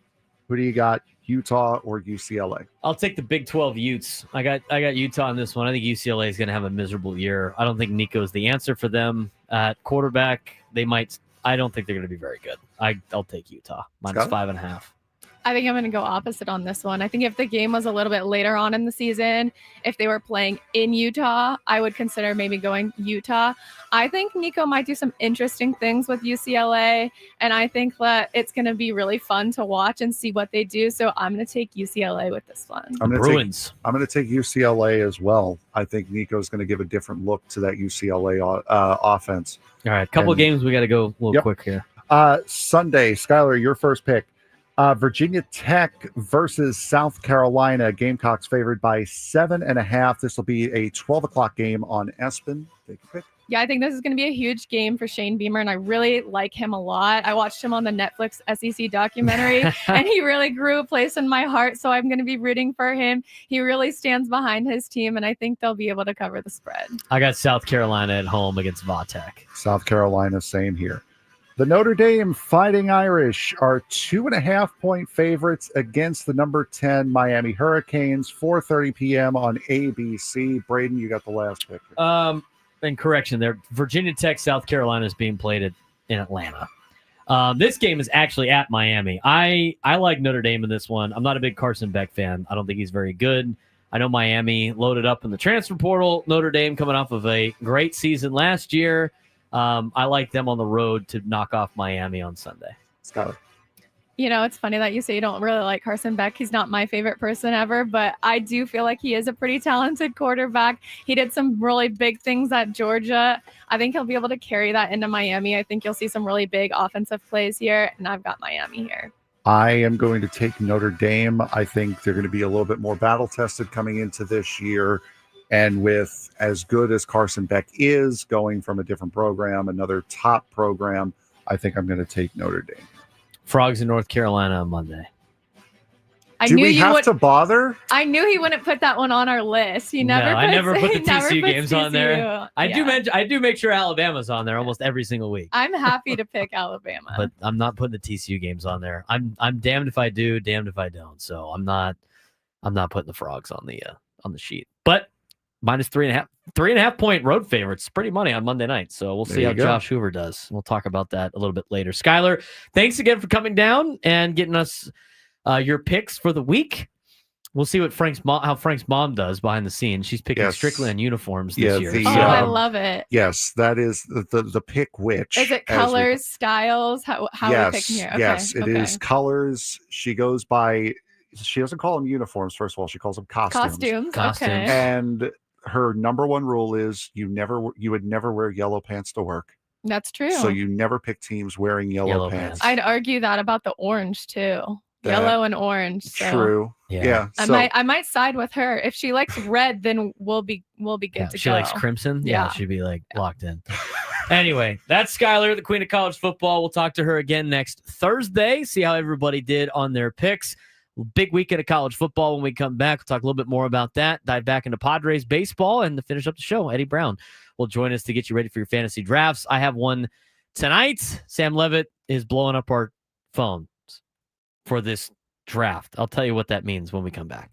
who do you got, Utah or UCLA? I'll take the Big 12 Utes. I got Utah on this one. I think UCLA is going to have a miserable year. I don't think Nico's the answer for them at quarterback. I don't think they're going to be very good. I'll take Utah minus 5.5. I think I'm going to go opposite on this one. I think if the game was a little bit later on in the season, if they were playing in Utah, I would consider maybe going Utah. I think Nico might do some interesting things with UCLA, and I think that it's going to be really fun to watch and see what they do. So I'm going to take UCLA with this one. I'm going to take UCLA as well. I think Nico's going to give a different look to that UCLA offense. All right, couple of games we got to go a little quick here. Sunday, Skyler, your first pick. Virginia Tech versus South Carolina. Gamecocks favored by 7.5. This will be a 12:00 game on ESPN. Take a pick. Yeah, I think this is going to be a huge game for Shane Beamer, and I really like him a lot. I watched him on the Netflix SEC documentary, and he really grew a place in my heart, so I'm going to be rooting for him. He really stands behind his team, and I think they'll be able to cover the spread. I got South Carolina at home against Vatek. South Carolina, same here. The Notre Dame Fighting Irish are 2.5-point favorites against the number 10 Miami Hurricanes, 4:30 p.m. on ABC. Braden, you got the last pick. In correction there, Virginia Tech, South Carolina is being played in Atlanta. This game is actually at Miami. I like Notre Dame in this one. I'm not a big Carson Beck fan. I don't think he's very good. I know Miami loaded up in the transfer portal. Notre Dame coming off of a great season last year. I like them on the road to knock off Miami on Sunday. Skyler. It's funny that you say you don't really like Carson Beck. He's not my favorite person ever, but I do feel like he is a pretty talented quarterback. He did some really big things at Georgia. I think he'll be able to carry that into Miami. I think you'll see some really big offensive plays here, and I've got Miami here. I am going to take Notre Dame. I think they're going to be a little bit more battle-tested coming into this year. And with as good as Carson Beck is, going from a different program, another top program, I think I'm going to take Notre Dame. Frogs in North Carolina on Monday. Do we have to bother? I knew he wouldn't put that one on our list. I never put the TCU games on there. Yeah. I do make sure Alabama's on there almost every single week. I'm happy to pick Alabama, but I'm not putting the TCU games on there. I'm damned if I do, damned if I don't. So I'm not putting the Frogs on the sheet. But minus 3.5 point road favorites. Pretty money on Monday night. So we'll see how Josh Hoover does. We'll talk about that a little bit later. Skyler, thanks again for coming down and getting us your picks for the week. We'll see what how Frank's mom does behind the scenes. She's picking strictly on uniforms this year. I love it. Yes, that is the pick. Which is it? Colors, styles? How are we picking here? Okay. Yes, it is colors. She goes by. She doesn't call them uniforms. First of all, she calls them costumes. Okay. And her number one rule is you would never wear yellow pants to work. That's true. So you never pick teams wearing yellow pants. I'd argue that about the orange too. Yellow and orange. So. True. Yeah. I might side with her. If she likes red, then we'll be good to go. She likes crimson. Yeah, she'd be locked in. Anyway, that's Skyler, the queen of college football. We'll talk to her again next Thursday. See how everybody did on their picks. Big weekend of college football. When we come back, we'll talk a little bit more about that, dive back into Padres baseball, and to finish up the show, Eddie Brown will join us to get you ready for your fantasy drafts. I have one tonight. Sam Levitt is blowing up our phones for this draft. I'll tell you what that means when we come back.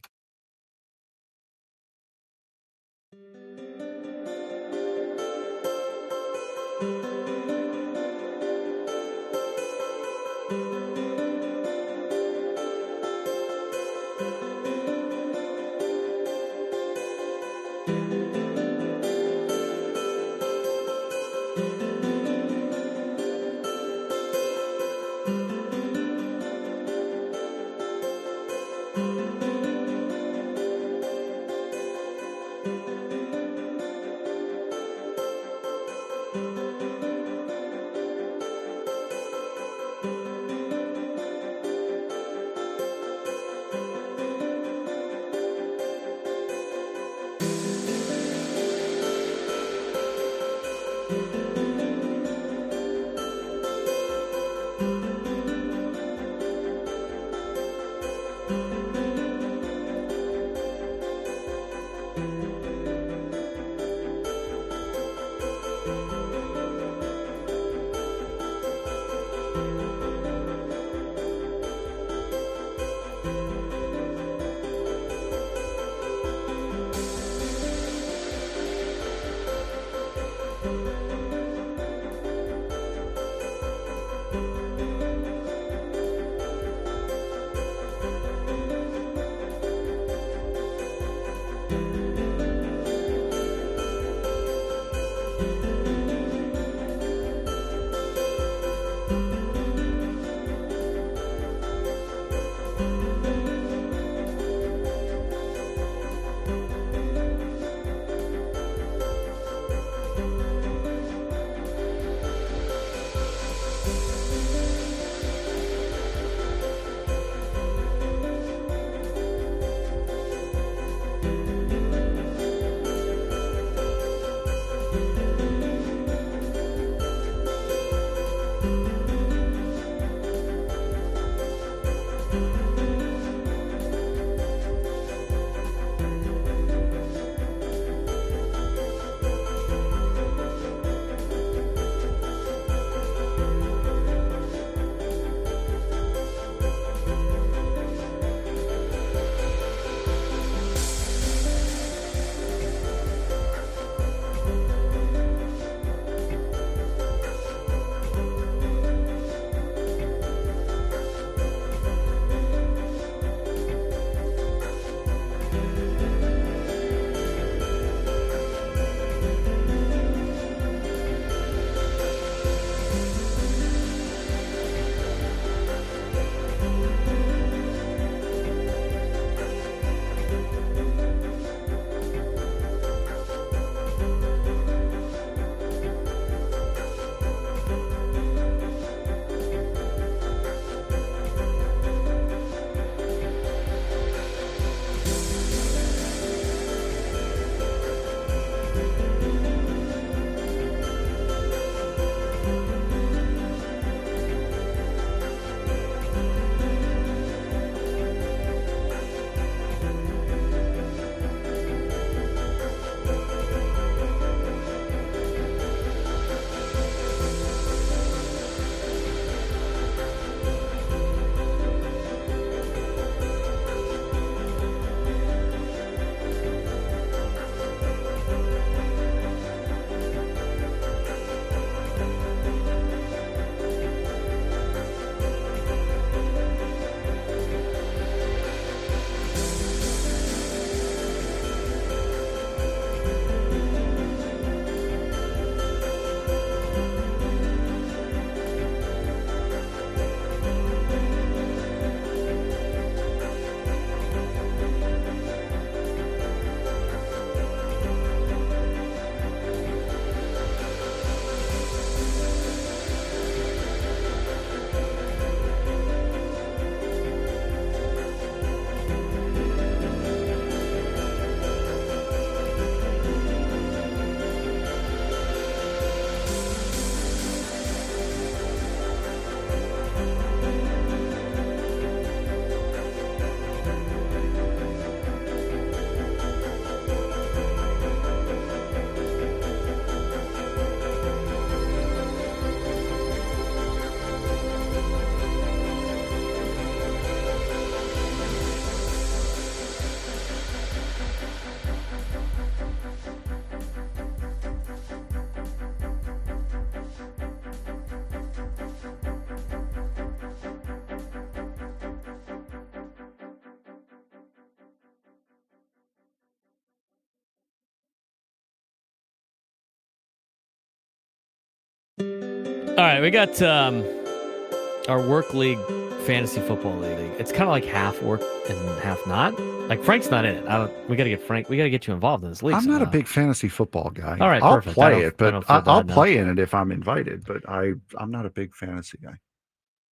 All right, we got our work league, fantasy football league. It's kind of like half work and half not. Like Frank's not in it. We got to get Frank. We got to get you involved in this league. I'm not a big fantasy football guy. All right, I'll perfect. play it, but I'll now. play in it if I'm invited. But I'm not a big fantasy guy.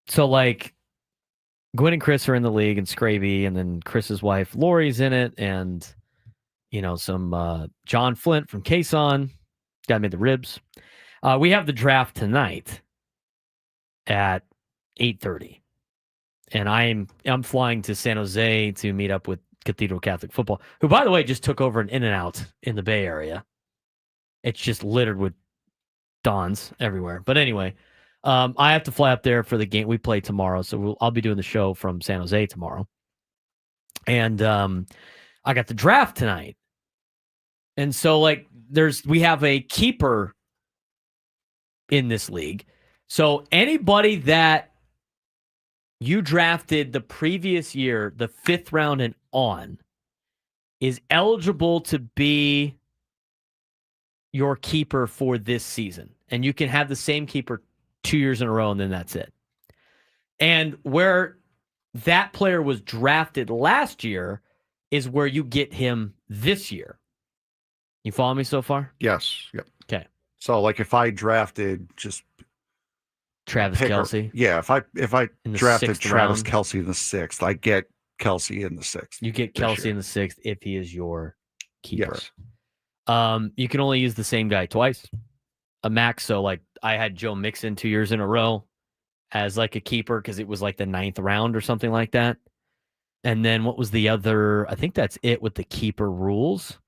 So like, Gwen and Chris are in the league, and Scraby, and then Chris's wife Lori's in it, and some John Flint from Quezon. Guy made the ribs. We have the draft tonight at 8:30, and I'm flying to San Jose to meet up with Cathedral Catholic Football, who, by the way, just took over an In-N-Out in the Bay Area. It's just littered with Dons everywhere. But anyway, I have to fly up there for the game. We play tomorrow, so I'll be doing the show from San Jose tomorrow. And I got the draft tonight. And so, we have a keeper in this league. So anybody that you drafted the previous year, the 5th round and on, is eligible to be your keeper for this season. And you can have the same keeper 2 years in a row, and then that's it. And where that player was drafted last year is where you get him this year. You follow me so far? Yes. Yep. Okay. So if I drafted just Travis Kelce. Yeah, if I drafted Travis round. Kelce in the 6th, I get Kelce in the 6th. You get Kelce in the 6th if he is your keeper. Yes. You can only use the same guy twice, a max. So I had Joe Mixon 2 years in a row as a keeper because it was the 9th round or something like that. And then what was the other? I think that's it with the keeper rules.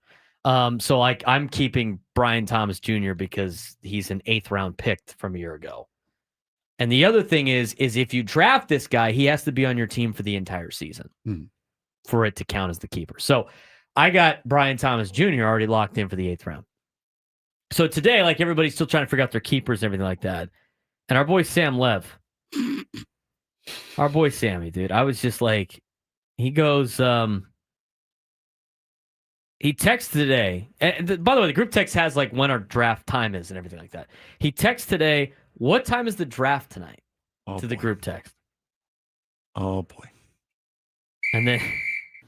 So I'm keeping Brian Thomas Jr. because he's an 8th round pick from a year ago. And the other thing is if you draft this guy, he has to be on your team for the entire season for it to count as the keeper. So I got Brian Thomas Jr. already locked in for the 8th round. So today, everybody's still trying to figure out their keepers and everything like that. And our boy Sam Lev, our boy Sammy, dude, I was just he goes, he texts today. And by the way, the group text has when our draft time is and everything like that. He texts today, what time is the draft tonight? The group text. Oh boy. And then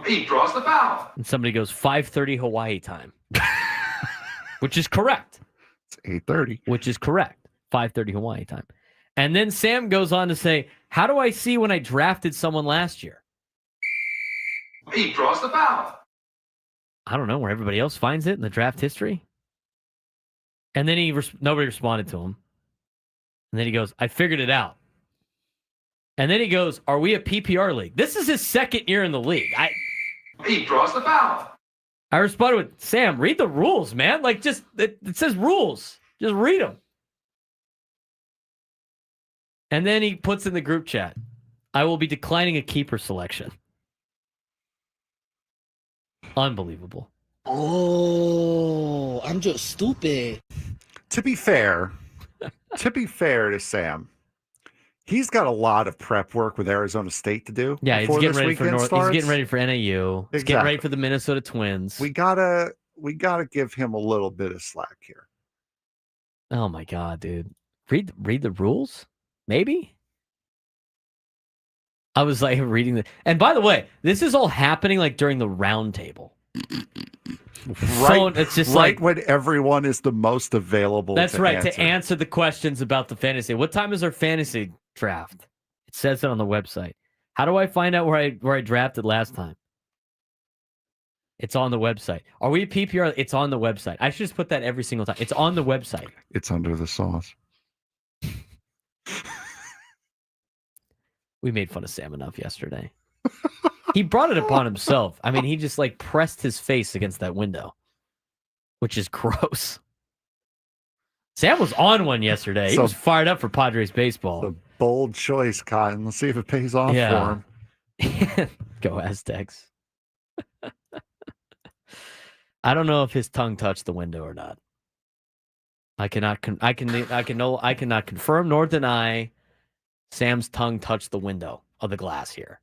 he draws the foul. And somebody goes 5:30 Hawaii time. Which is correct. It's 8:30. Which is correct. 5:30 Hawaii time. And then Sam goes on to say, how do I see when I drafted someone last year? He draws the foul. I don't know where everybody else finds it in the draft history. And then nobody responded to him. And then he goes, I figured it out. And then he goes, are we a PPR league? This is his 2nd year in the league. He draws the foul. I responded with, Sam, read the rules, man. It says rules. Just read them. And then he puts in the group chat, I will be declining a keeper selection. Unbelievable. Oh, I'm just stupid. To be fair to Sam, he's got a lot of prep work with Arizona State to do. Yeah, he's getting ready for He's getting ready for NAU. Exactly. He's getting ready for the Minnesota Twins. We gotta give him a little bit of slack here. Oh my God, dude. Read the rules? Maybe? I was reading the, and by the way, this is all happening during the round table. Right, it's just when everyone is the most available. That's right, to answer the questions about the fantasy. What time is our fantasy draft? It says it on the website. How do I find out where I drafted last time? It's on the website. Are we a PPR? It's on the website. I should just put that every single time. It's on the website. It's under the sauce. We made fun of Sam enough yesterday. He brought it upon himself. I mean, he just pressed his face against that window, which is gross. Sam was on one yesterday. He was fired up for Padres baseball. It's a bold choice, Cotton. Let's see if it pays off for him. Go Aztecs. I don't know if his tongue touched the window or not. I cannot confirm nor deny Sam's tongue touched the window of the glass here.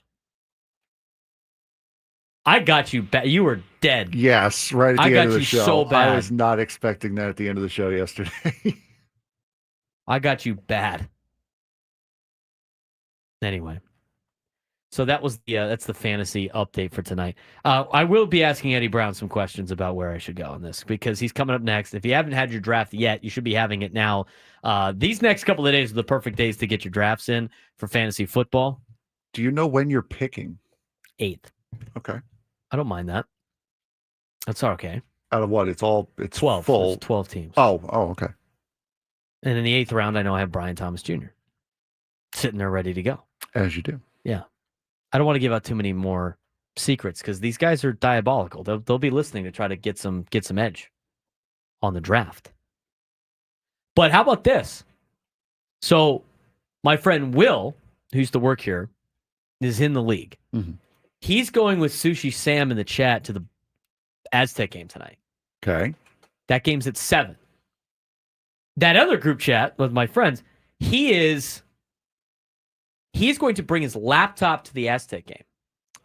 I got you. You were dead. Yes, right at the end of the show. So bad. I was not expecting that at the end of the show yesterday. I got you bad. Anyway. So that was that's the fantasy update for tonight. I will be asking Eddie Brown some questions about where I should go in this because he's coming up next. If you haven't had your draft yet, you should be having it now. These next couple of days are the perfect days to get your drafts in for fantasy football. Do you know when you're picking? 8th. Okay. I don't mind that. That's okay. Out of what? It's 12. full. It's 12 teams. Oh, okay. And in the 8th round, I know I have Brian Thomas Jr. sitting there ready to go. As you do. Yeah. I don't want to give out too many more secrets because these guys are diabolical. They'll be listening to try to get some edge on the draft. But how about this? So my friend Will, who used to work here, is in the league. Mm-hmm. He's going with Sushi Sam in the chat to the Aztec game tonight. Okay. That game's at 7. That other group chat with my friends, he's going to bring his laptop to the Aztec game.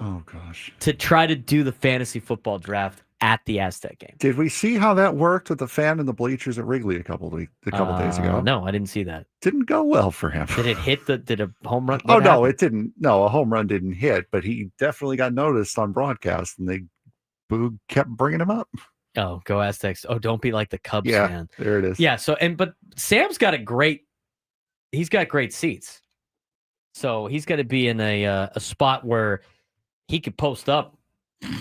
Oh, gosh. To try to do the fantasy football draft at the Aztec game. Did we see how that worked with the fan in the bleachers at Wrigley a couple days ago? No, I didn't see that. Didn't go well for him. Did it hit did a home run? Oh, no, it didn't. No, a home run didn't hit, but he definitely got noticed on broadcast and they kept bringing him up. Oh, go Aztecs. Oh, don't be like the Cubs fan. There it is. Yeah, but Sam's got he's got great seats. So he's got to be in a spot where he could post up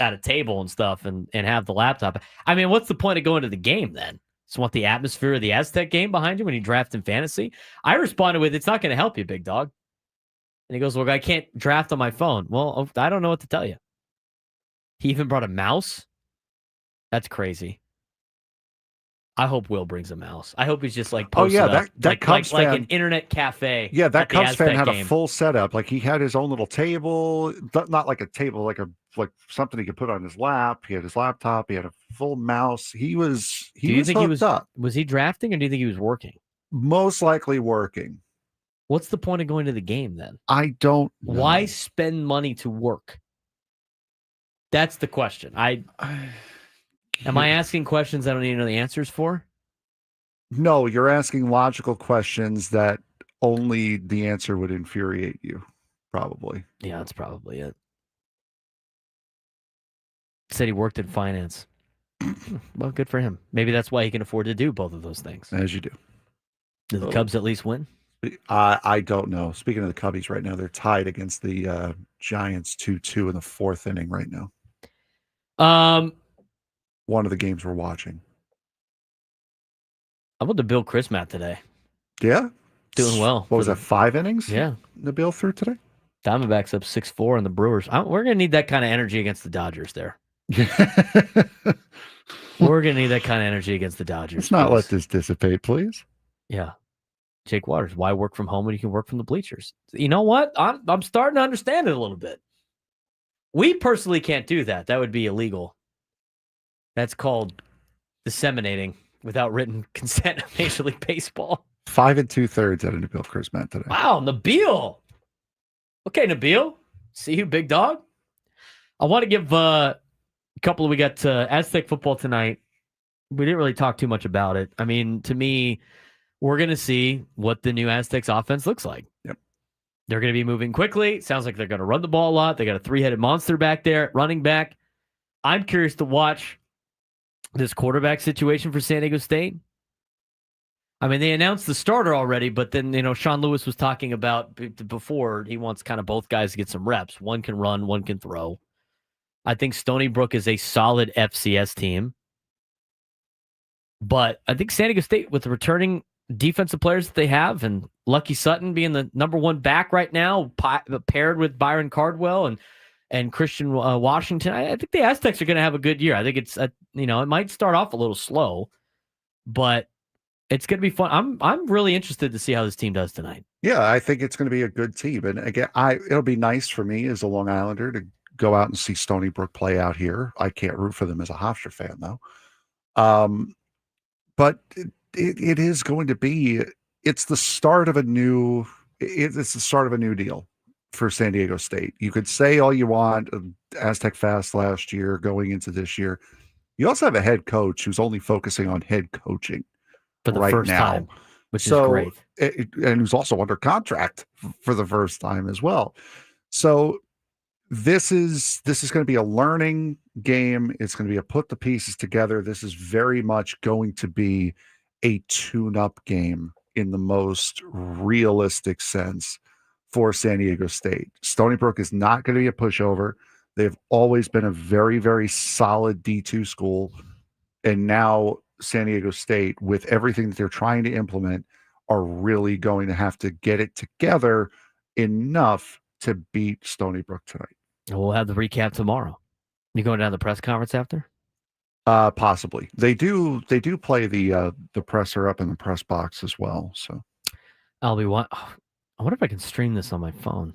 at a table and stuff and have the laptop. I mean, what's the point of going to the game then? Just want the atmosphere of the Aztec game behind you when you draft in fantasy? I responded with, it's not going to help you, big dog. And he goes, well, I can't draft on my phone. Well, I don't know what to tell you. He even brought a mouse? That's crazy. I hope Will brings a mouse. I hope he's just like posted up, that Cubs fan, like an internet cafe. Yeah, that Cubs Aztec fan had game. a full setup. Like he had his own little table, not like a table, like something he could put on his lap. He had his laptop. He had a full mouse. He was hooked up. Was he drafting, or do you think he was working? Most likely working. What's the point of going to the game then? I don't know. Why spend money to work? That's the question. Am I asking questions I don't even know the answers for? No, you're asking logical questions that only the answer would infuriate you, probably. Yeah, that's probably it. Said he worked in finance. Well, good for him. Maybe that's why he can afford to do both of those things. As you do. Do the Cubs at least win? I don't know. Speaking of the Cubbies right now, they're tied against the Giants 2-2 in the 4th inning right now. One of the games we're watching. How about the Bill Chrismat today? Yeah. Doing well. What was that, 5 innings? Yeah. The Bill threw today? Diamondbacks up 6-4 on the Brewers. We're going to need that kind of energy against the Dodgers there. We're going to need that kind of energy against the Dodgers. Let's not let this dissipate, please. Yeah. Jake Waters, why work from home when you can work from the bleachers? You know what? I'm starting to understand it a little bit. We personally can't do that. That would be illegal. That's called disseminating without written consent of Major League Baseball. 5 2/3 out of Nabil Chrismat today. Wow, Nabil. Okay, Nabil. See you, big dog. I want to give a couple. We got Aztec football tonight. We didn't really talk too much about it. I mean, to me, we're going to see what the new Aztecs offense looks like. Yep. They're going to be moving quickly. Sounds like they're going to run the ball a lot. They got a 3-headed monster back there, running back. I'm curious to watch this quarterback situation for San Diego State. I mean, they announced the starter already, but then, Sean Lewis was talking about before he wants kind of both guys to get some reps. One can run, one can throw. I think Stony Brook is a solid FCS team. But I think San Diego State, with the returning defensive players that they have, and Lucky Sutton being the number one back right now, paired with Byron Cardwell and Christian Washington, I think the Aztecs are going to have a good year. I think it's, it might start off a little slow, but it's going to be fun. I'm really interested to see how this team does tonight. Yeah, I think it's going to be a good team. And again, it'll be nice for me as a Long Islander to go out and see Stony Brook play out here. I can't root for them as a Hofstra fan, though. But it is going to be, it's the start of a new deal for San Diego State. You could say all you want, Aztec Fast last year, going into this year. You also have a head coach who's only focusing on head coaching for the right first now. time. which is great. And who's also under contract for the first time as well. So this is going to be a learning game. It's going to be a put the pieces together. This is very much going to be a tune-up game in the most realistic sense for San Diego State. Stony Brook is not going to be a pushover. They've always been a very, very solid D2 school. And now San Diego State, with everything that they're trying to implement, are really going to have to get it together enough to beat Stony Brook tonight. We'll have the recap tomorrow. You going down to the press conference after? Possibly. They do play the presser up in the press box as well. So I'll be one. I wonder if I can stream this on my phone.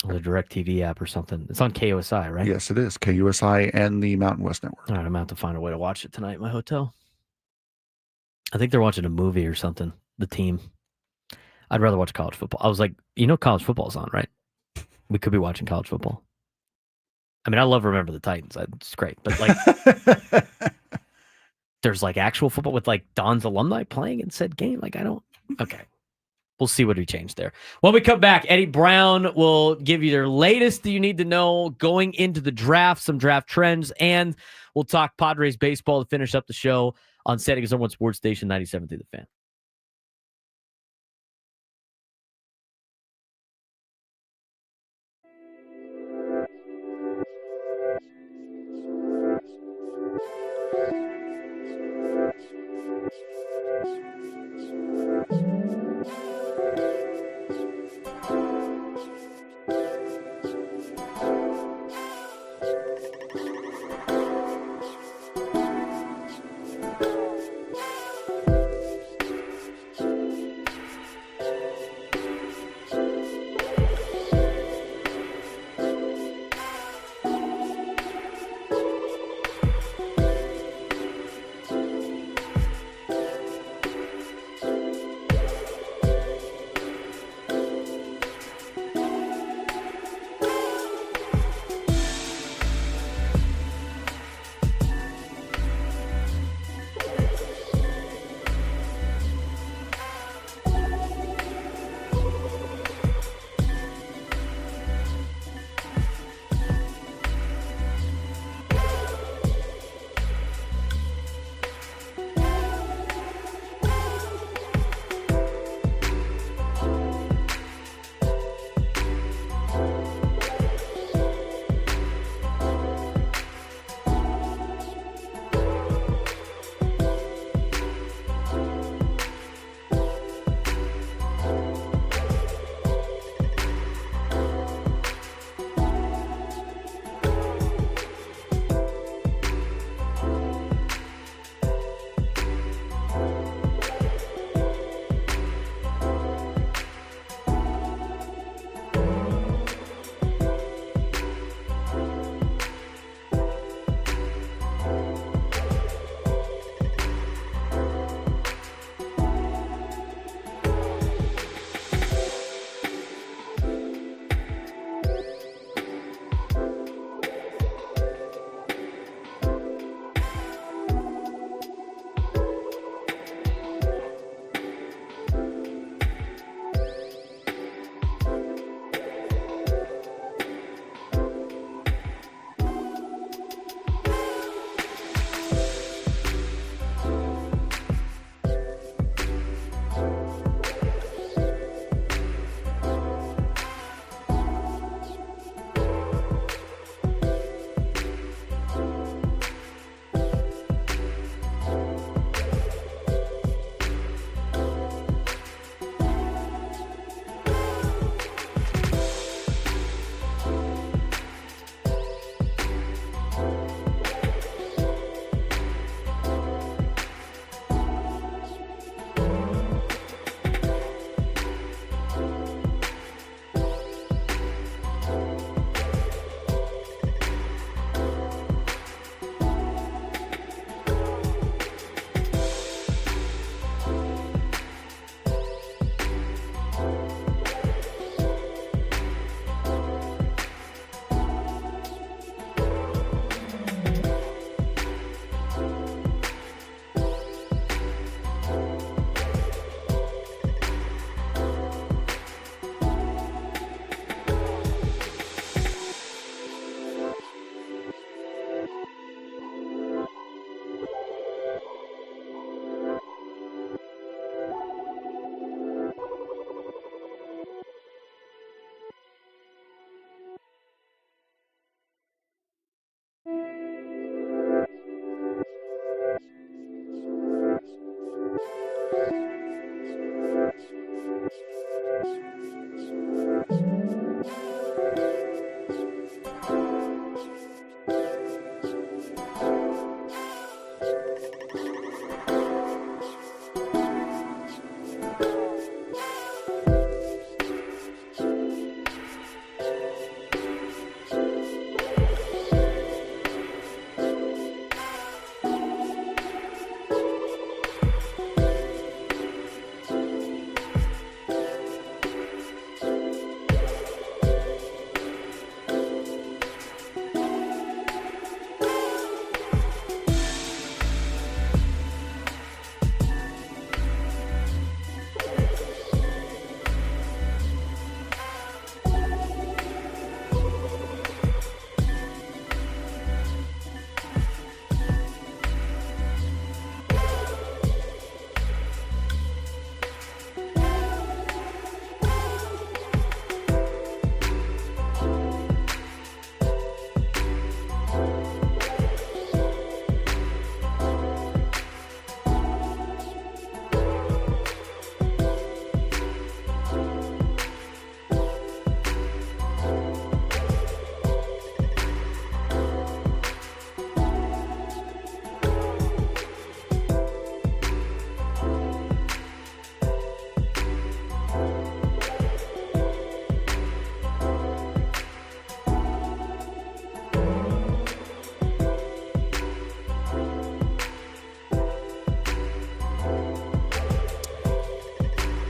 Or the DirecTV app or something. It's on KUSI, right? Yes, it is. KUSI and the Mountain West Network. All right, I'm going to have to find a way to watch it tonight at my hotel. I think they're watching a movie or something, the team. I'd rather watch college football. I was like, college football's on, right? We could be watching college football. I mean, I love Remember the Titans. It's great. But, like, there's, like, actual football with, like, Don's alumni playing in said game. Like, okay. We'll see what we change there. When we come back, Eddie Brown will give you their latest that you need to know going into the draft, some draft trends, and we'll talk Padres baseball to finish up the show on San Diego's #1 sports station, 97.3 The Fan.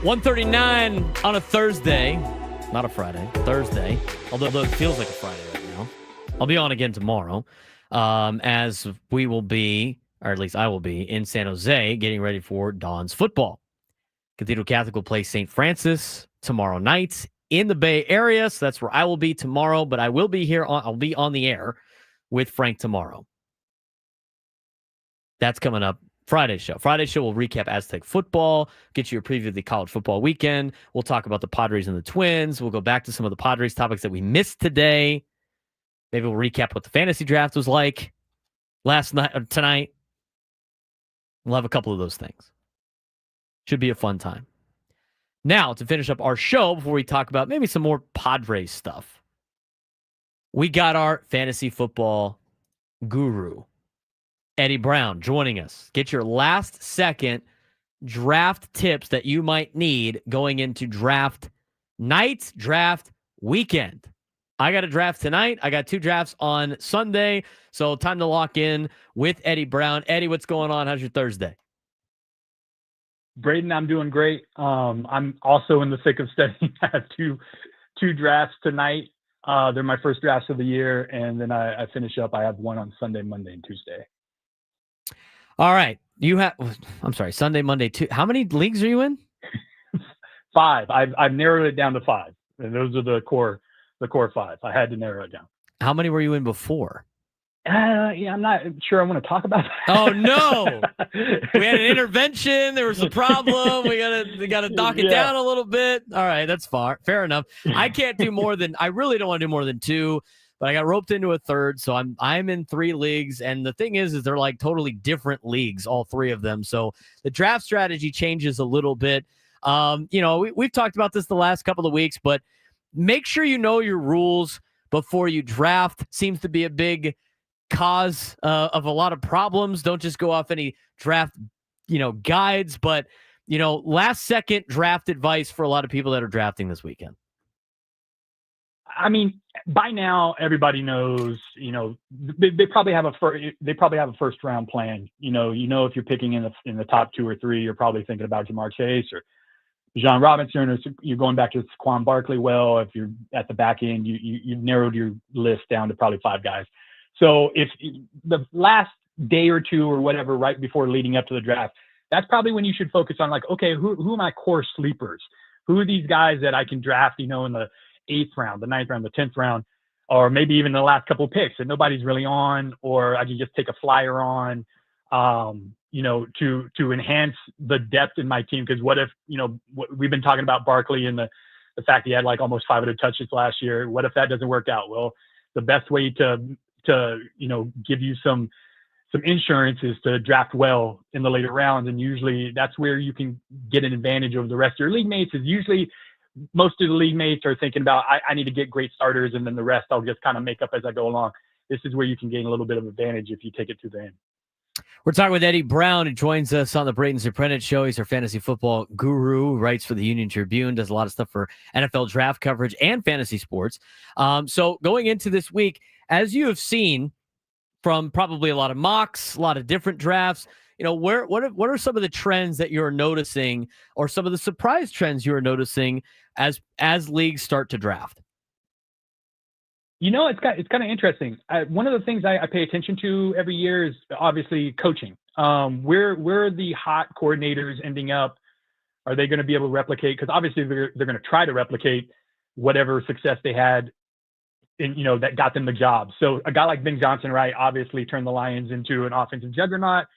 1:39 on a Thursday, not a Friday, Thursday, although it feels like a Friday right now. I'll be on again tomorrow, as we will be, or at least I will be, in San Jose getting ready for Dawn's football. Cathedral Catholic will play St. Francis tomorrow night in the Bay Area, so that's where I will be tomorrow, but I will be here, I'll be on the air with Frank tomorrow. That's coming up. Friday show. Friday show will recap Aztec football, get you a preview of the college football weekend. We'll talk about the Padres and the Twins. We'll go back to some of the Padres topics that we missed today. Maybe we'll recap what the fantasy draft was like last night or tonight. We'll have a couple of those things. Should be a fun time. Now, to finish up our show, before we talk about maybe some more Padres stuff, we got our fantasy football guru, Eddie Brown, joining us. Get your last second draft tips that you might need going into draft night, draft weekend. I got a draft tonight. I got 2 drafts on Sunday. So time to lock in with Eddie Brown. Eddie, what's going on? How's your Thursday? Braden, I'm doing great. I'm also in the thick of studying. I have two drafts tonight. They're my first drafts of the year. And then I finish up. I have one on Sunday, Monday, and Tuesday. All right. Sunday, Monday, 2. How many leagues are you in? 5. I've narrowed it down to 5. And those are the core 5. I had to narrow it down. How many were you in before? I'm not sure I want to talk about that. Oh no. We had an intervention. There was a problem. We gotta dock it down a little bit. All right, that's fair enough. I really don't want to do more than 2. But I got roped into a third, so I'm in 3 leagues, and the thing is they're like totally different leagues, all 3 of them. So the draft strategy changes a little bit. We've talked about this the last couple of weeks, but make sure you know your rules before you draft. Seems to be a big cause of a lot of problems. Don't just go off any draft, guides, but last second draft advice for a lot of people that are drafting this weekend. I mean, by now everybody knows. They probably have a first round plan. If you're picking in the top 2 or 3, you're probably thinking about Jamar Chase or John Robinson, or you're going back to Saquon Barkley. Well, if you're at the back end, you've narrowed your list down to probably 5 guys. So if the last day or 2 or whatever, right before leading up to the draft, that's probably when you should focus on okay, who are my core sleepers? Who are these guys that I can draft, in the 8th round, the 9th round, the 10th round, or maybe even the last couple of picks that nobody's really on, or I can just take a flyer on, to enhance the depth in my team. Because what if, we've been talking about Barkley and the fact he had almost 500 touches last year. What if that doesn't work out? Well, the best way to give you some insurance is to draft well in the later rounds. And usually that's where you can get an advantage over the rest of your league mates. Is usually most of the league mates are thinking about, I need to get great starters, and then the rest I'll just kind of make up as I go along. This is where you can gain a little bit of advantage if you take it to the end. We're talking with Eddie Brown, who joins us on the Braden Surprenant show. He's our fantasy football guru, writes for the Union Tribune, does a lot of stuff for NFL draft coverage and fantasy sports. So going into this week, as you have seen from probably a lot of mocks, a lot of different drafts, what are some of the trends that you're noticing, or some of the surprise trends you're noticing as leagues start to draft? It's kind of interesting. One of the things I pay attention to every year is obviously coaching. Where are the hot coordinators ending up? Are they going to be able to replicate? Because obviously they're going to try to replicate whatever success they had that got them the job. So a guy like Ben Johnson, right, obviously turned the Lions into an offensive juggernaut.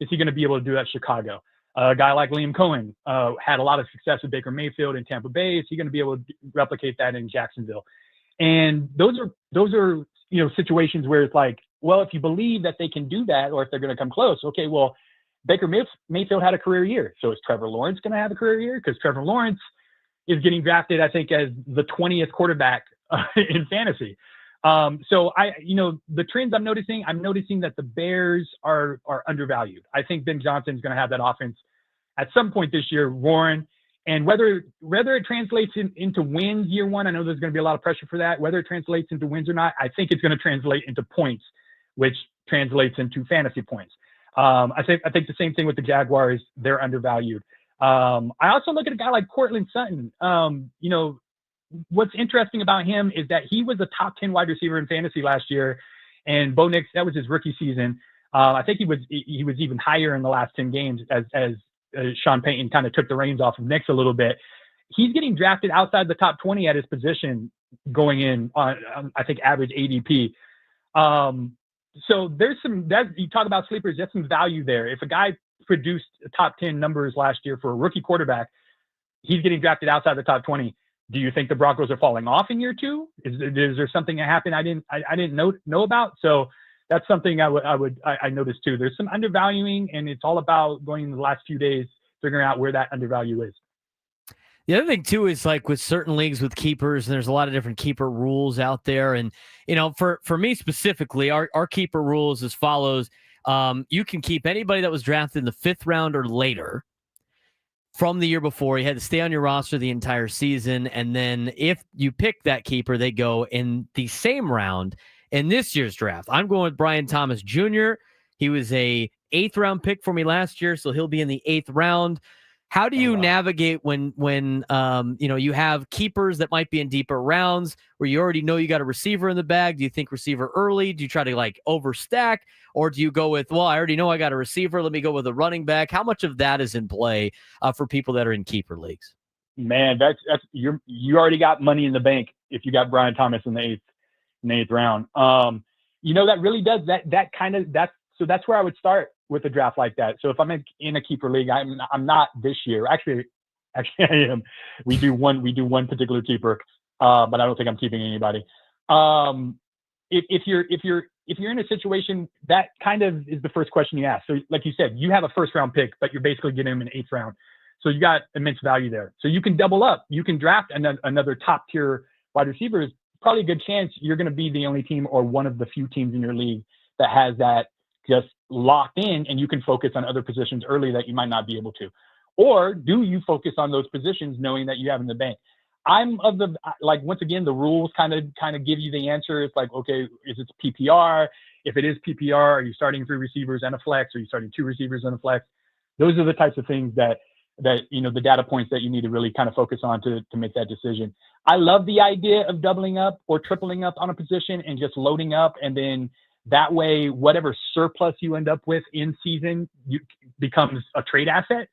Is he going to be able to do that in Chicago? A guy like Liam Cohen had a lot of success with Baker Mayfield in Tampa Bay. Is he going to be able to replicate that in Jacksonville? And those are situations where it's well, if you believe that they can do that, or if they're going to come close, okay, well, Baker Mayfield had a career year. So is Trevor Lawrence going to have a career year? Because Trevor Lawrence is getting drafted, I think, as the 20th quarterback in fantasy. So the trends I'm noticing that the Bears are undervalued. I think Ben Johnson is going to have that offense at some point this year roaring. And whether it translates into wins year one, I know there's going to be a lot of pressure for that. Whether it translates into wins or not, I think it's going to translate into points, which translates into fantasy points. I think the same thing with the Jaguars. They're undervalued. I also look at a guy like Cortland Sutton. You know, what's interesting about him is that he was a top 10 wide receiver in fantasy last year, and Bo Nix, that was his rookie season. I think he was even higher in the last 10 games as Sean Payton kind of took the reins off of Nix a little bit. He's getting drafted outside the top 20 at his position going in on I think average ADP. So there's you talk about sleepers, there's some value there. If a guy produced top 10 numbers last year for a rookie quarterback, he's getting drafted outside the top 20. Do you think the Broncos are falling off in year two? Is there something that happened I didn't know about? So that's something I noticed too. There's some undervaluing, and it's all about going in the last few days, figuring out where that undervalue is. The other thing too is like with certain leagues with keepers, and there's a lot of different keeper rules out there. And, you know, for me specifically, our keeper rules as follows. You can keep anybody that was drafted in the 5th round or later from the year before. You had to stay on your roster the entire season. And then if you pick that keeper, they go in the same round in this year's draft. I'm going with Brian Thomas Jr. He was a 8th round pick for me last year, so he'll be in the 8th round. How do you navigate when you know, you have keepers that might be in deeper rounds where you already know you got a receiver in the bag? Do you think receiver early? Do you try to like overstack, or do you go with, well, I already know I got a receiver, let me go with a running back? How much of that is in play for people that are in keeper leagues? Man, that's you already got money in the bank if you got Brian Thomas in the 8th round. You know, that really does so that's where I would start with a draft like that. So if I'm in a keeper league, I'm not this year. Actually I am. We do one particular keeper, but I don't think I'm keeping anybody. If you're in a situation, that kind of is the first question you ask. So like you said, you have a 1st round pick, but you're basically getting him in 8th round. So you got immense value there. So you can double up. You can draft another top tier wide receiver. Is probably a good chance you're going to be the only team or one of the few teams in your league that has that just locked in, and you can focus on other positions early that you might not be able to. Or do you focus on those positions knowing that you have in the bank? I'm of the, like, once again, the rules kind of give you the answer. It's like, okay, is it PPR? If it is PPR, are you starting 3 receivers and a flex? Are you starting 2 receivers and a flex? Those are the types of things that you know, the data points that you need to really kind of focus on to make that decision. I love the idea of doubling up or tripling up on a position and just loading up, and then that way, whatever surplus you end up with in season becomes a trade asset.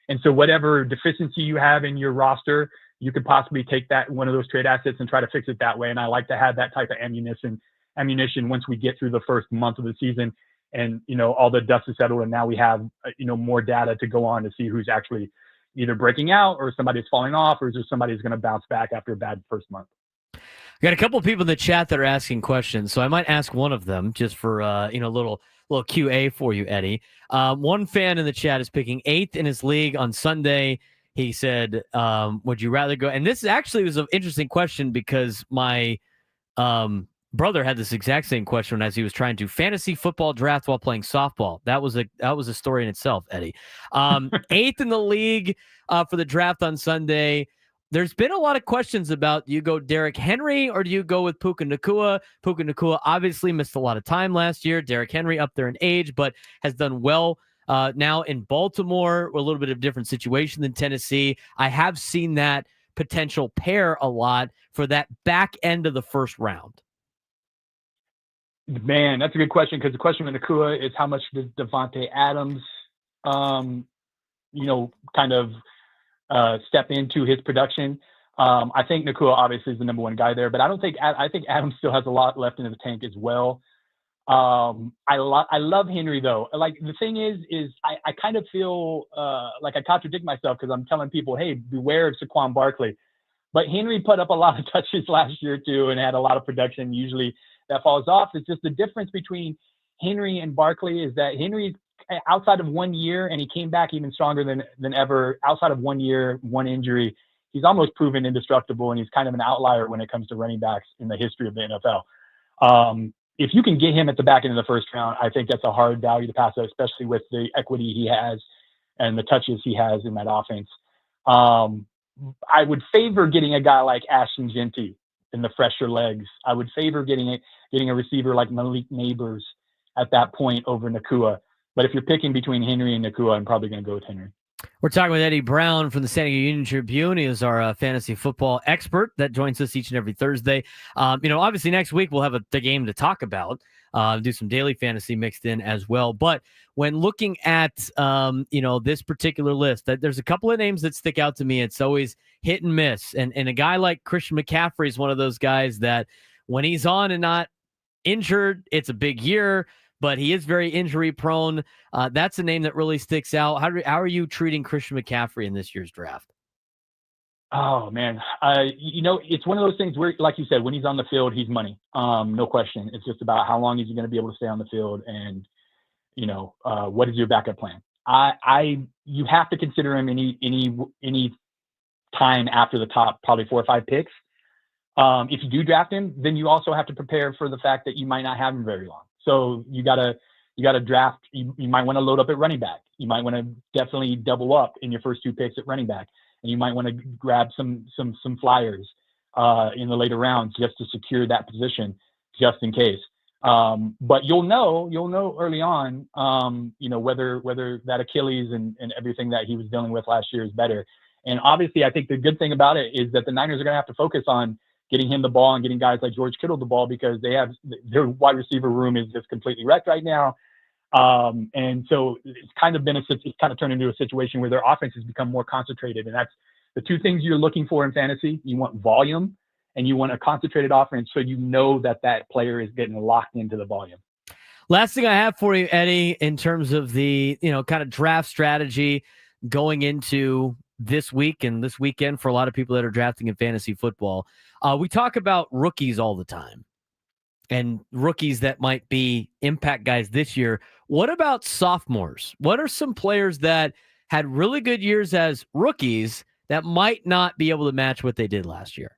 And so whatever deficiency you have in your roster, you could possibly take that one of those trade assets and try to fix it that way. And I like to have that type of ammunition once we get through the first month of the season, and, you know, all the dust is settled, and now we have, you know, more data to go on to see who's actually either breaking out or somebody's falling off, or is there somebody who's going to bounce back after a bad first month. We got a couple of people in the chat that are asking questions, so I might ask one of them just for you know, a little QA for you, Eddie. One fan in the chat is picking 8th in his league on Sunday. He said, would you rather go? And this actually was an interesting question because my brother had this exact same question as he was trying to fantasy football draft while playing softball. That was a story in itself, Eddie. 8th in the league for the draft on Sunday. There's been a lot of questions about, do you go Derrick Henry or do you go with Puka Nacua? Puka Nacua obviously missed a lot of time last year. Derrick Henry up there in age, but has done well now in Baltimore. A little bit of a different situation than Tennessee. I have seen that potential pair a lot for that back end of the 1st round. Man, that's a good question, because the question with Nacua is how much does Devontae Adams, you know, kind of step into his production. I think Nacua obviously is the number 1 guy there, but I think Adams still has a lot left in the tank as well. I love Henry though. Like, the thing is I kind of feel like I contradict myself, because I'm telling people, hey, beware of Saquon Barkley. But Henry put up a lot of touches last year too and had a lot of production. Usually that falls off. It's just the difference between Henry and Barkley is that Henry's outside of 1 year, and he came back even stronger than ever. Outside of 1 year, 1 injury, he's almost proven indestructible, and he's kind of an outlier when it comes to running backs in the history of the NFL. If you can get him at the back end of the 1st round, I think that's a hard value to pass up, especially with the equity he has and the touches he has in that offense. I would favor getting a guy like Ashton Genty in the fresher legs. I would favor getting a receiver like Malik Neighbors at that point over Nacua. But if you're picking between Henry and Nacua, I'm probably going to go with Henry. We're talking with Eddie Brown from the San Diego Union Tribune. He is our fantasy football expert that joins us each and every Thursday. Obviously next week we'll have the game to talk about, do some daily fantasy mixed in as well. But when looking at, this particular list, there's a couple of names that stick out to me. It's always hit and miss. And a guy like Christian McCaffrey is one of those guys that when he's on and not injured, it's a big year. But he is very injury prone. That's a name that really sticks out. How are you treating Christian McCaffrey in this year's draft? Oh man, it's one of those things where, like you said, when he's on the field, he's money. No question. It's just about how long is he going to be able to stay on the field, and what is your backup plan? You have to consider him any time after the top, probably 4 or 5 picks. If you do draft him, then you also have to prepare for the fact that you might not have him very long. So you gotta draft. You might want to load up at running back. You might want to definitely double up in your first 2 picks at running back, and you might want to grab some flyers in the later rounds just to secure that position, just in case. But you'll know early on, whether that Achilles and everything that he was dealing with last year is better. And obviously, I think the good thing about it is that the Niners are going to have to focus on getting him the ball and getting guys like George Kittle the ball, because their wide receiver room is just completely wrecked right now. And so it's kind of turned into a situation where their offense has become more concentrated. And that's the 2 things you're looking for in fantasy. You want volume and you want a concentrated offense, so that player is getting locked into the volume. Last thing I have for you, Eddie, in terms of the, kind of draft strategy going into this week and this weekend for a lot of people that are drafting in fantasy football. We talk about rookies all the time and rookies that might be impact guys this year. What about sophomores? What are some players that had really good years as rookies that might not be able to match what they did last year?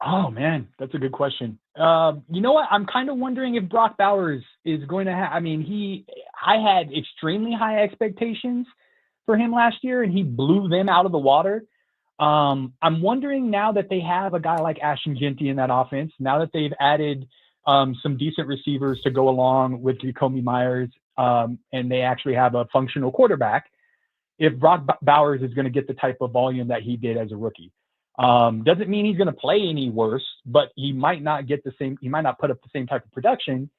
Oh man, that's a good question. You know what? I'm kind of wondering if Brock Bowers is going to have, I had extremely high expectations for him last year and he blew them out of the water. I'm wondering now that they have a guy like Ashton Jeanty in that offense, now that they've added some decent receivers to go along with Jacoby Myers, and they actually have a functional quarterback, if Brock Bowers is going to get the type of volume that he did as a rookie. Doesn't mean he's going to play any worse, but he might not put up the same type of production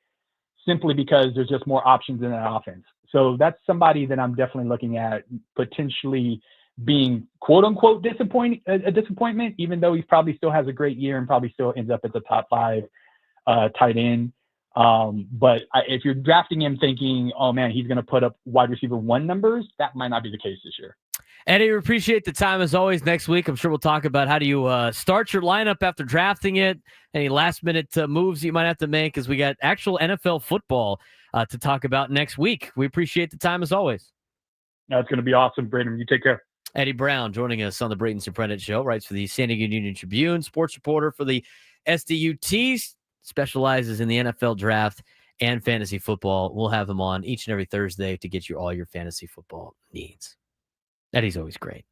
simply because there's just more options in that offense. So that's somebody that I'm definitely looking at potentially being quote unquote a disappointment, even though he probably still has a great year and probably still ends up at the top 5 tight end. But if you're drafting him thinking, oh man, he's going to put up wide receiver 1 numbers, that might not be the case this year. Eddie, we appreciate the time as always. Next week, I'm sure we'll talk about how do you start your lineup after drafting it, any last-minute moves you might have to make, as we got actual NFL football to talk about next week. We appreciate the time as always. No, it's going to be awesome, Braden. You take care. Eddie Brown joining us on the Braden Surprenant Show, writes for the San Diego Union Tribune, sports reporter for the SDUT, specializes in the NFL draft and fantasy football. We'll have him on each and every Thursday to get you all your fantasy football needs. Eddie's always great.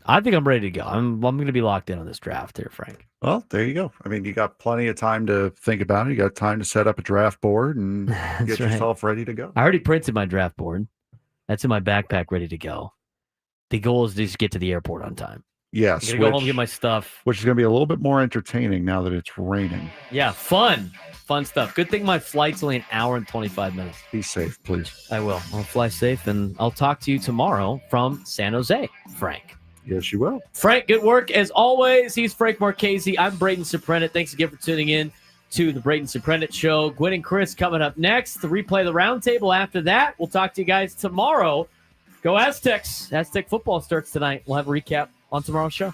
I think I'm ready to go. I'm going to be locked in on this draft here, Frank. Well, there you go. You got plenty of time to think about it. You got time to set up a draft board and get yourself ready to go. I already printed my draft board. That's in my backpack, ready to go. The goal is to just get to the airport on time. Yes. I'm going to go home and get my stuff. Which is going to be a little bit more entertaining now that it's raining. Yeah, fun stuff. Good thing my flight's only an hour and 25 minutes. Be safe, please. I will. I'll fly safe, and I'll talk to you tomorrow from San Jose, Frank. Yes, you will. Frank, good work as always. He's Frank Marchese. I'm Braden Surprenant. Thanks again for tuning in to the Braden Surprenant Show. Gwen and Chris coming up next to replay the roundtable. After that, we'll talk to you guys tomorrow. Go Aztecs. Aztec football starts tonight. We'll have a recap on tomorrow's show.